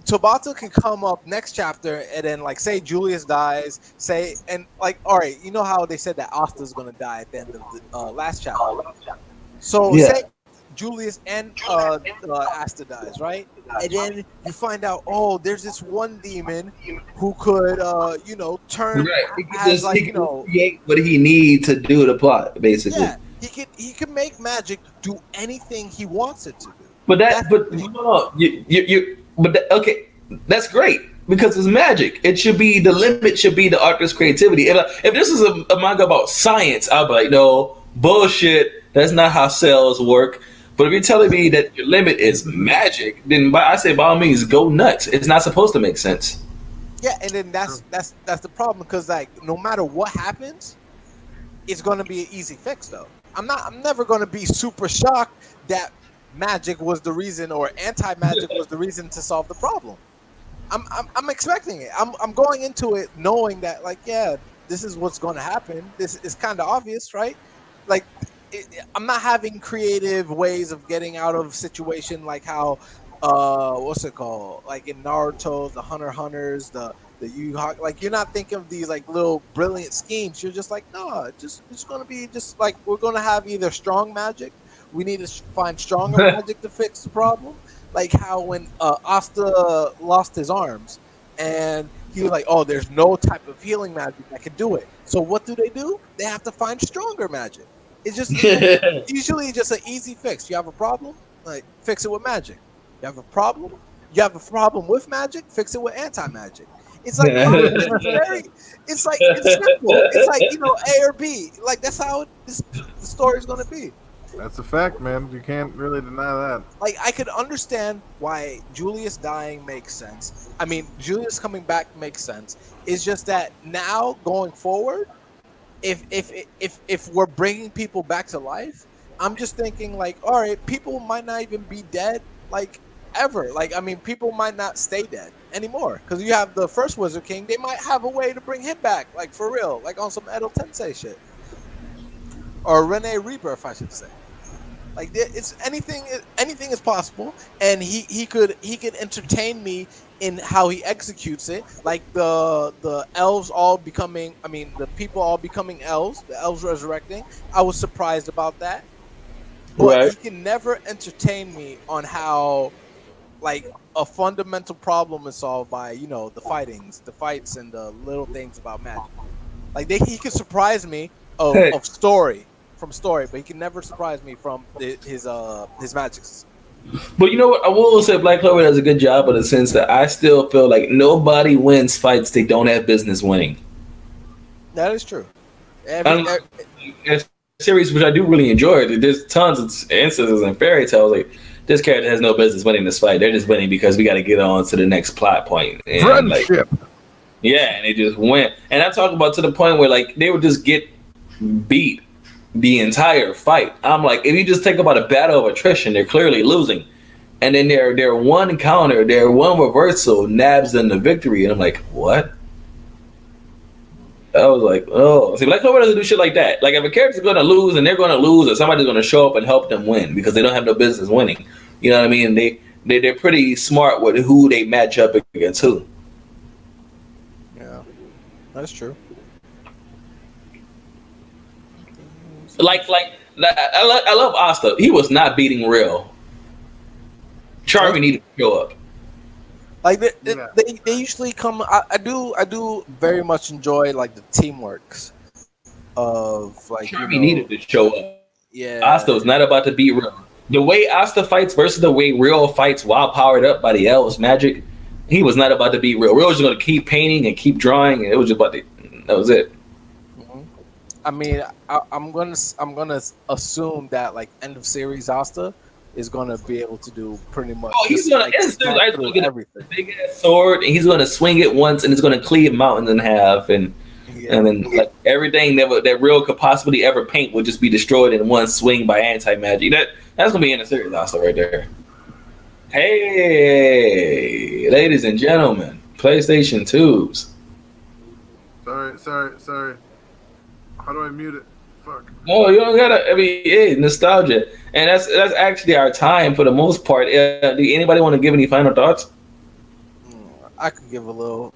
D: Tabata can come up next chapter and then like say Julius dies, say and like all right, you know how they said that Asta's gonna die at the end of the last chapter. So say Julius and Asta dies, right? And then you find out, oh, there's this one demon who could, turn as like
F: create what he needs to do the plot, basically.
D: Yeah, he can make magic do anything he wants it to do.
F: Okay, that's great because it's magic. It should be the limit. Should be the artist's creativity. If this is a manga about science, I'll be like, no bullshit. That's not how cells work. But if you're telling me that your limit is magic, then I say by all means go nuts. It's not supposed to make sense.
D: Yeah, and then that's the problem because like no matter what happens, it's going to be an easy fix though. I'm never going to be super shocked that magic was the reason or anti-magic was the reason to solve the problem. I'm expecting it. I'm going into it knowing that like this is what's going to happen. This is kind of obvious, right? Like I'm not having creative ways of getting out of situation like how what's it called? Like in Naruto, the Hunter x Hunters, the Yu like you're not thinking of these like little brilliant schemes. You're just like, no, it's gonna be just like we're gonna have either strong magic. We need to find stronger magic to fix the problem. Like how when Asta lost his arms and he was like, oh, there's no type of healing magic that can do it. So what do? They have to find stronger magic. It's just usually just an easy fix. You have a problem, like fix it with magic. You have a problem with magic, fix it with anti-magic. It's like it's simple. It's like A or B. Like that's how the story's gonna be.
C: That's a fact, man. You can't really deny that.
D: Like I could understand why Julius dying makes sense. I mean, Julius coming back makes sense. It's just that now going forward, if we're bringing people back to life, I'm just thinking like, all right, people might not even be dead like ever. Like I mean, people might not stay dead anymore because you have the first Wizard King. They might have a way to bring him back, like for real, like on some Edo Tensei shit or Rene Rebirth, I should say. Like it's anything is possible, and he could entertain me in how he executes it. Like the elves all becoming, I mean the people all becoming elves, the elves resurrecting. I was surprised about that, but he can never entertain me on how like a fundamental problem is solved by the fights, and the little things about magic. Like he could surprise me of story. From story, but he can never surprise me from his magic system.
F: But you know what? I will say Black Clover does a good job in the sense that I still feel like nobody wins fights they don't have business winning.
D: That is true.
F: A series which I do really enjoy. There's tons of instances in fairy tales like this character has no business winning this fight. They're just winning because we got to get on to the next plot point. And,
C: friendship.
F: And they just went. And I talk about to the point where like they would just get beat the entire fight. I'm like, if you just think about a battle of attrition, they're clearly losing, and then their one counter, their one reversal nabs them the victory, and I'm like, what? I was like, oh, see, Black Clover doesn't do shit like that. Like if a character's going to lose, and they're going to lose, or somebody's going to show up and help them win because they don't have no business winning. You know what I mean? They're pretty smart with who they match up against who.
D: Yeah, that's true.
F: Like I love Asta. He was not beating Real.
A: Charmy needed to show up.
E: Like they usually come. I do very much enjoy like the teamworks of like
A: Charmy needed to show up.
E: Yeah,
A: Asta was not about to beat Real. The way Asta fights versus the way Real fights while powered up by the L's magic, he was not about to beat Real. Real was just going to keep painting and keep drawing, and it was just about to. That was it.
E: I mean, I'm gonna assume that like end of series Asta is gonna be able to do pretty much.
A: Oh, he's gonna get
E: everything.
A: A big ass sword, and he's gonna swing it once, and it's gonna cleave mountains in half, and then like everything that Real could possibly ever paint would just be destroyed in one swing by anti magic. That's gonna be in a series Asta right there. Hey, ladies and gentlemen, PlayStation 2s.
C: Sorry. How do I mute it? Fuck.
A: No, you don't gotta. I mean, yeah, nostalgia, and that's actually our time for the most part. Do anybody want to give any final thoughts?
E: I could give a little.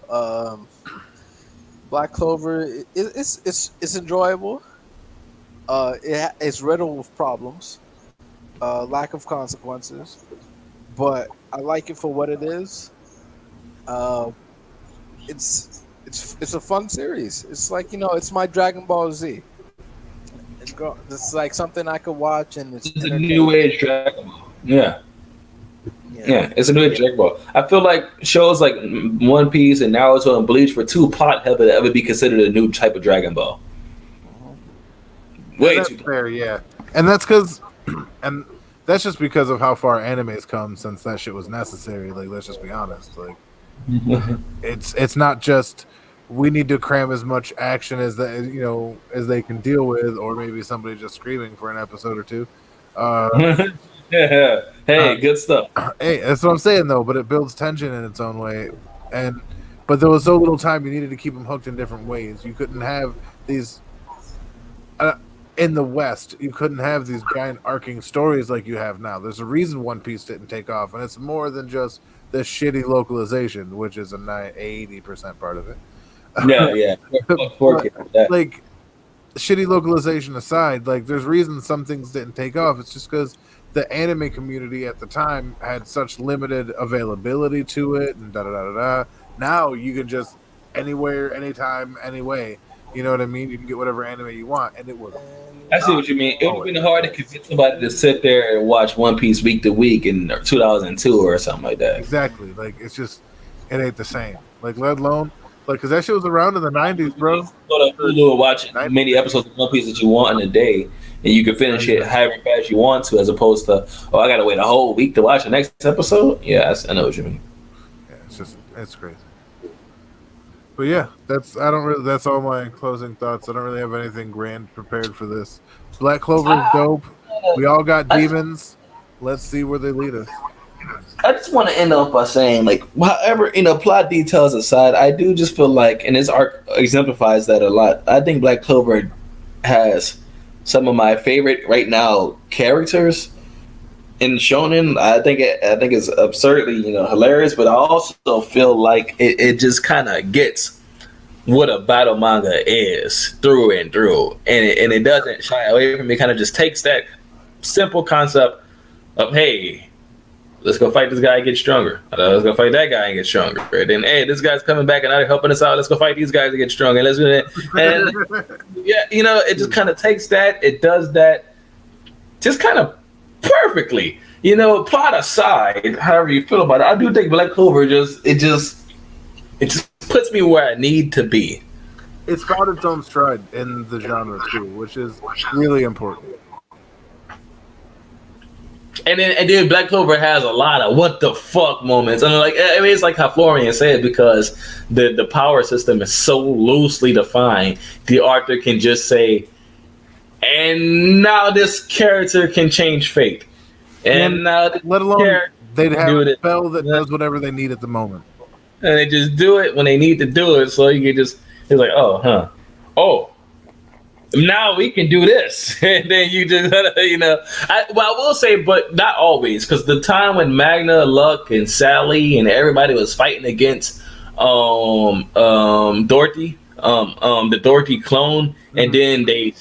E: Black Clover, it's enjoyable. It's riddled with problems, lack of consequences, but I like it for what it is. It's a fun series. It's like, it's my Dragon Ball Z. It's like something I could watch, and it's
A: a new age Dragon Ball. Yeah, it's a new age Dragon Ball. I feel like shows like One Piece and Naruto and Bleach were too plot heavy to ever be considered a new type of Dragon Ball. Way too
C: fair, yeah. And that's just because of how far anime's come since that shit was necessary. Like, let's just be honest. Like, it's not just we need to cram as much action as as they can deal with, or maybe somebody just screaming for an episode or two.
A: Hey, good stuff.
C: Hey, that's what I'm saying though. But it builds tension in its own way, but there was so little time. You needed to keep them hooked in different ways. You couldn't have these. In the West, you couldn't have these giant arcing stories like you have now. There's a reason One Piece didn't take off, and it's more than just the shitty localization, which is 80% part of it.
A: Yeah.
C: Like, shitty localization aside, like, there's reasons some things didn't take off. It's just because the anime community at the time had such limited availability to it, and da-da-da-da-da. Now you can just anywhere, anytime, anyway. You know what I mean? You can get whatever anime you want, and it would.
A: I see what you mean. It would have been hard to convince somebody to sit there and watch One Piece week to week in 2002 or something like that.
C: Exactly. Like, it's just, it ain't the same. Like, let alone, like, because that shit was around in the 90s, bro.
A: Go to Hulu and watch many episodes of One Piece that you want in a day, and you can finish it however fast you want to, as opposed to, I got to wait a whole week to watch the next episode. Yeah, I know what you mean.
C: Yeah, it's crazy. But yeah, that's all my closing thoughts. I don't really have anything grand prepared for this. Black Clover is dope. We all got demons. Let's see where they lead us.
A: I just want to end off by saying, like, however, plot details aside, I do just feel like, and this arc exemplifies that a lot. I think Black Clover has some of my favorite right now characters in shonen. I think it's absurdly hilarious, but I also feel like it just kind of gets what a battle manga is through and through, and it doesn't shy away from it. Kind of just takes that simple concept of, hey, let's go fight this guy and get stronger. Let's go fight that guy and get stronger. And then, hey, this guy's coming back and they're helping us out. Let's go fight these guys and get stronger. Let's do that. And yeah, it just kind of takes that. It does that just kind of perfectly. Plot aside, however you feel about it, I do think Black Clover just puts me where I need to be.
C: It's found its own stride in the genre too, which is really important.
A: And then Black Clover has a lot of what the fuck moments. And it's like how Florian said, because the power system is so loosely defined, the author can just say, and now this character can change fate. And now
C: let alone they'd have a spell that does whatever they need at the moment.
A: And they just do it when they need to do it. So you can it's like, oh, now we can do this. And then you just, I will say, but not always, because the time when Magna, Luck, and Sally and everybody was fighting against Dorothy, the Dorothy clone, and then they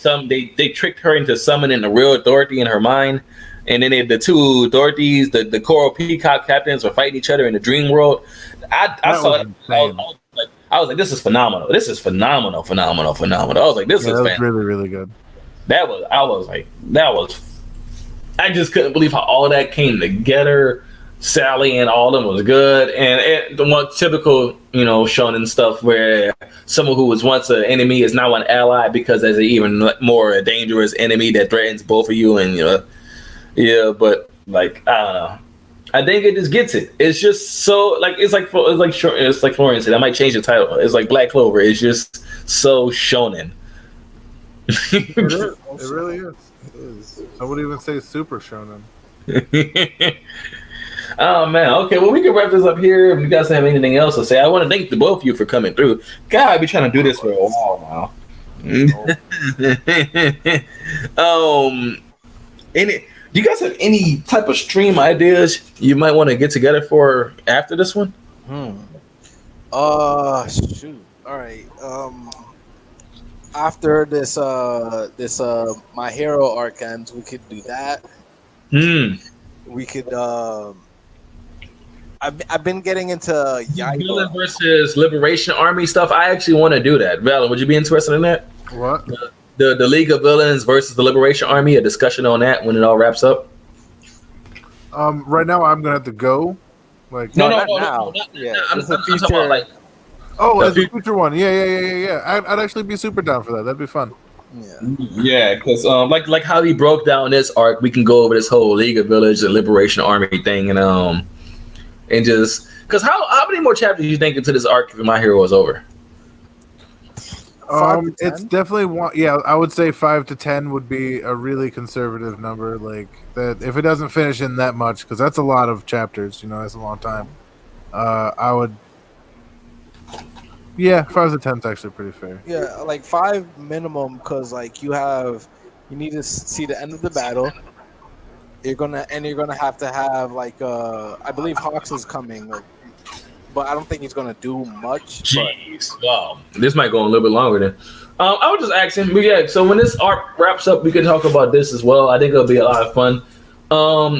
A: tricked her into summoning the real Dorothy in her mind. and then the two Dorothy's, the Coral Peacock captains, were fighting each other in the dream world. I saw it. I was like, this is phenomenal. This is phenomenal. I was like, this is
C: that was
A: fantastic.
C: really, really good.
A: I was like, I just couldn't believe how all that came together. Sally and all of them was good, and the one typical, shonen stuff where someone who was once an enemy is now an ally because there's an even more dangerous enemy that threatens both of you, and but like I don't know, I think it just gets it. It's just so like it's like Florian said. I might change the title. It's like Black Clover. It's just so shonen.
C: It really is. It is. I would even say super shonen.
A: Oh man, okay. Well, we can wrap this up here. If you guys have anything else to say, I want to thank the both of you for coming through. God, I've been trying to do this for a while now. Do you guys have any type of stream ideas you might want to get together for after this one?
D: Shoot. All right. After this My Hero arc ends, we could do that. We could. I've been getting into
A: Villain versus Liberation Army stuff. I actually want to do that. Valen, would you be interested in that?
C: What?
A: The League of Villains versus the Liberation Army. A discussion on that when it all wraps up.
C: Right now I'm gonna have to go. Like
D: no,
A: Yeah, I'm talking about like.
C: Oh, as a future one. Yeah. I'd actually be super down for that. That'd be fun.
A: Yeah, because like how he broke down this arc, we can go over this whole League of Villains and Liberation Army thing, and just because how many more chapters do you think into this arc if My Hero is over?
C: It's definitely one. Yeah, I would say 5 to 10 would be a really conservative number. Like that, if it doesn't finish in that much, because that's a lot of chapters. That's a long time. I would. Yeah, 5 to 10 is actually pretty fair.
D: Yeah, like 5 minimum, because like you need to see the end of the battle. You're gonna have to have like I believe Hawks is coming, but I don't think he's gonna do much.
A: Jeez, wow, this might go a little bit longer then. I was just asking, but yeah. So when this arc wraps up, we can talk about this as well. I think it'll be a lot of fun.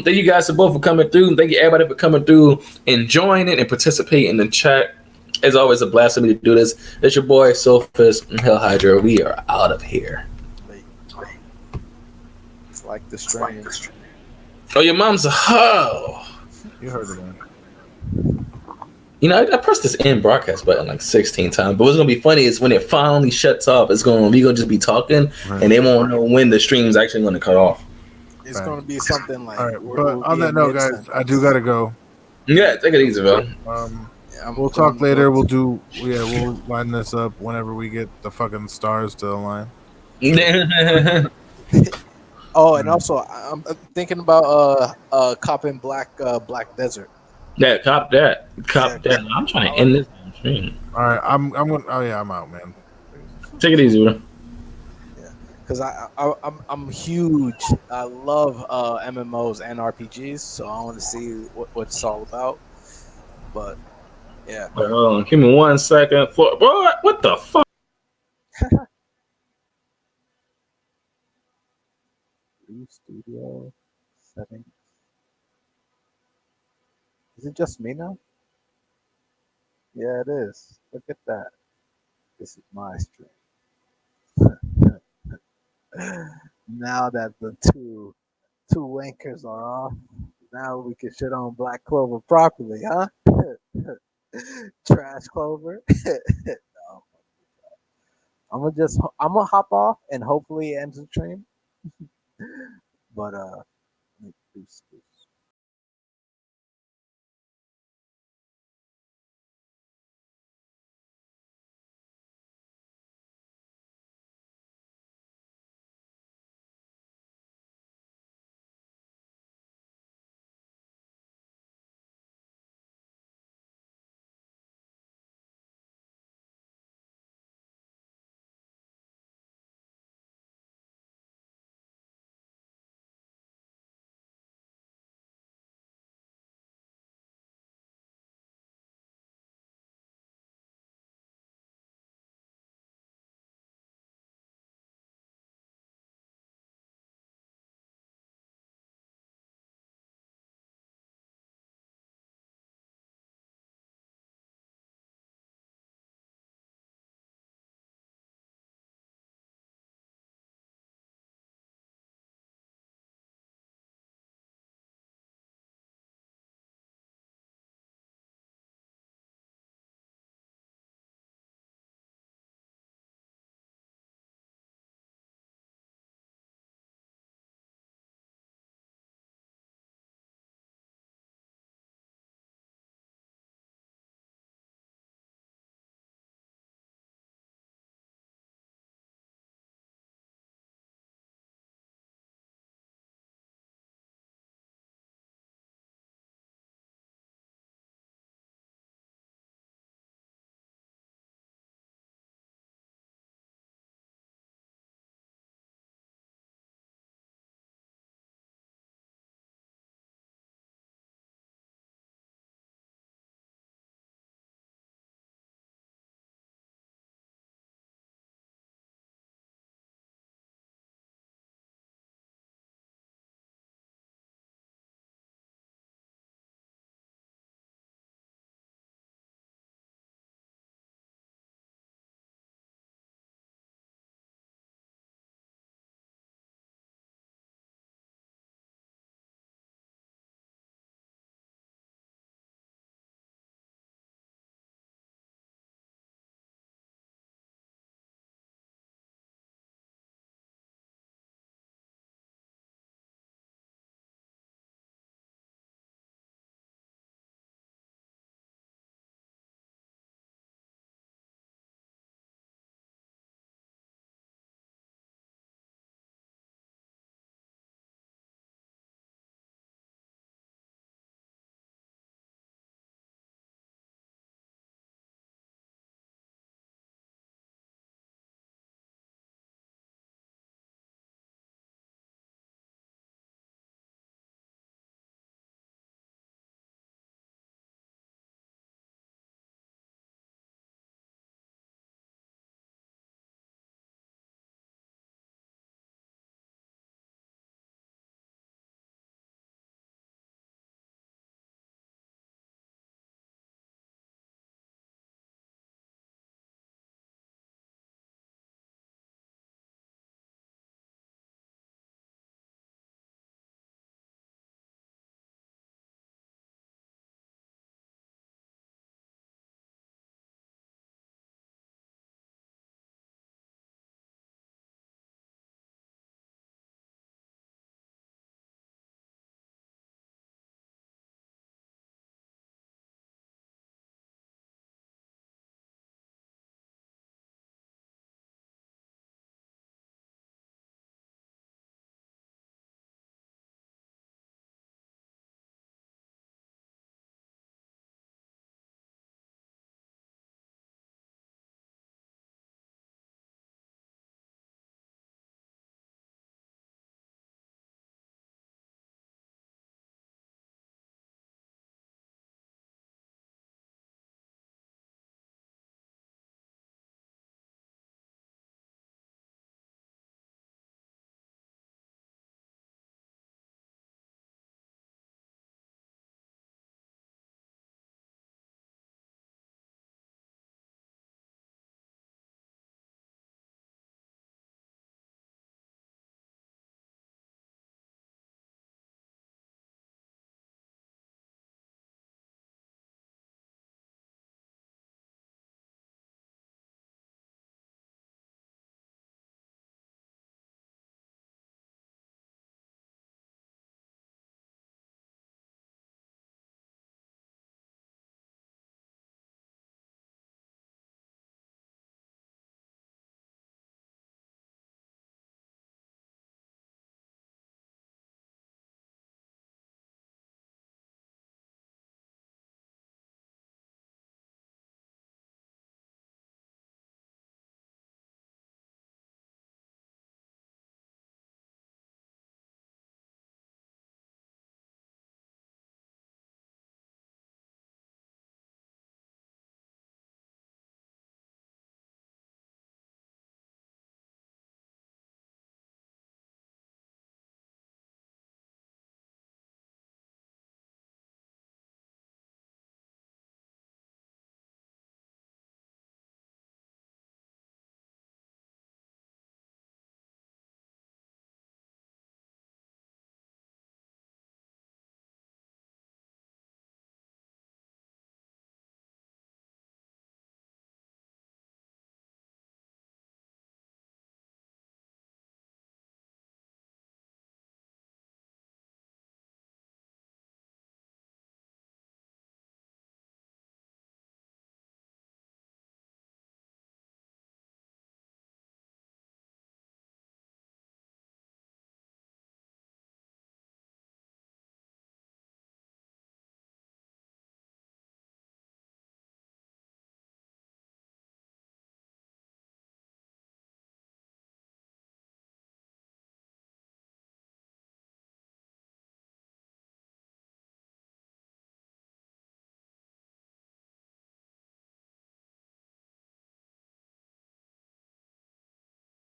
A: Thank you guys both for coming through. Thank you everybody for coming through, enjoying it, and participating in the chat. It's always a blast for me to do this. It's your boy Sophus and Hell Hydra. We are out of here.
D: It's like the strain.
A: Oh, your mom's a hoe.
C: You heard it, man.
A: I pressed this end broadcast button like 16 times. But what's gonna be funny is when it finally shuts off, we gonna just be talking, and they won't know when the stream's actually gonna cut off.
D: It's gonna be something like.
C: All right, but on that note, guys, I do gotta go.
A: Yeah, take it easy, bro.
C: We'll talk later. We'll line this up whenever we get the fucking stars to align.
D: Oh, and also I'm thinking about copping Black Desert.
A: Yeah, cop that. I'm trying to end this stream.
C: All right, I'm going. Oh yeah, I'm out, man.
A: Take it easy, bro.
D: Yeah, because I'm huge. I love MMOs and RPGs, so I want to see what it's all about. But yeah.
A: Wait, hold on. Give me 1 second. What the fuck?
D: Studio settings. Is it just me now? Yeah, it is. Look at that. This is my stream. Now that the two linkers are off, now we can shit on Black Clover properly, huh? Trash Clover. No. I'm gonna hop off and hopefully it ends the stream. But deuce.